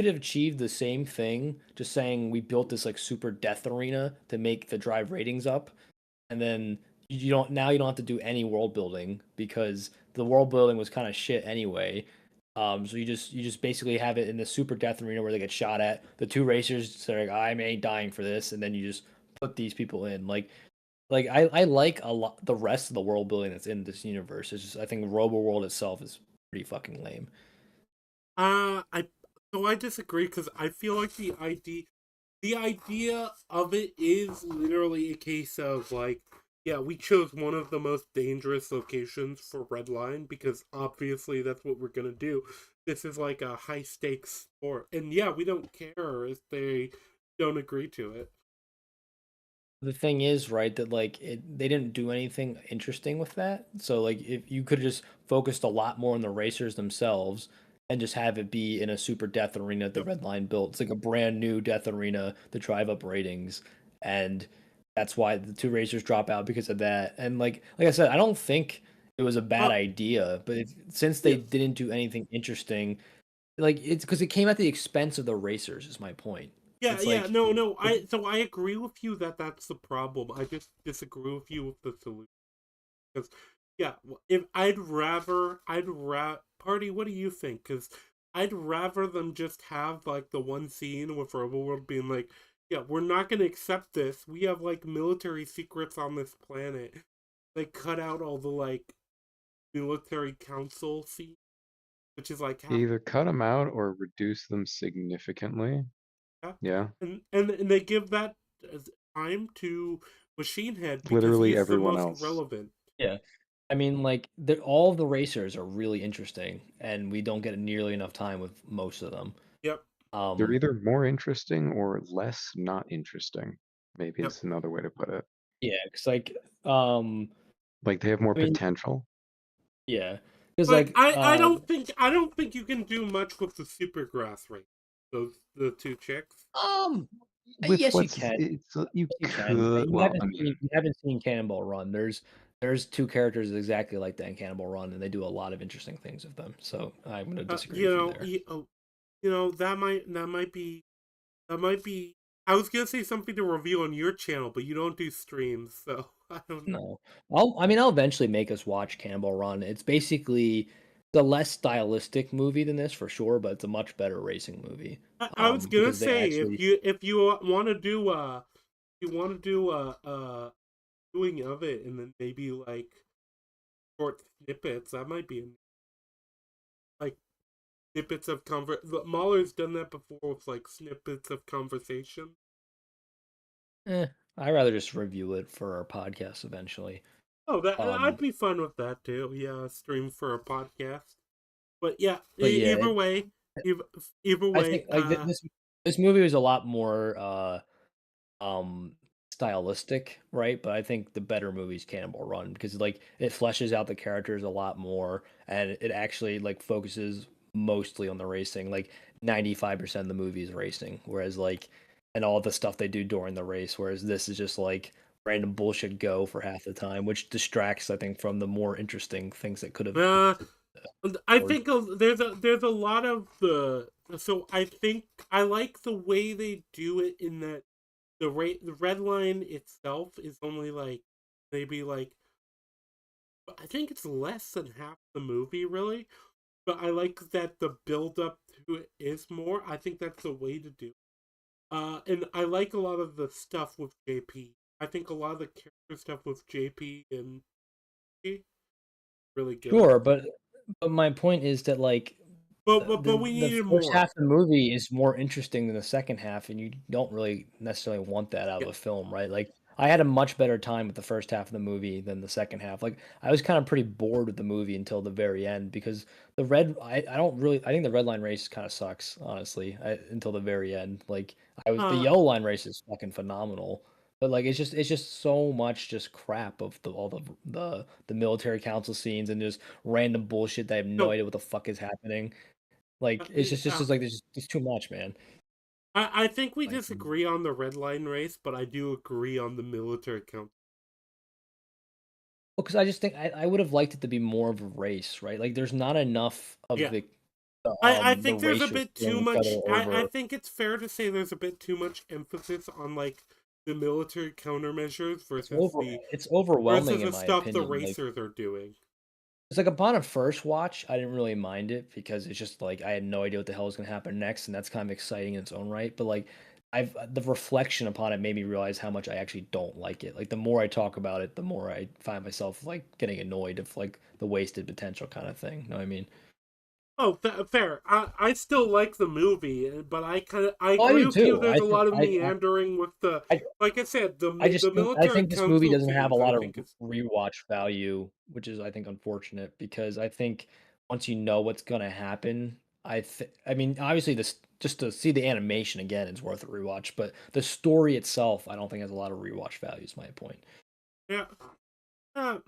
have achieved the same thing just saying we built this like super death arena to make the drive ratings up, and then you don't now you don't have to do any world building because the world building was kind of shit anyway. So you just basically have it in the super death arena where they get shot at. The two racers say like I ain't dying for this, and then you just put these people in. Like I like a lot the rest of the world building that's in this universe. It's just I think Robo World itself is pretty fucking lame. I so I disagree because I feel like the idea of it is literally a case of like, yeah, we chose one of the most dangerous locations for Redline because obviously that's what we're gonna do. This is like a high stakes sport, and yeah, we don't care if they don't agree to it. The thing is, right, that like they didn't do anything interesting with that. So like if you could have just focused a lot more on the racers themselves and just have it be in a super death arena that Yep. Redline built. It's like a brand new death arena to drive up ratings. And that's why the two racers drop out because of that. And like I said, I don't think it was a bad Uh, idea, but since they yeah, didn't do anything interesting, like it's because it came at the expense of the racers, is my point. It's yeah, like no. I agree with you that that's the problem. I just disagree with you with the solution. Because yeah, if Party. What do you think? Because I'd rather them just have like the one scene with Overworld being like, yeah, we're not gonna accept this. We have like military secrets on this planet. They cut out all the like military council scene, which is like half. Either cut them out or reduce them significantly. Yeah. Yeah, And they give that time to Machine Head because literally he's the everyone most else. relevant. yeah. I mean, like all of the racers are really interesting, and we don't get nearly enough time with most of them. Yep. They're Um, either more interesting or less not interesting. Maybe Yep. is another way to put it. yeah, because um, Like they have more I mean, potential. yeah, because Like I don't think you can do much with the Supergrass rate. Those the two chicks. um, With yes, you what's can. it's you Yes, you can. could well, I mean, You haven't seen Cannonball Run. There's two characters exactly like that in Cannonball Run, and they do a lot of interesting things with them. So I'm gonna disagree You with you know, there. that might be. I was gonna say something to review on your channel, but you don't do streams, so I don't know. No, I'll eventually make us watch Cannonball Run. It's basically the less stylistic movie than this for sure, but it's a much better racing movie. I was gonna Because they say if actually you want to do you want to do doing of it and then maybe like short snippets. That might be like snippets of Mahler's done that before with like snippets of conversation. Eh, I'd rather just review it for our podcast eventually. Oh, that I'd Um, be fun with that too. Yeah, stream for a podcast. But yeah, but yeah, either way, either, either I way, think like this movie was a lot more um stylistic, right? But I think the better movie is Cannonball Run because like it fleshes out the characters a lot more and it actually like focuses mostly on the racing. Like 95% of the movie is racing, whereas like and all the stuff they do during the race, whereas this is just like random bullshit go for half the time, which distracts I think from the more interesting things that could have uh, I or think there's a lot of the. So I think I like the way they do it in that the red line itself is only like maybe like I think it's less than half the movie really, but I like that the build up to it is more. I think that's the way to do it. And I like a lot of the stuff with JP. I think a lot of the character stuff with JP and really good. sure, but my point is that like But we the needed first more. half of the movie is more interesting than the second half, and you don't really necessarily want that out Yeah. of a film, right? Like I had a much better time with the first half of the movie than the second half. Like I was kind of pretty bored with the movie until the very end because I don't really I think the red line race kind of sucks, honestly, until the very end. Like the Uh yellow line race is fucking phenomenal. But like it's just so much just crap of all the military council scenes and just random bullshit that I have no no. idea what the fuck is happening. Like, it's Uh, just like there's it's too much, man. I think we Like, disagree on the red line race, but I do agree on the military count. because I just think I would have liked it to be more of a race, right? Like, there's not enough of Yeah. I the think there's a racers bit too screwing each other much. I over. think it's fair to say there's a bit too much emphasis on like the military countermeasures It's versus over. the It's overwhelming, versus in the my stuff the opinion. Like, racers are doing. it's like upon a first watch, I didn't really mind it because it's just like I had no idea what the hell was gonna happen next, and that's kind of exciting in its own right. But like, the reflection upon it made me realize how much I actually don't like it. Like, the more I talk about it, the more I find myself like getting annoyed of like the wasted potential kind of thing. You know what I mean? Oh, fair. I still like the movie, but I Oh, I agree do with you. too. There's a lot of meandering with the, I like I said, I the just think military this movie council doesn't have a scenes. I lot of think is rewatch value, which is I think unfortunate because I think once you know what's gonna happen, I mean obviously this just to see the animation again is worth a rewatch, but the story itself I don't think has a lot of rewatch value is my point. yeah. Uh,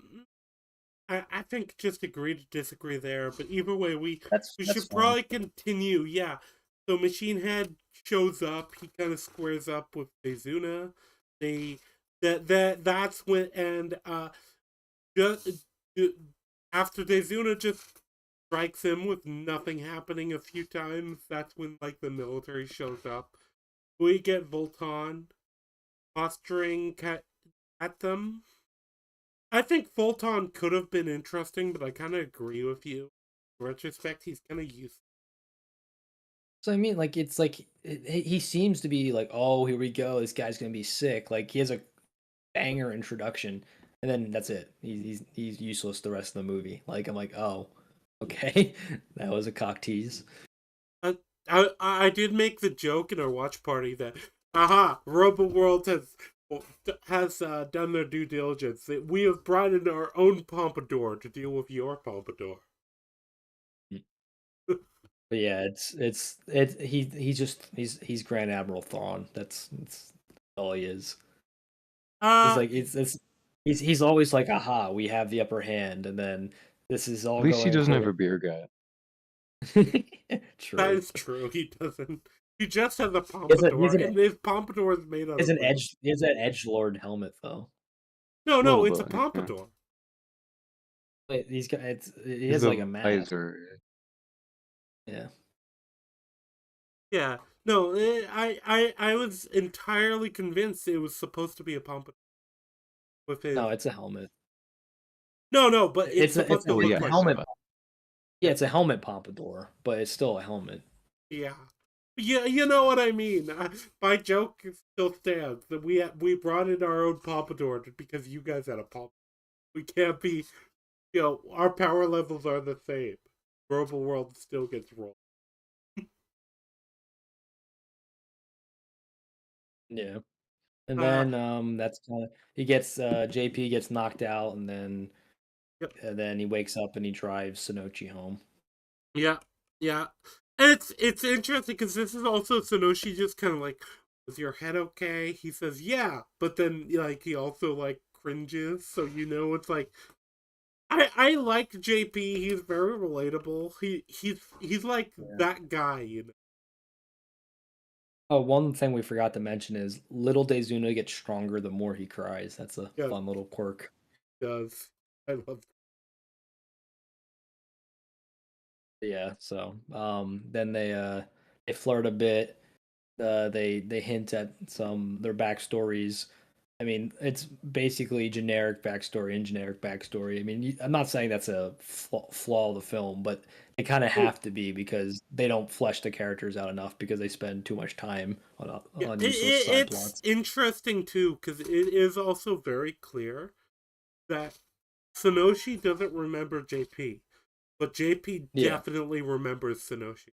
I think just agree to disagree there, but either way, we That's should fine. probably continue. Yeah. So Machine Head shows up. He kind of squares up with Bezuna. They that's when and just after Dezuna just strikes him with nothing happening a few times. That's when like the military shows up. We get Voltan posturing at them. I think Fulton could have been interesting, but I kind of agree with you. In retrospect, he's kind of used. So I mean like it's like he seems to be like, oh, here we go, this guy's gonna be sick. Like he has a banger introduction, and then that's it. He's useless the rest of the movie. Like I'm like, oh, okay, that was a cock tease. I, I did make the joke in our watch party that, aha, Robo World has done their due diligence. We have brought in our own pompadour to deal with your pompadour. But yeah, he's Grand Admiral Thrawn. That's all he is. He's Uh, like he's always like, aha, we have the upper hand, and then this is At all least he going doesn't have according. a beer gut. that True. is true. He doesn't. He just has a He has, a, he, pompadour, has an, and his pompadour is made out he has of an metal. edge. He has an edge lord helmet though. No, A no, little it's a bit, yeah. pompadour. He's got he He's has like the a mask. visor. Yeah. Yeah. No, I was entirely convinced it was supposed to be a pompadour with his. No, it's a helmet. No, but it's It's supposed a to Well, look yeah, like so that. helmet. but Yeah, Yeah, it's a helmet pompadour, but it's still a helmet. yeah, yeah. You know what I mean. My joke still stands that we brought in our own pompadour because you guys had a pompadour. We can't be. Our power levels are the same. Global World still gets rolled. Yeah. And Uh, then that's kind of he gets JP gets knocked out, yep, and then he wakes up and he drives Sonochi home. yeah, yeah. And it's interesting because this is also Sonoshi just kind of like, "Is your head okay?" He says, "Yeah," but then like he also like cringes, so it's like I like JP. He's very relatable. He's like Yeah. that guy. Oh, one thing we forgot to mention is little Dezuna gets stronger the more he cries. That's a Yeah, fun little quirk. does. I love. Yeah, so then they flirt a bit. They hint at some their backstories. I mean, it's basically generic backstory and generic backstory. I mean, I'm not saying that's a flaw of the film, but they kind of Oh, have to be because they don't flesh the characters out enough because they spend too much time yeah, on useless side it's plots. interesting too because it is also very clear that Sonoshi doesn't remember JP, but JP Yeah. definitely remembers Sonoshi.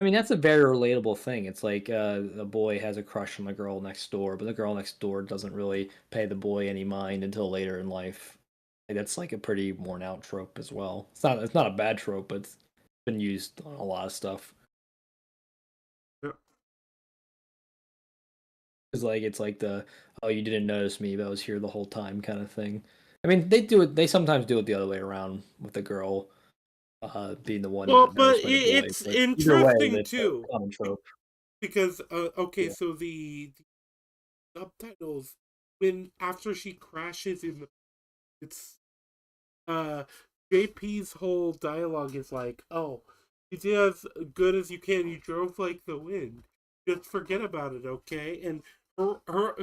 I mean, that's a very relatable thing. It's like the boy has a crush on the girl next door, but the girl next door doesn't really pay the boy any mind until later in life. Like, that's like a pretty worn out trope as well. It's not a bad trope, but it's been used on a lot of stuff. Yeah. It's like the oh, you didn't notice me, but I was here the whole time kind of thing. I mean, they do it. They sometimes do it the other way around with the girl being the one Well, not but noticed by the boy. it's But either way, interesting that's a too common trope. because okay, Yeah. so the subtitles when after she crashes in the it's uh JP's whole dialogue is like, "Oh, you did as good as you can. You drove like the wind. Just forget about it, okay?" And her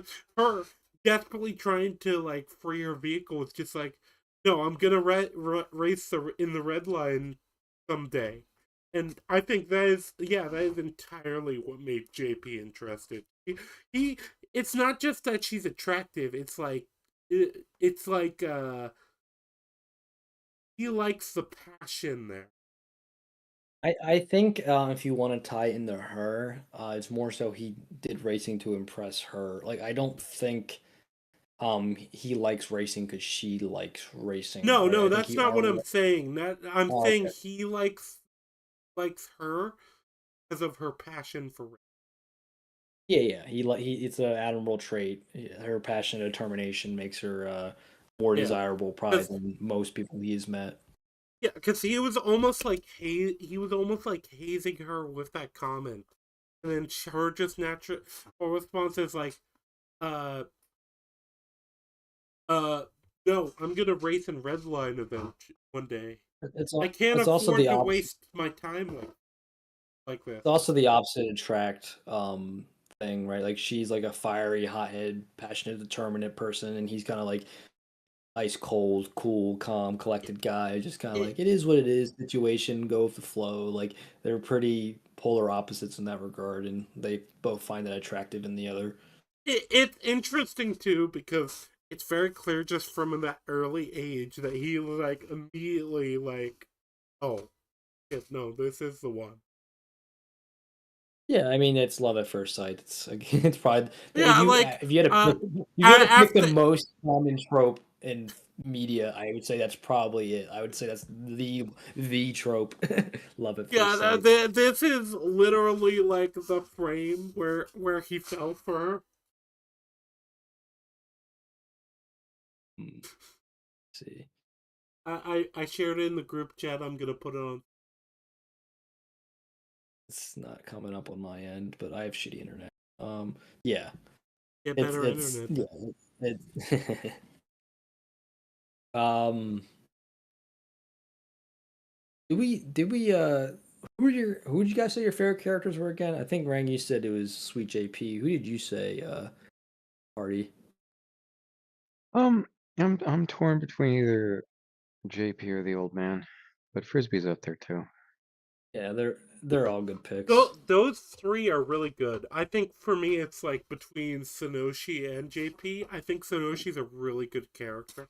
desperately trying to like free her vehicle is just like, "No, I'm gonna race in the red line someday." And I think that is entirely what made JP interested. He it's not just that she's attractive. It's like he likes the passion there. I think if you want to tie into her, it's more so he did racing to impress her. Like I don't think he likes racing because she likes racing. No, no, I think that's he not what already. I'm saying. That I'm Oh, saying okay. he likes her because of her passion for race. Yeah, yeah. It's a admirable trait. Her passion and determination makes her more Yeah, desirable probably because than most people he's met. yeah, because he was almost like hazing her with that comment, and then her just natural response is like, uh, uh, no, I'm gonna race in Redline event one day. I can't It's also afford the to opposite. waste my time like this. It's also the opposite attract thing, right? Like she's like a fiery, hothead, passionate, determinate person, and he's kind of like ice cold, cool, calm, collected guy. Just kind of It, like it is what it is. Situation, go with the flow. Like they're pretty polar opposites in that regard, and they both find that attractive in the other. it's interesting too because it's very clear just from that early age that he was like immediately like, oh, yes, no, this is the one. Yeah, I mean it's love at first sight. It's like, it's probably Yeah, like if you had to uh, pick if you had to pick the after most common trope in media, I would say that's probably it. I would say that's the trope. Love at Yeah, first sight. this is literally like the frame where he fell for her. Hmm, see. I shared it in the group chat. I'm gonna put it on. It's not coming up on my end, but I have shitty internet. Yeah, Get it's better it's internet. yeah, it, um. Did we who did you guys say your favorite characters were again? I think Rang, you said it was Sweet JP. Who did you say Party? Um, I'm torn between either JP or the old man, but Frisbee's up there too. Yeah, they're all good picks. Those three are really good. I think for me, it's like between Sonoshi and JP. I think Sonoshi's a really good character.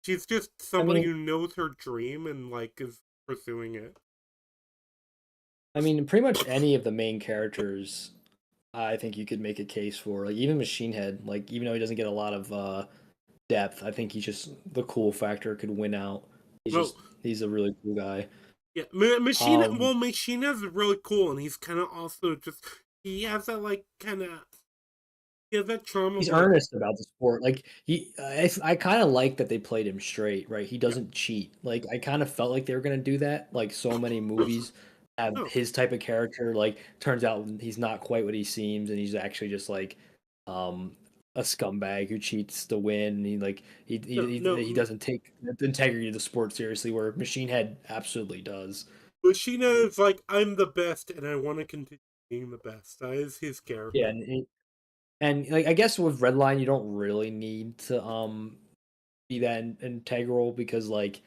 She's just I somebody mean, who knows her dream and like is pursuing it. pretty much any of the main characters, I think you could make a case for. Like even Machine Head, like even though he doesn't get a lot of depth, I think he's just the cool factor could win out. No, He's a really cool guy. yeah, Machine. Um, Well, Machine is really cool, and he's kind of also just he has that like kind of he has that charm of he's like earnest about the sport. Like I kind of like that they played him straight. Right, he yeah. doesn't cheat. Like I kind of felt like they were gonna do that. Like so many movies have No, his type of character. Like turns out he's not quite what he seems, and he's actually just like um a scumbag who cheats to win. And he like no, he no. doesn't take the integrity of the sport seriously. Where Machine Head absolutely does. Machine is like I'm the best, and I want to continue being the best. That is his Yeah, character. and like I guess with Redline, you don't really need to be that integral because like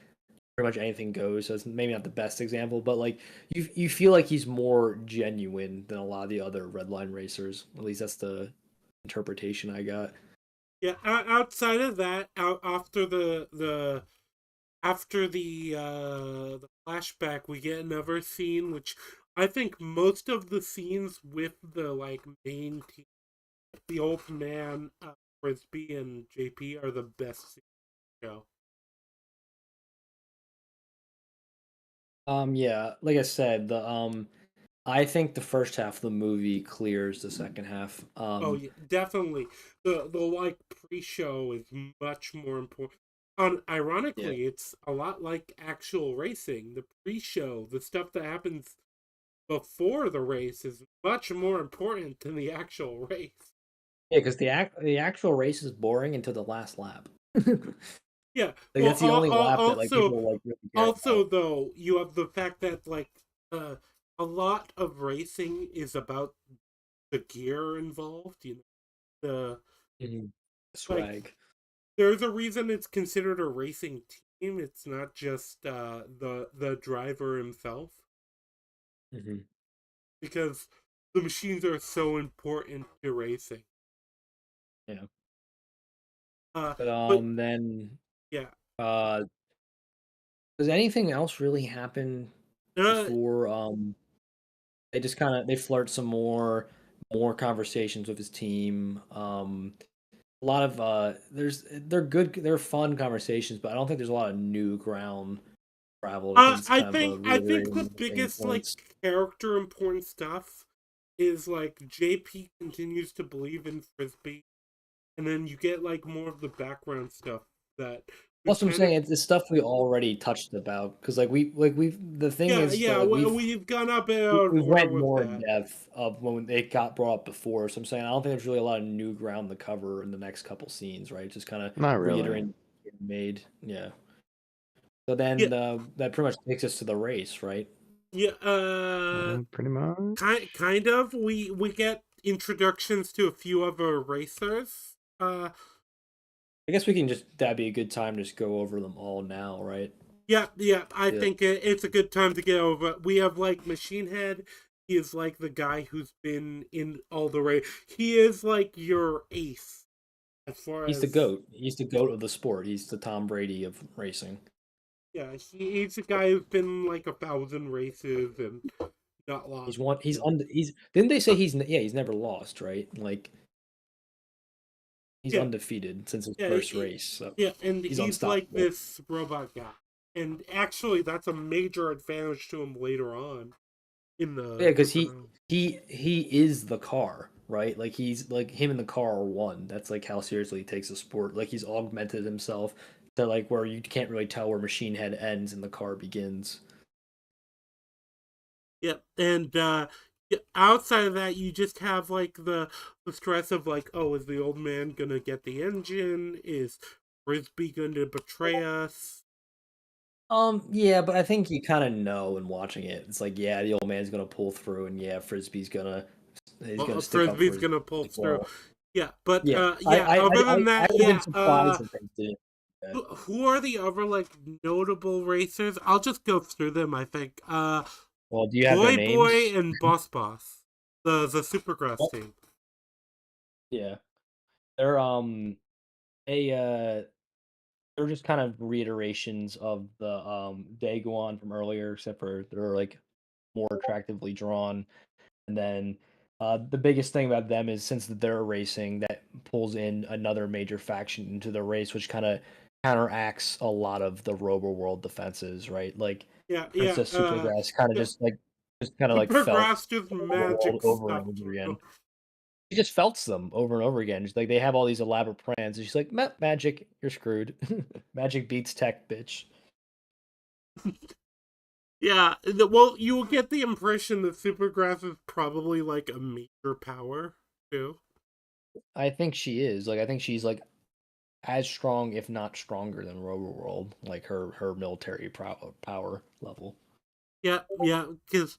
pretty much anything goes. So it's maybe not the best example, but like you feel like he's more genuine than a lot of the other Redline racers. At least that's the interpretation I got. Yeah, outside of that, after the flashback, we get another scene, which I think most of the scenes with the like main team, the old man, Frisbee and JP are the best scenes in the show. Yeah, like I said, the I think the first half of the movie clears the second half. Oh yeah, definitely. The like pre-show is much more important. Yeah. Ironically, it's a lot like actual racing. The pre-show, the stuff that happens before the race, is much more important than the actual race. Yeah, because the actual race is boring until the last lap. like Yeah. Well, that's the only lap that like also, people like really care about. though, you have the fact that like uh, a lot of racing is about the gear involved. You know, the Mhm. like Swag. there's a reason it's considered a racing team. It's not just the driver himself Hmm. because the machines are so important to racing. Yeah. Uh, But but then yeah, uh does anything else really happen uh, before they just kind of they flirt some more conversations with his team. A lot of they're fun conversations, but I don't think there's a lot of new ground traveled. I think it's kind of a I think reiterating the of the same biggest like points. character important stuff is like JP continues to believe in Frisbee, and then you get like more of the background stuff that we've Plus, I'm kind of saying it's stuff we already touched about because we've the thing yeah is that yeah like we've gone up and we more went with more in that. depth of when it got brought up before. So I'm saying I don't think there's really a lot of new ground to cover in the next couple scenes, right? Just kind of Not really. reiterating made, yeah. So Yeah then that pretty much takes us to the race, right? yeah Pretty much. kind of we get introductions to a few other racers. I guess we can just that'd be a good time to just go over them all now, right? Yeah, yeah. I Yeah. think it's a good time to get over. We have like Machine Head. He is like the guy who's been in all the race. He is like your ace as far He's the as goat. He's the goat of the sport. He's the Tom Brady of racing. yeah. He's a guy who's been like 1,000 races and not He's lost. one. He's didn't they say he's never lost, right? Like He's Yeah, undefeated since his yeah, first race, so yeah, and he's he's like unstoppable. this robot guy, and actually, that's a major advantage to him later on in Yeah, the because show. he is the car, right? Like he's like him and the car are one. That's like how seriously he takes the sport. Like he's augmented himself to like where you can't really tell where Machine Head ends and the car begins. Yeah, and yeah, outside of that, you just have like the stress of like, oh, is the old man gonna get the engine? Is Frisbee gonna betray us? Yeah, but I think you kind of know in watching it. It's like, yeah, the old man's gonna pull through, and yeah, Frisbee's gonna he's Well, gonna stick up for Frisbee's his gonna pull through. people. Yeah, but Yeah, yeah. Other than I that, would have been yeah. surprised if they didn't. Yeah. Who are the other like notable racers? I'll just go through them. I think Well, do you have their Boy Boy names? and Boss Boss, the Supergrass Well, team. yeah, they're a they're just kind of reiterations of the Daguan from earlier, except for they're like more attractively drawn. And then the biggest thing about them is since they're racing, that pulls in another major faction into the race, which kind of counteracts a lot of the Robo World defenses, right? Like Yeah, yeah. Princess Supergrass kind of Yeah. just kind of like felt Supergrass just Robo World magic over stuff and over through. again. She just felts them over and over again. She's like they have all these elaborate plans, and she's like, "Magic, you're screwed. Magic beats tech, bitch." Yeah, well, you will get the impression that Supergrass is probably like a major power too. I think she is. Like I think she's like as strong, if not stronger, than Robo-World, like her military power level. Yeah, yeah, because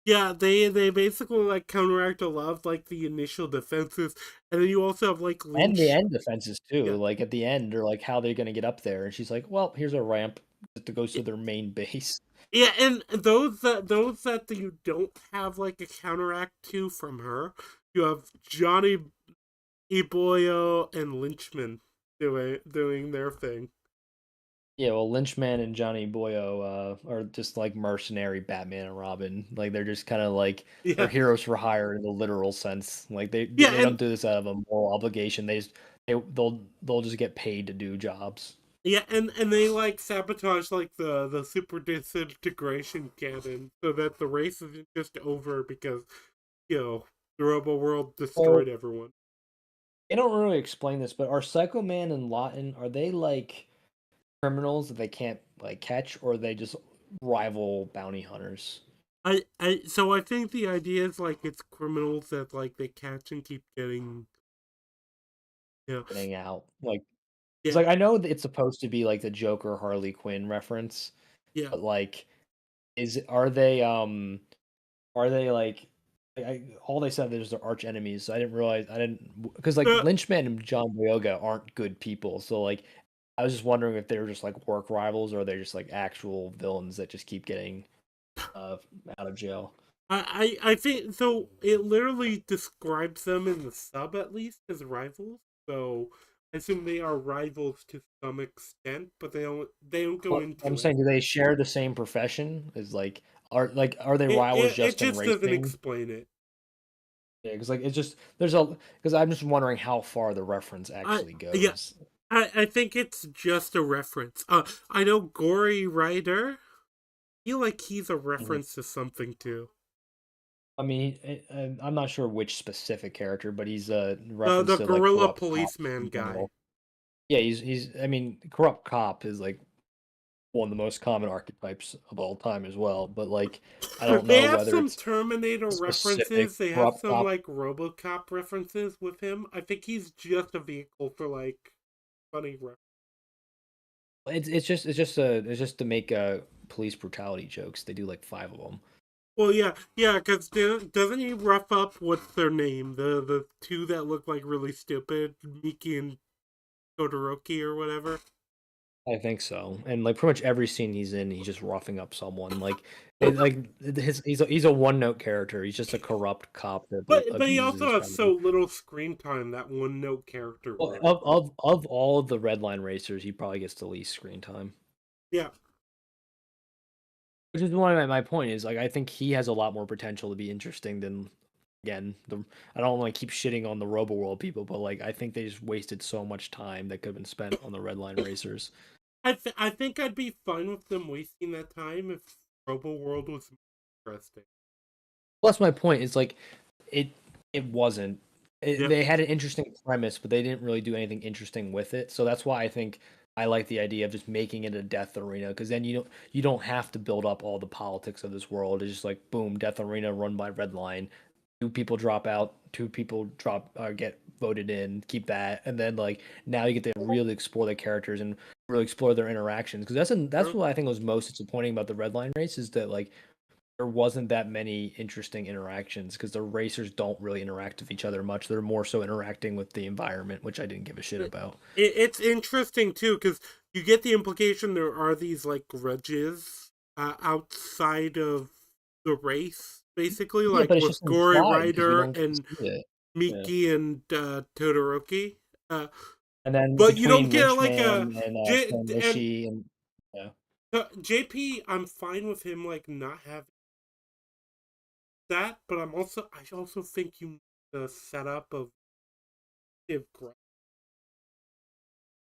yeah, they basically like counteract a lot of like the initial defenses, and then you also have like And the Lynch. end defenses too. Yeah, Like at the end, they're like, how they're gonna get up there, and she's like, well, here's a ramp that goes to their main base. yeah, and those that you don't have like a counteract to from her, you have Johnny Eboyo and Lynchman doing their thing. Yeah, well, Lynchman and Johnny Boyo are just like mercenary Batman and Robin. Like they're just kind of like they're Yeah, heroes for hire in the literal sense. Like yeah, they don't do this out of a moral obligation. They'll just get paid to do jobs. and they like sabotage like the super disintegration cannon so that the race isn't just over because the Robo World Well, destroyed everyone. they don't really explain this, but are Psycho Man and Lawton are they like criminals that they can't like catch, or are they just rival bounty hunters So I think the idea is like it's criminals that like they catch and keep getting you know getting out? Like, it's yeah like I know that it's supposed to be like the Joker Harley Quinn reference, yeah but like, is are they like all they said there's their arch enemies. So I didn't realize I didn't because like uh, Lynchman and John Boyega aren't good people. So like I was just wondering if they were just like work rivals or they're just like actual villains that just keep getting uh out of jail. I think so. It literally describes them in the sub at least as rivals. So I assume they are rivals to some extent, but they don't go Well, I'm into it. saying, do they share the same profession? Is like are they rivals It just in just doesn't racing? explain it. Yeah, because like it's just there's a because I'm just wondering how far the reference I actually Yeah, goes. I think it's just a reference. I know Gory Rider. I feel like he's a Mhm. reference to something too. I mean, I'm not sure which specific character, but he's a The reference to like gorilla corrupt cops policeman in guy. general. Yeah, he's. I mean, corrupt cop is like one of the most common archetypes of all time as well. But like, I don't They know have whether some it's Terminator specific references. They have corrupt some cop. like RoboCop references with him. I think he's just a vehicle for like funny. It's just to make police brutality jokes. They do like five of them. Well, yeah, yeah, because doesn't he rough up what's their name? The two that look like really stupid, Miki and Todoroki or whatever. I think so. And like pretty much every scene he's in, he's just roughing up someone. He's a one note character. He's just a corrupt cop that But he abuses his also has power. so little screen time that one note character Well, would. of all the Redline racers, he probably gets the least screen time. Yeah, Which is one of my point is like I think he has a lot more potential to be interesting than again, I don't want to keep shitting on the Robo World people, but like I think they just wasted so much time that could have been spent on the Redline racers. I think I'd be fine with them wasting that time if Robo World was interesting. Well, that's my point. It's like it it wasn't. Yep. They had an interesting premise, but they didn't really do anything interesting with it. So that's why I think I like the idea of just making it a death arena, because then you don't have to build up all the politics of this world. It's just like boom, death arena run by Redline. Two people drop out, two people get voted in, keep that, and then like now you get to really explore the characters and really explore their interactions, because that's what I think was most disappointing about the Redline race, is that like there wasn't that many interesting interactions, because the racers don't really interact with each other much. They're more so interacting with the environment, which I didn't give a shit about. It's interesting too because you get the implication there are these like grudges outside of the race, basically, Yeah, like but it's with just Gory implied because we Rider don't get to and see it. Yeah. Miki and Todoroki. And then But you don't between get like a Winchman and J and Konishi and yeah. JP. I'm fine with him like not having that, but I also think you need the setup of Steve Grudge.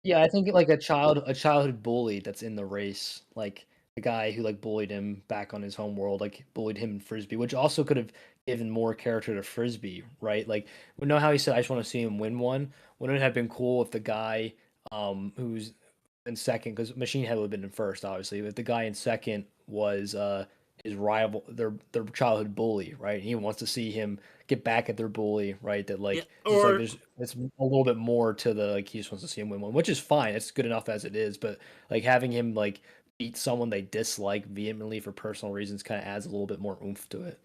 Yeah, I think like a childhood bully that's in the race, like the guy who like bullied him back on his home world, like bullied him in Frisbee, which also could have given more character to Frisbee, right? Like we know how he said I just want to see him win one. Wouldn't it have been cool if the guy who's in second, because Machine Head would have been in first, obviously, but the guy in second was his rival, their childhood bully, right? And he wants to see him get back at their bully, right? That Yeah, like just like or there's it's a little bit more to the like he just wants to see him win one, which is fine. It's good enough as it is, but like having him like beat someone they dislike vehemently for personal reasons kind of adds a little bit more oomph to it.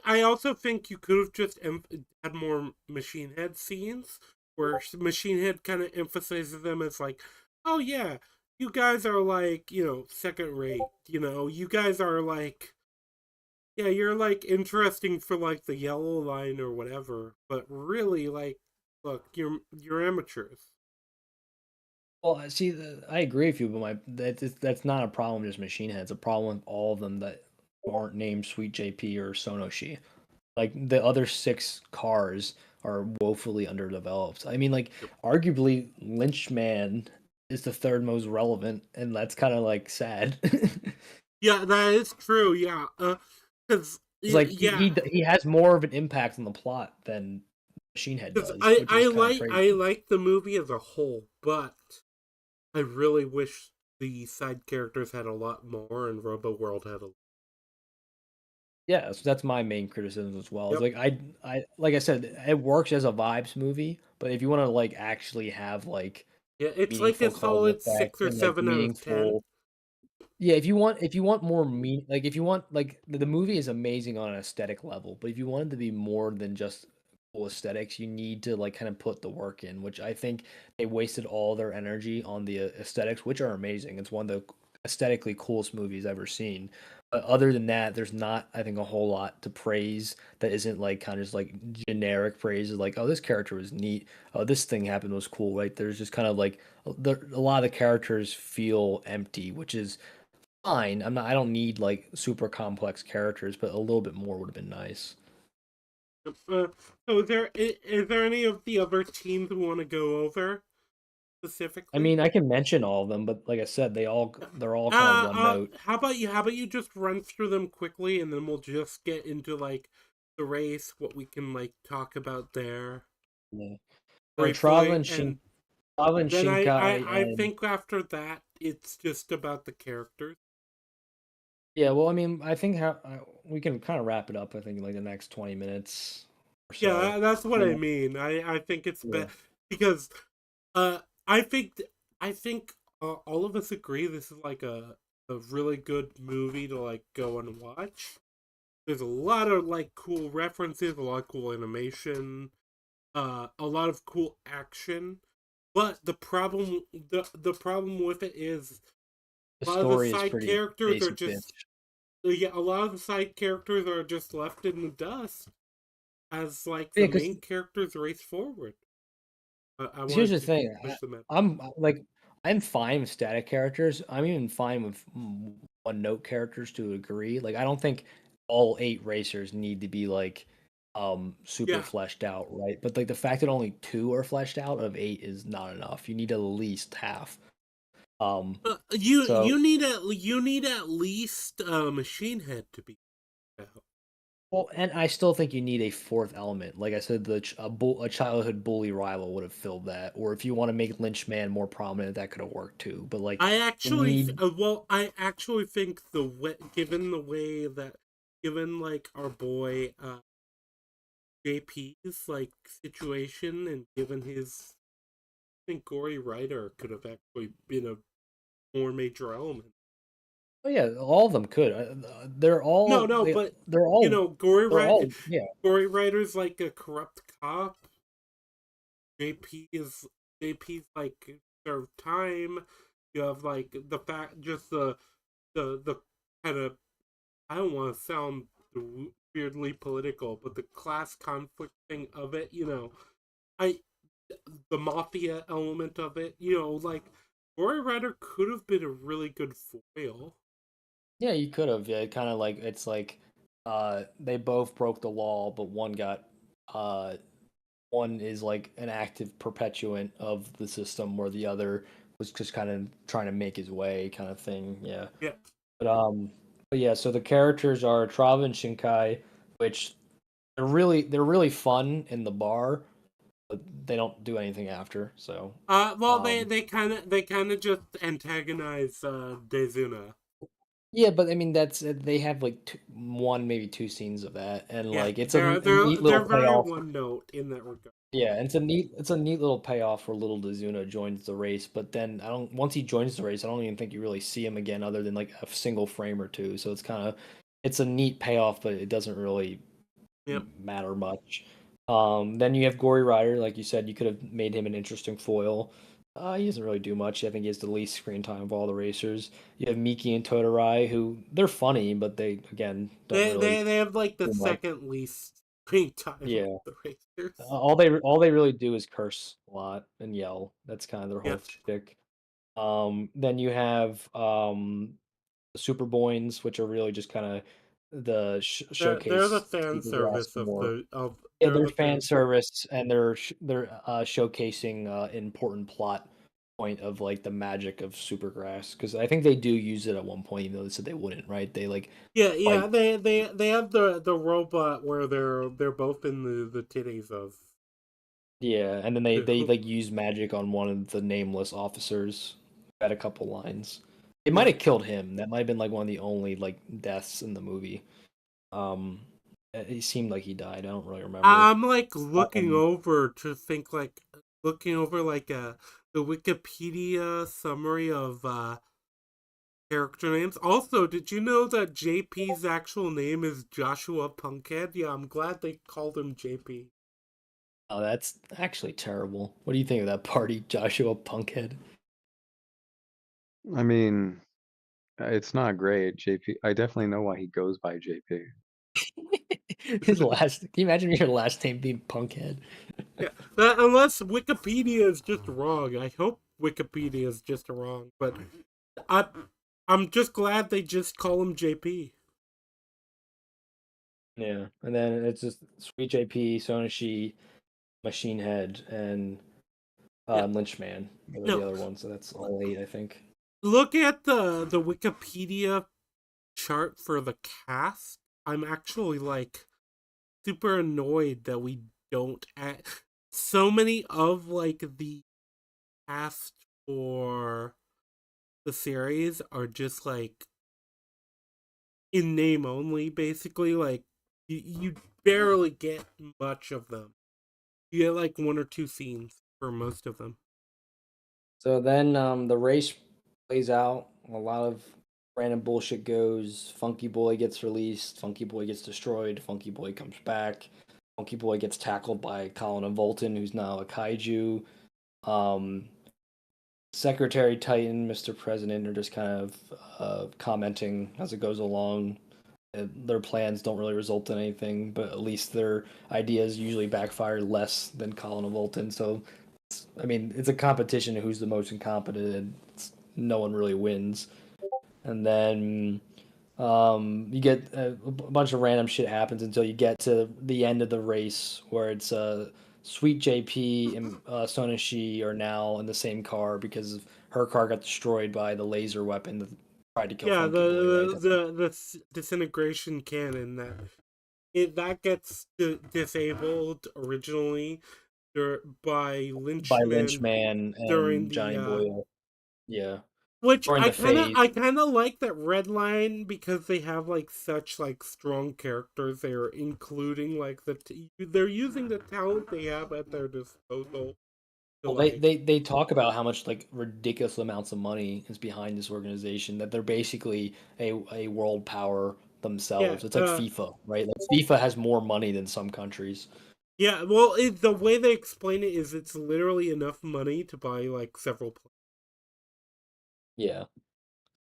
I also think you could have just had more Machine Head scenes where Machine Head kind of emphasizes them as like, oh yeah, you guys are like, second rate. You guys are like, yeah, you're like interesting for like the yellow line or whatever, but really like, look, you're amateurs. Well, see, I agree with you, but that's not a problem. Just Machine Head. It's a problem with all of them that aren't named Sweet JP or Sonoshi. Like the other six cars are woefully underdeveloped. I mean, like arguably Lynchman is the third most relevant, and that's kind of like sad. Yeah, that is true. Yeah, because It's like yeah, he has more of an impact on the plot than Machine Head because does, which is kind of I crazy. like the movie as a whole, but I really wish the side characters had a lot more, and Robo World had a. Yeah, so that's my main criticism as well. It's Yep. like I like I said, it works as a vibes movie, but if you want to like actually have like Yeah, it's like a meaningful cause and solid effect 6 or and like 7 out of 10. meaningful. Yeah, if you want more like if you want like the movie is amazing on an aesthetic level, but if you want it to be more than just cool aesthetics, you need to like kind of put the work in, which I think they wasted all their energy on the aesthetics, which are amazing. It's one of the aesthetically coolest movies I've ever seen. But other than that, there's not, I think, a whole lot to praise that isn't like kind of just like generic praises, like, oh, this character was neat, oh, this thing happened was cool, right? There's just kind of like a lot of the characters feel empty, which is fine. I don't need like super complex characters, but a little bit more would have been nice. So is there any of the other teams we want to go over I specifically? mean, I can mention all of them, but like I said, they're all kind of one note. How about you just run through them quickly, and then we'll just get into like the race, what we can like talk about there Yeah. So briefly, and Traveling then Shinkai I and think after that it's just about the characters. yeah, well, I mean, I think we can kind of wrap it up. I think in like the next 20 minutes or so. Yeah, that's what I Yeah, mean. I think it's yeah. because uh I think I think all of us agree this is like a really good movie to like go and watch. There's a lot of like cool references, a lot of cool animation, a lot of cool action. But the problem with it is The a lot of the story is side pretty characters are basic just bitch. yeah, a lot of the side characters are just left in the dust as like the Yeah, because main characters race forward. I here's wanted the to thing. push them out. I'm fine with static characters. I'm even fine with one note characters to a degree. Like I don't think all eight racers need to be like super Yeah. fleshed out, right? But like the fact that only 2 are fleshed out of 8 is not enough. You need at least half. You So you need at least Machine Head to be out. well, and I still think you need a fourth element. Like I said, a childhood bully rival would have filled that. Or if you want to make Lynchman more prominent, that could have worked too. But like you need I actually think the way, given the way that, given like our boy JP's like situation, and given his, I think Gory Rider could have actually been a more major element. oh yeah, all of them could. They're No, all no, but they're you all know, yeah. Gory Rider's like a corrupt cop. JP is JP's like served time. You have like the fact, just the kind of, I don't want to sound weirdly political, but the class conflict thing of it, I the mafia element of it, like Gory Rider could have been a really good foil. Yeah, you could have. Yeah, kind of like it's like they both broke the law, but uh one is like an active perpetuant of the system where the other was just kind of trying to make his way kind of thing. Yeah. Yeah, But but yeah, so the characters are Trav and Shinkai, which they're really fun in the bar, but they don't do anything after. So well, they um they kind of just antagonize Dezuna. yeah, but I mean that's they have like one maybe 2 scenes of that, and Yeah, like it's they're a they're neat little they're very payoff. one note in that regard. Yeah, and it's a neat little payoff for little Dazuna joins the race, but then I don't once he joins the race, I don't even think you really see him again other than like a single frame or two. So it's a neat payoff, but it doesn't really Yep. matter much. Then you have Gory Rider, like you said, you could have made him an interesting foil. He doesn't really do much. I think he has the least screen time of all the racers. You have Miki and Totodile, who they're funny, but they again don't They really they they have like the do much. second least screen time of Yeah. the racers. All they really do is curse a lot and yell. That's kind of their Yeah, whole shtick. Then you have the Super Boins, which are really just kind of the they're the showcase fan people were service asking of more. the of Yeah, they're they're the fan fan. service and they're showcasing important plot point of like the magic of Supergrass because I think they do use it at one point, even though they said they wouldn't, right? They like Yeah, yeah. fight. They have the robot where they're both in the titties of. Yeah, and then they like use magic on one of the nameless officers. Had a couple lines. It might Yeah. have killed him. That might have been like one of the only like deaths in the movie. Um, it seemed like he died. I don't really remember. I'm like Um, looking over like the Wikipedia summary of character names. Also, did you know that JP's actual name is Joshua Punkhead? Yeah, I'm glad they called him JP. oh, that's actually terrible. What do you think of that party, Joshua Punkhead? I mean, it's not great. JP, I definitely know why he goes by JP. His last. Can you imagine your last name being Punkhead? Yeah, unless Wikipedia is just wrong. I hope Wikipedia is just wrong, but I I'm just glad they just call him JP. Yeah, and then it's just Sweet JP, Sonashi, Machine Head, and Yeah. Lynchman are the No, other ones. So that's all 8, I think. look at the Wikipedia chart for the cast. I'm actually like super annoyed that we don't add so many of like the cast for the series are just like in name only, basically. Like you barely get much of them. You get like one or two scenes for most of them. So then the race plays out. A lot of random bullshit goes. Funky Boy gets released. Funky Boy gets destroyed. Funky Boy comes back. Funky Boy gets tackled by Colin and Volton, who's now a kaiju. Um, Secretary Titan, Mr. President are just kind of commenting as it goes along. Their plans don't really result in anything, but at least their ideas usually backfire less than Colin and Volton. So, I mean, it's a competition of who's the most incompetent. And no one really wins. And then You get a bunch of random shit happens until you get to the end of the race where it's Sweet JP and Sonashi are now in the same car because her car got destroyed by the laser weapon that tried to kill Yeah, Funky Boy, right? the disintegration cannon that gets disabled originally by By Lynchman Lynchman during and the Johnny Boyle. Yeah. which During the phase. I kind of like that Redline because they have like such like strong characters. They are including like they're using the talent they have at their disposal to Well, like they talk about how much like ridiculous amounts of money is behind this organization, that they're basically a world power yeah themselves. It's like FIFA, right? Like FIFA has more money than some countries. yeah. Well, the way they explain it is it's literally enough money to buy like several. Yeah.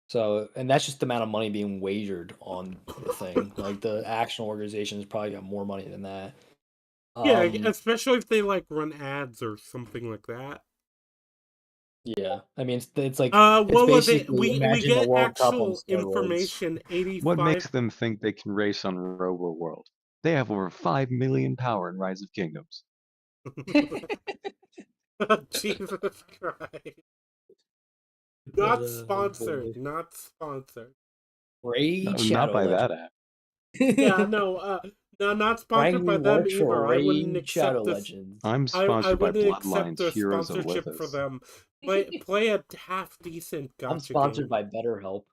So, and that's just the amount of money being wagered on the thing. Like the action organization has probably got more money than that. Yeah, Um, especially if they like run ads or something like that. yeah. I mean, it's like it's What was it? basically We imagine the get World Cup on actual steroids. information. What 85. makes them think they can race on Robo World? They have over 5 million power in Rise of Kingdoms. Jesus Christ! Not Oh sponsored. boy. Not sponsored. Raid Not Shadow by Legends. that app. Yeah, no. No, not sponsored by Franklin them works for either. I wouldn't Raid accept Shadow this. Legends. I'm I sponsored by wouldn't accept Bloodlines a Heroes of sponsorship for Olympus. them. Play a half decent I'm gotcha sponsored game. by BetterHelp.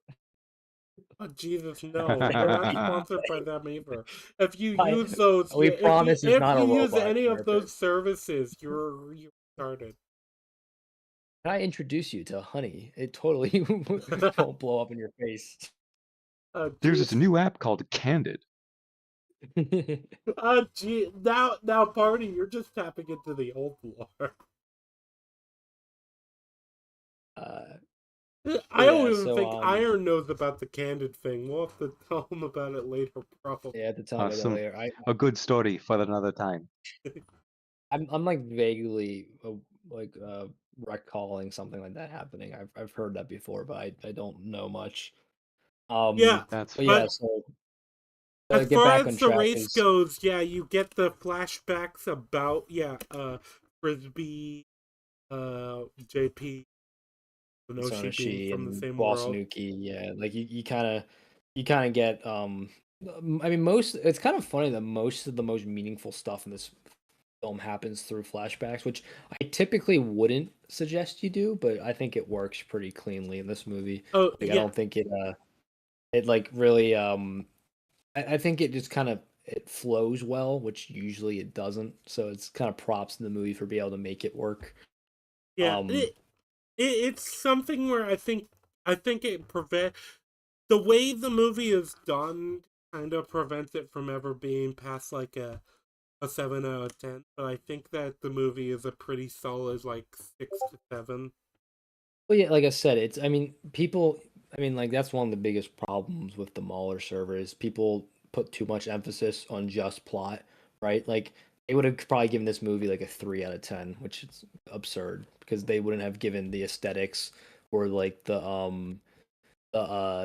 Oh Jesus, no! We're not sponsored by them either. If you I, use those, we yeah, promise it's if not a you use robot any of those therapist. services, you're started. Can I introduce you to Honey? It totally won't blow up in your face. There's this Jeez. new app called Candid. Gee. Now, party. You're just tapping into the old lore. uh, I but don't yeah, even so think Iron knows about the candid thing. We'll have to tell him about it later, probably. yeah, to tell me that Some later. a good story for another time. I'm like vaguely like recalling something like that happening. I've heard that before, but I don't know much. Yeah, That's But fine. yeah, but so as get far back on as the track race is goes, yeah, you get the flashbacks about Frisbee, JP, Sonoshi being Sonoshi from the and same world. Bosanuki. Yeah, like you kind of get I mean most it's kind of funny that most of the most meaningful stuff in this film happens through flashbacks, which I typically wouldn't suggest you do, but I think it works pretty cleanly in this movie. Oh Like I yeah, don't think it like really I think it just kind of it flows well, which usually it doesn't. So it's kind of props in the movie for being able to make it work. yeah. Um It's something where I think it prevent the way the movie is done kind of prevents it from ever being past like a 7 out of 10. But I think that the movie is a pretty solid like 6 to 7. Well, yeah, like I said, it's. I mean, people. I mean, like that's one of the biggest problems with the Mahler server is people put too much emphasis on just plot, right? Like they would have probably given this movie like a 3 out of 10, which is absurd because they wouldn't have given the aesthetics or like the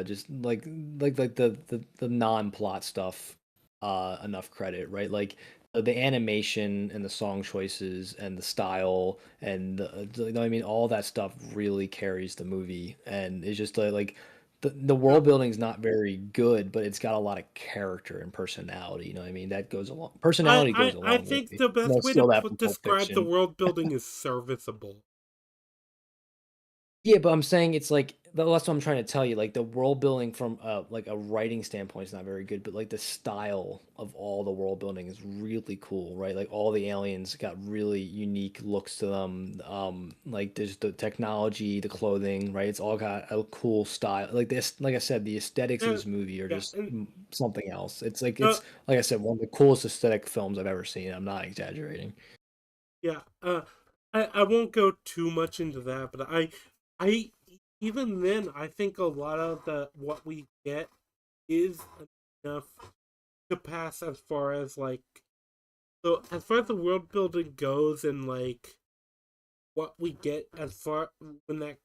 just like the non-plot stuff enough credit, right? Like the animation and the song choices and the style and you know what I mean, all that stuff really carries the movie, and it's just like the Yeah. world building is not very good, but it's got a lot of character and personality. You know what I mean? That goes along. Personality goes I along with think it. the You know, best way to steal that from Pulp describe the Fiction. world building is serviceable. Yeah, but I'm saying it's like that's what I'm trying to tell you. Like the world building from like a writing standpoint is not very good, but like the style of all the world building is really cool, right? Like all the aliens got really unique looks to them. Like there's the technology, the clothing, right? It's all got a cool style. Like this, like I said, the aesthetics of Yeah, this movie are yeah, just and something else. uh, It's like I said, one of the coolest aesthetic films I've ever seen. I'm not exaggerating. yeah. I won't go too much into that, but I even then I think a lot of the what we get is enough to pass as far as like so as far as the world building goes and like what we get as far when that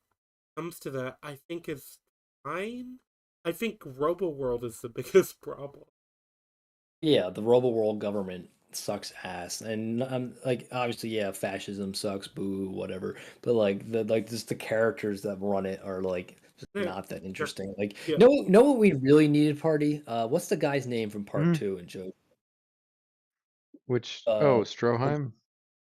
comes to that I think is fine. I think Robo World is the biggest problem. Yeah, the Robo World government sucks ass, and like obviously, yeah, fascism sucks, boo, whatever. But like just the characters that run it are like just Yeah, not that yeah, interesting. Like, yeah. know what we really needed, Party? What's the guy's name from Part Mm, Two and Joe? which, Uh, oh, the Stroheim?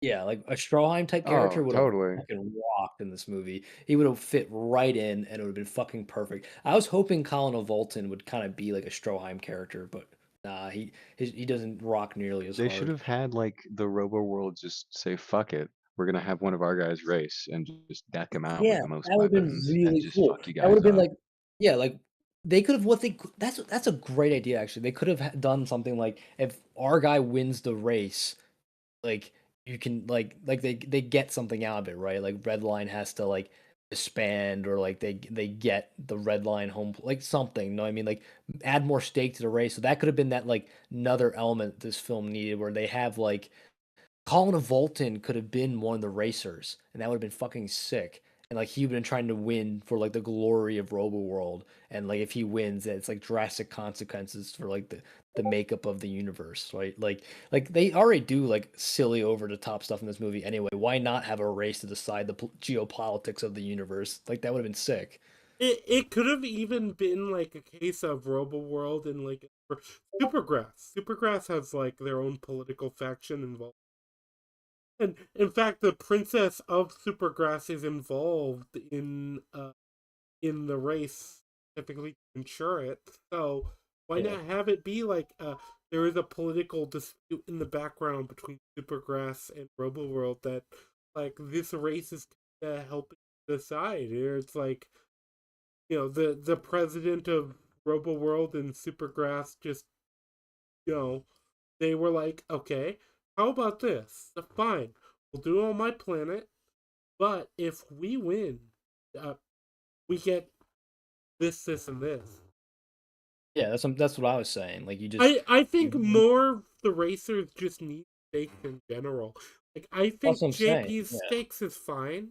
Yeah, like a Stroheim type character Oh, would have totally. fucking rocked in this movie. He would have fit right in, and it would have been fucking perfect. I was hoping Colin Volton would kind of be like a Stroheim character, but nah, he doesn't rock nearly as They should hard. have had like the Robo World just say, "Fuck it, we're gonna have one of our guys race and just deck him out with Yeah, the most that would have been weapons and really just cool. fuck you That would guys have been up." like, yeah, like they could have what they that's a great idea actually. They could have done something like if our guy wins the race, like you can like they get something out of it, right? Like Redline has to like disband or like they get the Redline home like something. No, I mean like add more stake to the race. So that could have been that like another element this film needed where they have like Colin Volton could have been one of the racers, and that would have been fucking sick. And like he'd been trying to win for like the glory of Robo World, and like if he wins, it's like drastic consequences for like the makeup of the universe, right? Like they already do like silly over the top stuff in this movie anyway. Why not have a race to decide the geopolitics of the universe? Like that would have been sick. It could have even been like a case of Robo World and like Supergrass. Supergrass has like their own political faction involved. And in fact, the princess of Supergrass is involved in the race, typically to ensure it. So why Yeah. not have it be like there is a political dispute in the background between Supergrass and Robo World that like this race is helping decide. It's like the president of Robo World and Supergrass just you know they were like, okay, how about this? Fine, we'll do it on my planet, but if we win, uh, we get this, and this. Yeah, that's what I was saying. Like you just I think you, more of the racers just need stakes in general. Like I that's what think I'm saying. JP's Yeah. stakes is fine,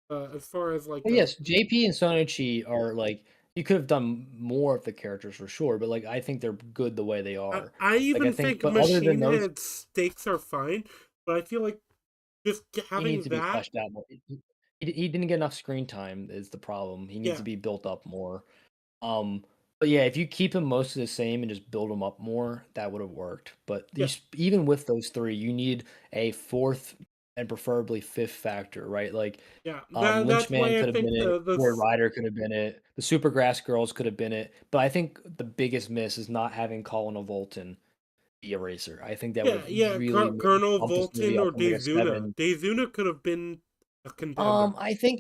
as far as like Well, yes, JP and Sonochi are like you could have done more of the characters for sure, but like I think they're good the way they are. I Like I even think, think but other than Machine those, Head's stakes are fine, but I feel like just he needs having to be that, fleshed out more. He didn't get enough screen time is the problem. He needs yeah, to be built up more. Um, but yeah, if you keep him mostly the same and just build him up more, that would have worked. But yeah, even with those three, you need a fourth and preferably fifth factor, right? Like, yeah. That's Lynchman why I could have been think it. Roy Ryder could have been it. The Supergrass Girls could have been it. But I think the biggest miss is not having Colin Volton be a racer. I think that would have yeah, really Colonel bumped this movie Volton up or from like a Dezuna. 7. Dezuna could have been a contender.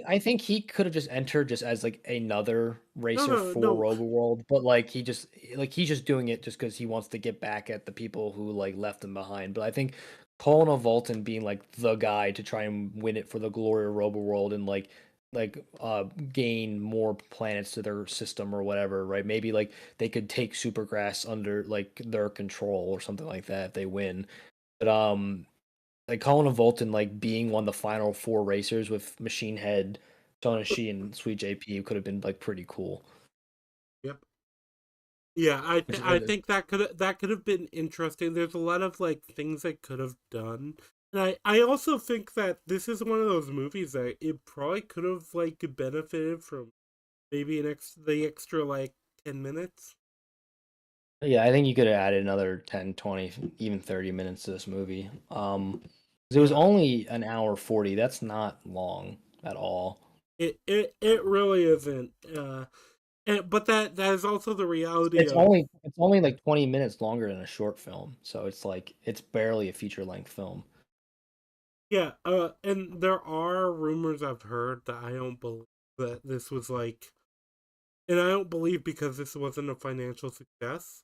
I think he could have just entered just as like another No, racer no, for no. Roboworld, but he's just doing it just because he wants to get back at the people who like left him behind. But I think Colin Volton being like the guy to try and win it for the glory of Roboworld and gain more planets to their system or whatever, right? Maybe like they could take Supergrass under like their control or something like that if they win. But like Colin Volton like being one of the final four racers with Machine Head, Sonoshi, and Sweet JP could have been like pretty cool. Yep. Yeah, Which, I think that could have been interesting. There's a lot of like things I could have done. And I also think that this is one of those movies that it probably could have like benefited from maybe the extra like 10 minutes. yeah, I think you could have added another 10, 20, even 30 minutes to this movie. 'Cause it was Yeah. only an hour 40. That's not long at all. It really isn't. But that is also the reality It's of only it's only like 20 minutes longer than a short film, so it's like it's barely a feature length film. yeah, and there are rumors I've heard that I don't believe that this was like and I don't believe because this wasn't a financial success.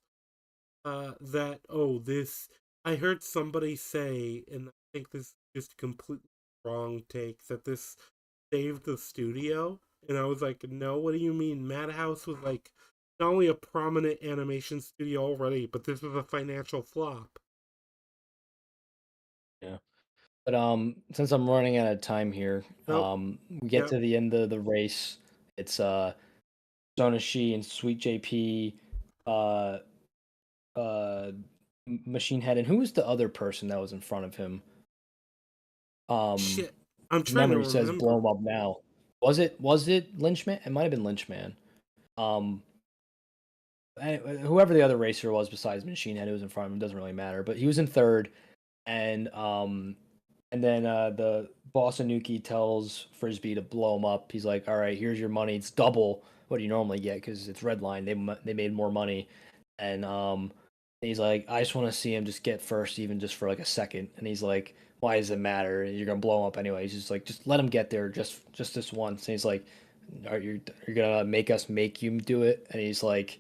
That this I heard somebody say, and I think this is just a completely wrong take, that this saved the studio. And I was like, no, what do you mean? Madhouse was like not only a prominent animation studio already, but this was a financial flop. Yeah. But since I'm running out of time here, Nope. we get Yep. to the end of the race. It's Sonashi and Sweet JP, uh, Machine Head, and who was the other person that was in front of him? Shit, I'm trying to Memory says blow remember. him up now. Was it Lynchman? It might have been Lynchman. Um, Whoever the other racer was besides Machine Head who was in front of him doesn't really matter. But he was in third, and then the boss Anuki tells Frisbee to blow him up. He's like, "All right, here's your money. It's double what you normally get because it's Redline. They made more money." And he's like, "I just want to see him just get first, even just for like a second." And he's like, "Why does it matter? You're gonna blow him up anyway." He's just like, "Just let him get there, just this once." And he's like, "Are you gonna make us make you do it?" And he's like,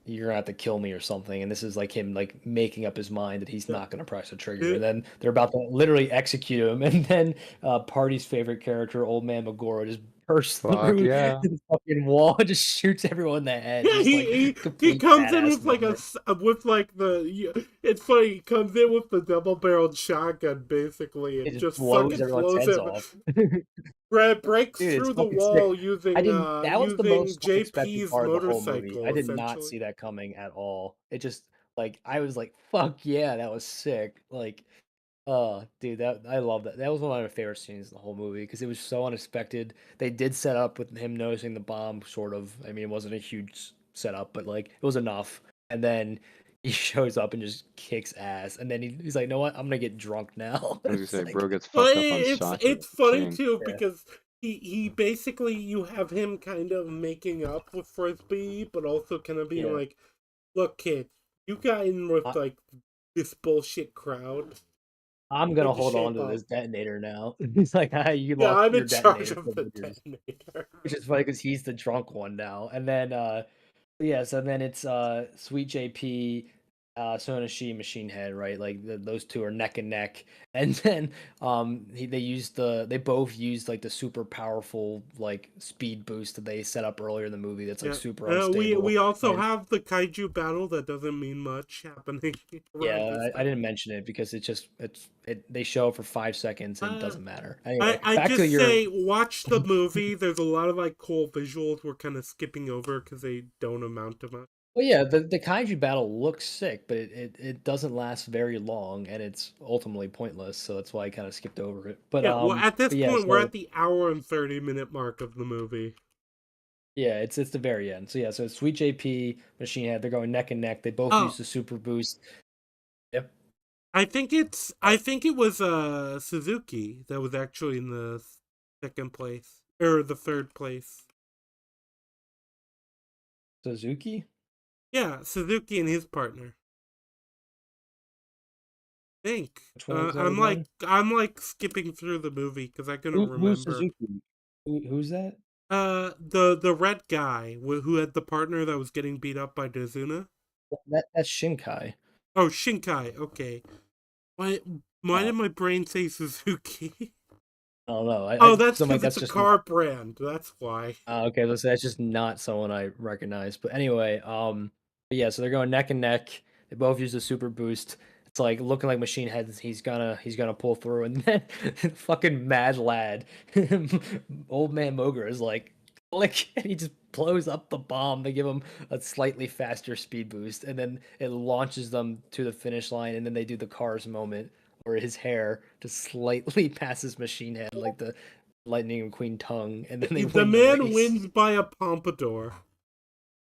"You're gonna have to kill me or something." And this is like him like making up his mind that he's Yeah. not gonna press the trigger. And then they're about to literally execute him. And then Party's favorite character, Old Man Megoro, just bursts Fuck through yeah. the fucking wall and just shoots everyone in the head. Yeah, Just like he complete comes in badass with like moment. with like it's funny. He comes in with the double-barreled shotgun basically, It and just just blows fucking everyone's blows heads it. off. Breaks Dude, it's through the fucking sick. wall I using didn't. That was the using most unexpected JP's part of the whole movie. I motorcycle did not essentially. see that coming at all. It just like I was like, "Fuck yeah, that was sick!" Like, oh, dude, that I love that. That was one of my favorite scenes in the whole movie because it was so unexpected. They did set up with him noticing the bomb, sort of. I mean, it wasn't a huge setup, but like it was enough. And then he shows up and just kicks ass. And then he's like, "You know what? I'm gonna get drunk now." I was gonna It's say, bro like, gets But fucked up on it's sake. funny too yeah, because he basically you have him kind of making up with Frisbee, but also kind of being yeah. like, "Look, kid, you got in with I, like this bullshit crowd. I'm Need gonna to hold on shape to up." this detonator now. He's like, "Ah, you Yeah, lost I'm your in charge detonator of the privileges," detonator. which is funny because he's the drunk one now. And then yeah, so then it's Sweet JP, Sonashi, Machine Head, right? Like those two are neck and neck. And then they both used like the super powerful like speed boost that they set up earlier in the movie that's like Yeah. super We unstable. also And have the kaiju battle that doesn't mean much happening around yeah, this I time. didn't mention it because they show up for 5 seconds and it Uh, doesn't matter. Anyway, I back to just your say watch the movie. There's a lot of like cool visuals we're kind of skipping over because they don't amount to much. Well, yeah, the kaiju battle looks sick, but it doesn't last very long, and it's ultimately pointless. So that's why I kind of skipped over it. Yeah, well, at this But yeah, point, we're so at the hour and 30 minute mark of the movie. yeah, it's the very end. So yeah, so Sweet JP, Machine Head, they're going neck and neck. They both use Oh, the super boost. Yep. I think it was Suzuki that was actually in the second place or the third place. Suzuki. Yeah, Suzuki and his partner. I think. Which one was that again? I'm like skipping through the movie because I couldn't Who's remember. Suzuki? Who's that? The red guy who had the partner that was getting beat up by Dazuna. That's Shinkai. Oh, Shinkai. Okay. Why? Why Uh, did my brain say Suzuki? I don't know. Oh, that's So I'm like, because it's that's a just car brand. That's why. okay. That's just not someone I recognize. But anyway, but yeah. So they're going neck and neck. They both use the super boost. It's like looking like Machine Head. He's gonna pull through, and then fucking Mad Lad, Old Man Moger is like, click, and he just blows up the bomb. They give him a slightly faster speed boost, and then it launches them to the finish line. And then they do the Cars moment where his hair just slightly passes Machine Head, like the Lightning McQueen tongue, and then they The win the man race. wins by a pompadour.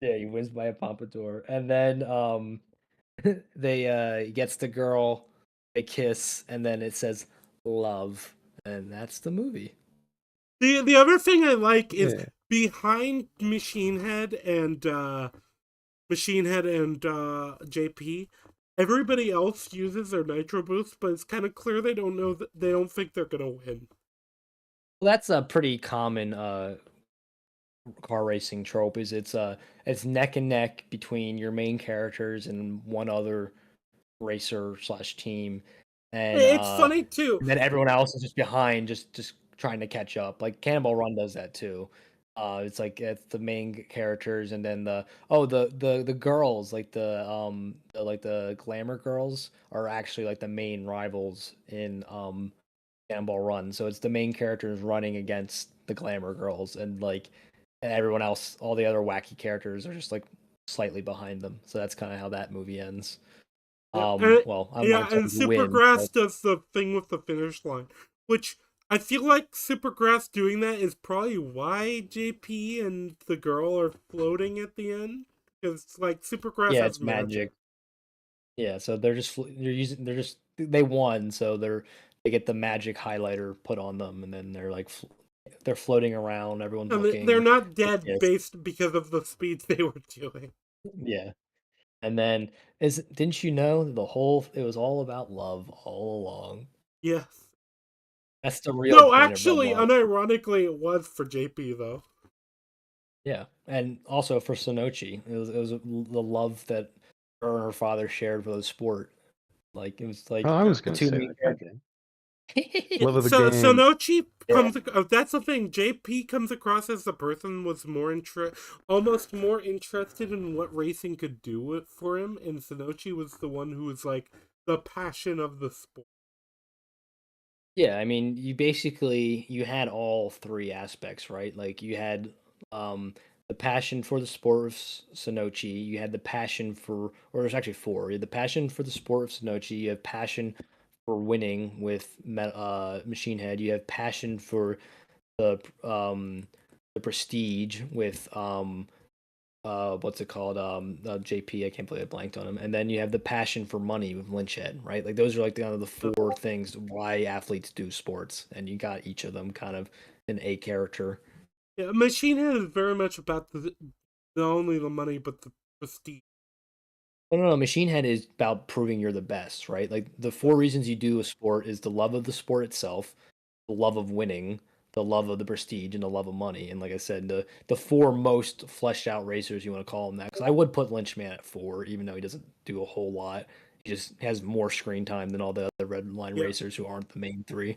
Yeah, he wins by a pompadour, and then they he gets the girl, they kiss, and then it says love, and that's the movie. The other thing I like is Yeah. behind Machine Head and JP. Everybody else uses their nitro boost, but it's kind of clear they don't know that they don't think they're gonna win. Well, that's a pretty common car racing trope. Is it's neck and neck between your main characters and one other racer slash team, It's funny too. and then everyone else is just behind, just trying to catch up. Like Cannonball Run does that too. It's like it's the main characters, and then the girls, like the glamour girls, are actually like the main rivals in Cannonball Run. So it's the main characters running against the glamour girls, and like and everyone else, all the other wacky characters, are just like slightly behind them. So that's kind of how that movie ends. Yeah, and, Well, I'm yeah, not and saying win, Supergrass but does the thing with the finish line, which I feel like Supergrass doing that is probably why JP and the girl are floating at the end, because like Supergrass yeah, has it's magic. magic. Yeah, so they won, so they get the magic highlighter put on them, and then they're like they're floating around, everyone's And they're looking, not they dead kiss. based because of the speeds they were doing. Yeah. And then is didn't you know the whole it was all about love all along? Yes. That's the real No, point of actually, Redline. unironically, it was for JP though. Yeah, and also for Sonochi, it was the love that her and her father shared for the sport. Like it was Oh, like I Yeah. was the gonna two say main that. characters. Goddamn. Yeah, Love of the so game. Nochi Yeah, comes. That's the thing. JP comes across as the person was almost more interested in what racing could do for him, and Sonochi was the one who was like the passion of the sport. yeah. I mean, you had all three aspects, right? Like you had the passion for the sport of Sonochi. You had the passion or there's actually four. You had the passion for the sport of Sonochi. You have passion for winning with Machine Head. You have passion for the prestige with what's it called, JP. I can't believe I blanked on him. And then you have the passion for money with Lynchhead, right? Like those are like the four things why athletes do sports, and you got each of them kind of an A character. Yeah, Machine Head is very much about the not only the money but the prestige. No, no, no. Machine Head is about proving you're the best, right? Like the four reasons you do a sport is the love of the sport itself, the love of winning, the love of the prestige, and the love of money. And like I said, the four most fleshed out racers, you want to call them that, because I would put Lynchman at four, even though he doesn't do a whole lot. He just has more screen time than all the other Red Line Yeah, racers who aren't the main three.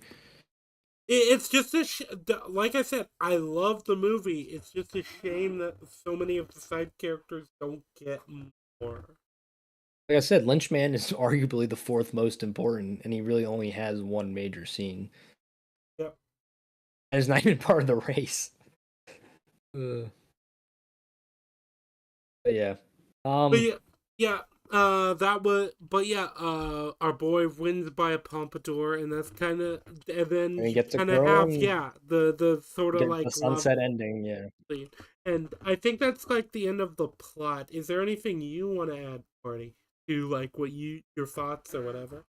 it's just like I said, I love the movie. It's just a shame that so many of the side characters don't get more. Like I said, Lynchman is arguably the fourth most important, and he really only has one major scene. Yep. And it's not even part of the race. But yeah. But Um, yeah, yeah, that was, but yeah, our boy wins by a pompadour, and that's kind of, and then and he you gets a kind of girl have, and yeah, the sort of gets the like love sunset ending. Yeah. scene, and I think that's like the end of the plot. Is there anything you want to add, Marty, to like what your thoughts or whatever?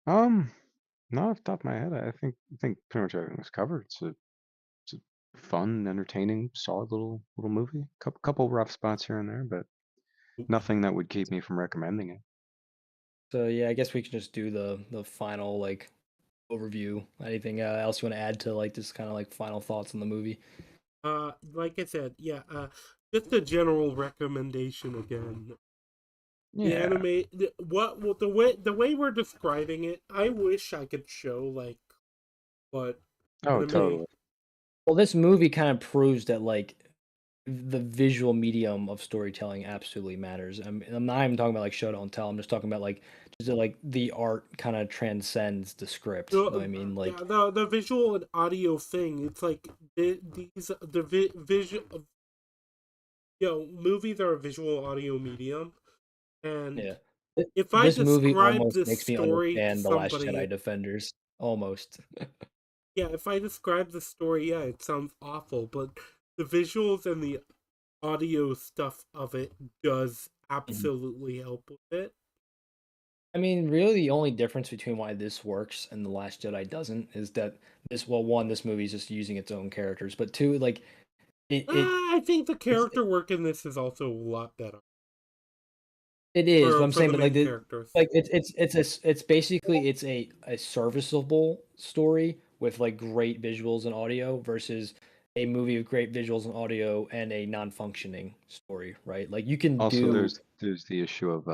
Um, Not off the top of my head. I think pretty much everything was covered. It's a fun, entertaining, solid little movie. Couple rough spots here and there, but nothing that would keep me from recommending it. So yeah, I guess we can just do the final like overview. Anything else you want to add to like this kind of like final thoughts on the movie? Like I said, yeah, just a general recommendation again. The Yeah. anime, the way we're describing it, I wish I could show like what Oh, anime. totally. Well, this movie kind of proves that like the visual medium of storytelling absolutely matters. I'm not even talking about like show don't tell. I'm just talking about like just that, like the art kind of transcends the script. You know what I mean? Yeah, Like the visual and audio thing. It's like these visual. Movies are a visual audio medium, and yeah. Th- if I This movie describe almost this makes me story to understand The Last somebody, Jedi Defenders. Almost. yeah, if I describe the story, yeah, it sounds awful, but the visuals and the audio stuff of it does absolutely help with it. I mean, really, the only difference between why this works and The Last Jedi doesn't is that well, one, this movie is just using its own characters, but two, like I think the it's, character work in this is also a lot better it is. But I'm for saying, the but like main characters. it's basically it's a serviceable story with like great visuals and audio versus a movie with great visuals and audio and a non-functioning story, right? Like you can Also, do. there's the issue of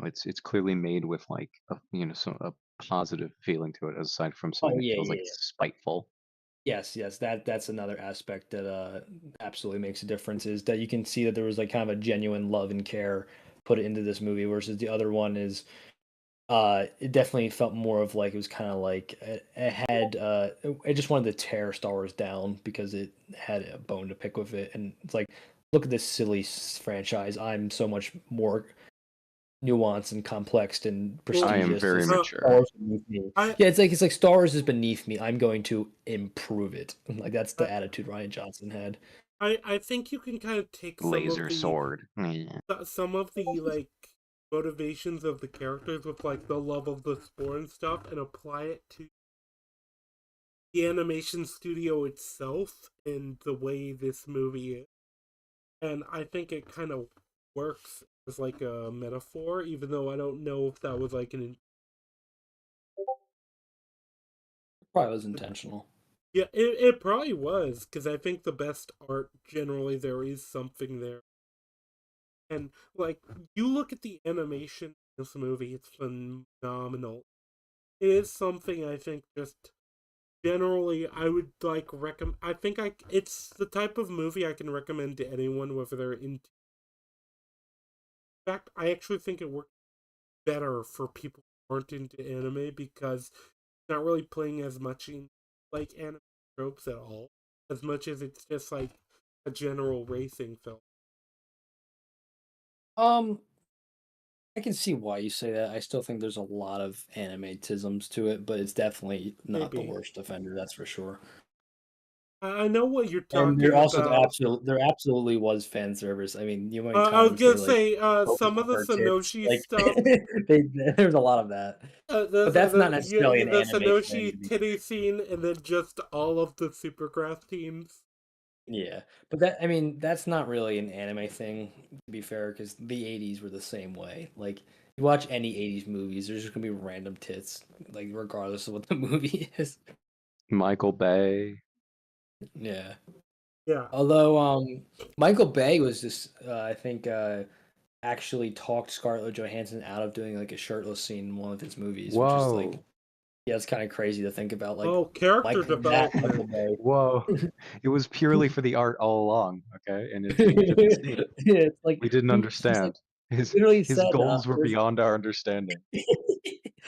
it's clearly made with like a positive feeling to it, aside from Oh something that yeah, feels like yeah, spiteful. yes, yes, that's another aspect that absolutely makes a difference is that you can see that there was like kind of a genuine love and care put into this movie versus the other one is it definitely felt more of like it was kind of like it had it just wanted to tear Star Wars down because it had a bone to pick with it, and it's like, look at this silly franchise. I'm so much more nuanced and complex and Well, I am prestigious. very It's Star mature. Wars is beneath me. I, Yeah, it's like Star Wars is beneath me. I'm going to improve it. Like that's I the attitude Ryan Johnson had. I think you can kind of take Laser sword. Yeah. some of the like motivations of the characters with like the love of the sport and stuff and apply it to the animation studio itself and the way this movie is. And I think it kind of works as like a metaphor, even though I don't know if that was like an Probably was intentional. yeah, it probably was because I think the best art generally there is something there. And like you look at the animation in this movie, it's phenomenal. It is something I think just generally I would like recommend. I think it's the type of movie I can recommend to anyone whether they're into. In fact, I actually think it works better for people who aren't into anime because it's not really playing as much in like anime tropes at all, as much as it's just like a general racing film. Um, I can see why you say that. I still think there's a lot of animatisms to it, but it's definitely not the Maybe worst offender, that's for sure. I know what you're And talking about. there absolutely was fan service. I mean, you know how many I was times they gonna like say focus some of on the her tits, Sonoshi like stuff. they there's a lot of that. But that's not necessarily an The anime thing Sonoshi to be titty scene, and then just all of the Supergrass teams. yeah. But that I mean, that's not really an anime thing to be fair, because the '80s were the same way. Like you watch any '80s movies, there's just gonna be random tits, like regardless of what the movie is. Michael Bay. Yeah. Yeah, Although Michael Bay was just I think actually talked Scarlett Johansson out of doing like a shirtless scene in one of his movies, which is like Whoa. yeah, it's kind of crazy to think about. Like oh, character Michael development. Bay. Whoa. It was purely for the art all along, okay? And it's we didn't see. Yeah, it's like We didn't he's like understand. literally His said goals were beyond our understanding.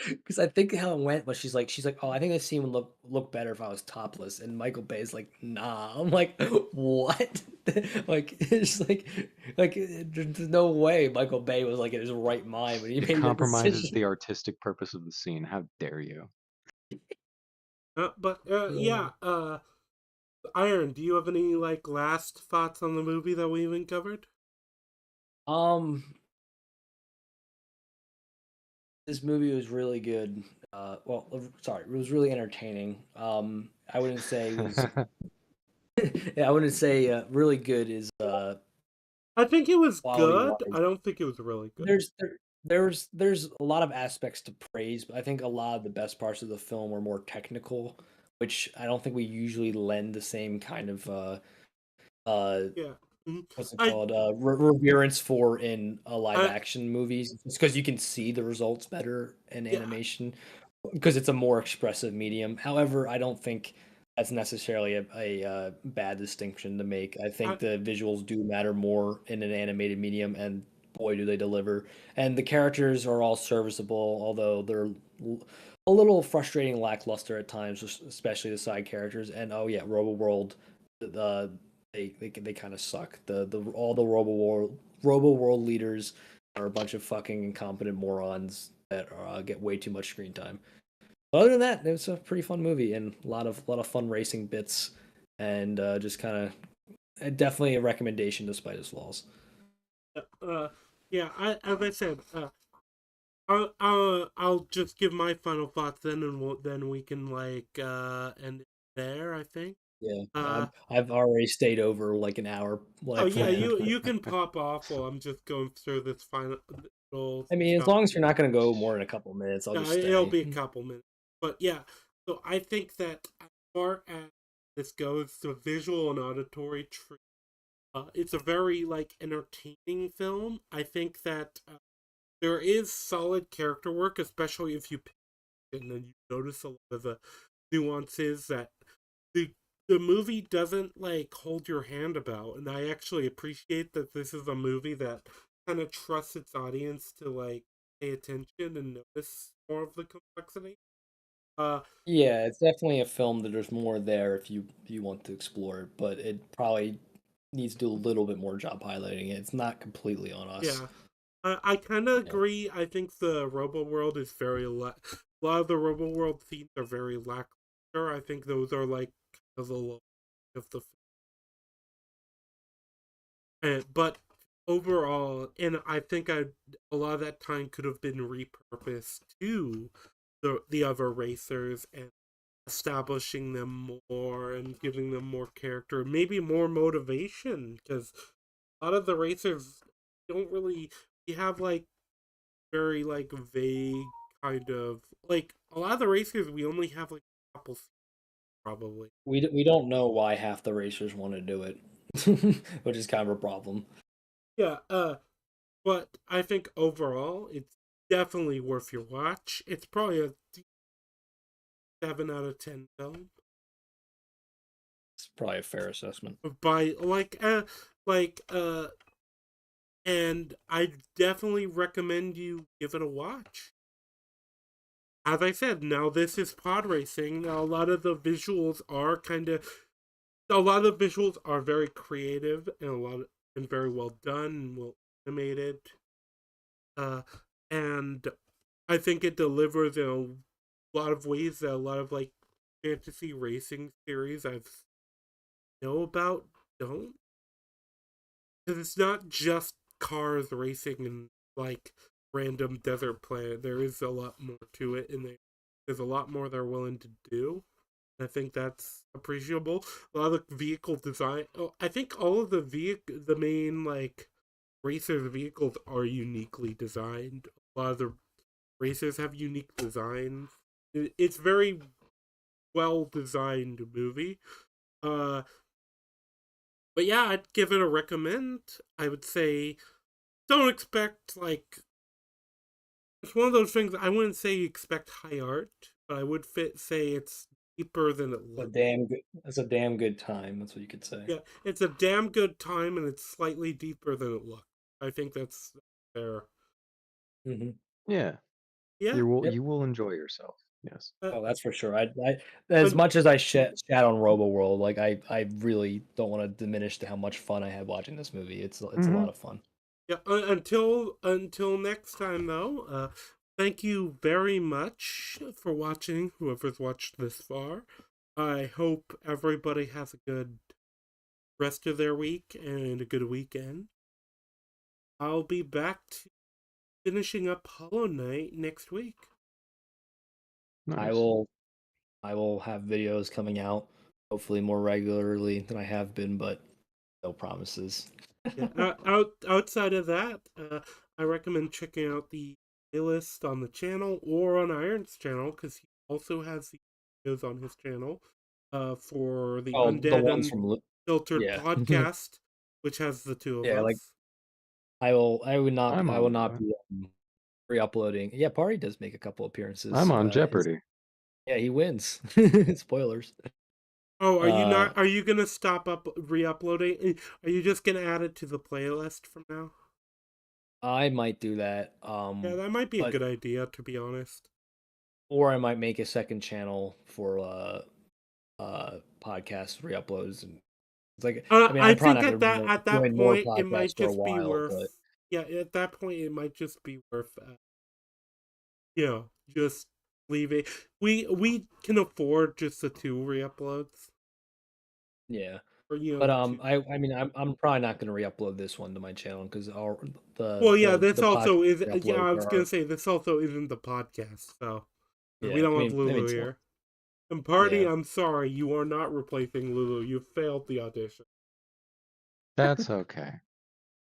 because I think how it went was she's like, oh, I think this scene would look better if I was topless, and Michael Bay's like, nah. I'm like, what? Like it's like there's no way Michael Bay was like in his right mind when he It made that compromises decision. the artistic purpose of the scene. How dare you? But Yeah. yeah, Iron, do you have any like last thoughts on the movie that we even covered? Um, this movie was really good. Well, sorry, it was really entertaining. I wouldn't say it was. Yeah, I wouldn't say really good is I think it was quality good. I wise. don't think it was really good. There's a lot of aspects to praise, but I think a lot of the best parts of the film were more technical, which I don't think we usually lend the same kind of uh Yeah. Mhm. what's it I called reverence for in live I action movies. It's because you can see the results better in yeah. animation because it's a more expressive medium. However, I don't think that's necessarily a bad distinction to make. I I think the visuals do matter more in an animated medium, and boy, do they deliver. And the characters are all serviceable, although they're a little frustrating, lackluster at times, especially the side characters. And oh yeah, Robo World, the they kind of suck. The all the Robo World leaders are a bunch of fucking incompetent morons that get way too much screen time. Other than that, it was a pretty fun movie and a lot of fun racing bits, and just kind of definitely a recommendation despite its flaws. uh yeah. I as I said, I'll just give my final thoughts then, and then we can like end it there. I think. Yeah, Uh I've already stayed over like an hour oh like yeah, planned. you can pop off while I'm just going through this final little I mean, as stuff. long as you're not going to go more than a couple minutes, I'll Yeah, just it'll stay. be a couple minutes. But yeah, so I think that as far as this goes, the visual and auditory treat, it's a very like entertaining film. I think that there is solid character work, especially if you pick it and then you notice a lot of the nuances that the the movie doesn't like hold your hand about. And I actually appreciate that this is a movie that kind of trusts its audience to like pay attention and notice more of the complexity. Uh, Yeah, it's definitely a film that there's more there if you want to explore it, but it probably needs to do a little bit more job highlighting it. It's not completely on us. yeah, I kind of Yeah. agree. I think the Robo World is very a lot of the Robo World themes are very lackluster. I think those are like kind of the low of the but overall, and I think a lot of that time could have been repurposed to the other racers and establishing them more and giving them more character, maybe more motivation, because a lot of the racers don't really. You have like very like vague kind of like a lot of the racers we only have like a couple probably. We don't know why half the racers want to do it, which is kind of a problem. Yeah, but I think overall it's definitely worth your watch. It's probably a 7 out of 10 film. It's probably a fair assessment. By like and I definitely recommend you give it a watch. As I said, now this is pod racing. Now a lot of the visuals are very creative and and very well done and well animated. Uh, and I think it delivers in a lot of ways that a lot of like fantasy racing series I've know about don't. Because it's not just cars racing in like random desert planet. There is a lot more to it, and there's a lot more they're willing to do. I think that's appreciable. A lot of the vehicle design. Oh, I think all of the main like racers' vehicles are uniquely designed. A lot of the racers have unique designs. It's very well designed movie. Uh, but yeah, I'd give it a recommend. I would say don't expect like it's one of those things. I wouldn't say expect high art, but I would say it's deeper than it A looks. damn good. It's a damn good time. That's what you could say. Yeah, it's a damn good time, and it's slightly deeper than it looks. I think that's fair. Hmm. Yeah, Yeah. Yep. you will enjoy yourself. Yes. Oh, that's for sure. I as Un- much as I chat on Robo World, like I really don't want to diminish how much fun I had watching this movie. It's a Hmm. lot of fun. yeah. Until next time, though. Thank you very much for watching. Whoever's watched this far. I hope everybody has a good rest of their week and a good weekend. I'll be back to finishing up Hollow Knight next week. I Nice. will I will have videos coming out hopefully more regularly than I have been, but no promises. Yeah, outside of that, I recommend checking out the playlist on the channel or on Iron's channel because he also has the videos on his channel for the Oh, the Undead ones from Unfiltered yeah. podcast, which has the two of Yeah, like us. I'm I will on not be re-uploading. Yeah, Party does make a couple I'm appearances. on Jeopardy. Yeah, he wins. Spoilers. Oh, are you Uh not? Are you gonna stop re-uploading? Are you just gonna add it to the playlist from now? I might do that. Yeah, that might be a But good idea, to be honest. or I might make a second channel for podcast re-uploads. And it's like I mean, I I'm probably think not gonna be at that doing more point it podcasts might for a just be while, but worth. Yeah, at that point it might just be worth. You know, just leave it. We can afford just the two re-uploads, yeah. or But two. I mean I'm probably not gonna re-upload this one to my channel because our Well, yeah, this the podcast also is. Yeah, re-uploads I was gonna are say this also isn't the podcast, so we yeah. don't have I mean Lulu it's here. And Party, yeah. I'm sorry, you are not replacing Lulu. You failed the audition. That's okay.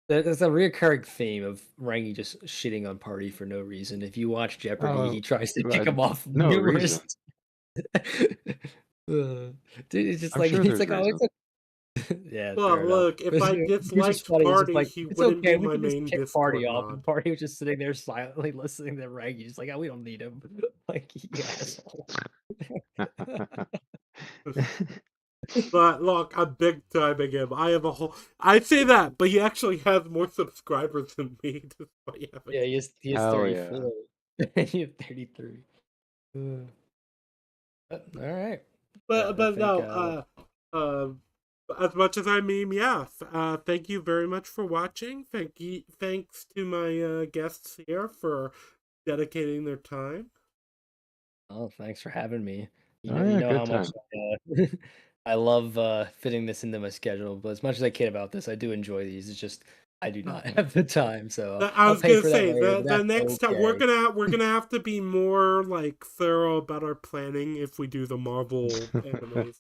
There's a reoccurring theme of Rangy just shitting on Party for no reason. If you watch Jeopardy, Oh, he tries to kick but him off no numerous. reason. Dude, it's just I'm like sure it's there's like oh, reason. yeah, Well, fair enough. look, if I It's just disliked funny. It's just Party, like he it's wouldn't okay. be We my can just main kick Party Discord off, and mod. Party was just sitting there silently listening to Rangy, just like oh, we don't need him. Like you asshole. But look, I'm big timing him. I have a whole. I say that, but he actually has more subscribers than me. Despite having... Yeah, he is Hell yeah. 34. He is 33. But, all right. Yeah, I But think no. As much as I meme, yeah. Thank you very much for watching. Thanks to my guests here for dedicating their time. oh, thanks for having me. Oh You yeah, know good how much time. I love fitting this into my schedule, but as much as I kid about this, I do enjoy these. It's just I do not have the time, so I I'll was pay gonna for that say later, but the that's next time okay. we're gonna have to be more like thorough about our planning if we do the Marvel animes.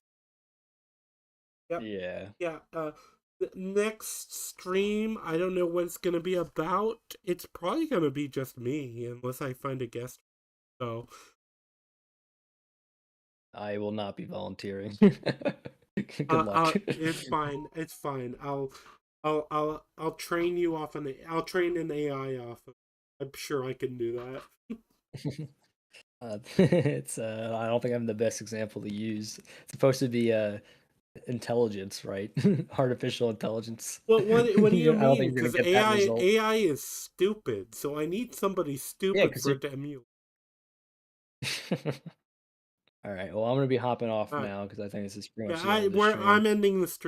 Yep. Yeah. Yeah. The next stream, I don't know what it's gonna be about. It's probably gonna be just me unless I find a guest. So I will not be volunteering. Good luck. it's fine. It's fine. I'll train you off I'll train an AI off of. I'm sure I can do that. It's I don't think I'm the best example to use. It's supposed to be intelligence, right? Artificial intelligence. What do you I don't mean? think you're gonna Because get that result. AI is stupid, so I need somebody Yeah, stupid because for it to emulate. all right. Well, I'm gonna be hopping off All right. now because I think this is pretty Yeah, much the end of the stream. I'm ending the stream.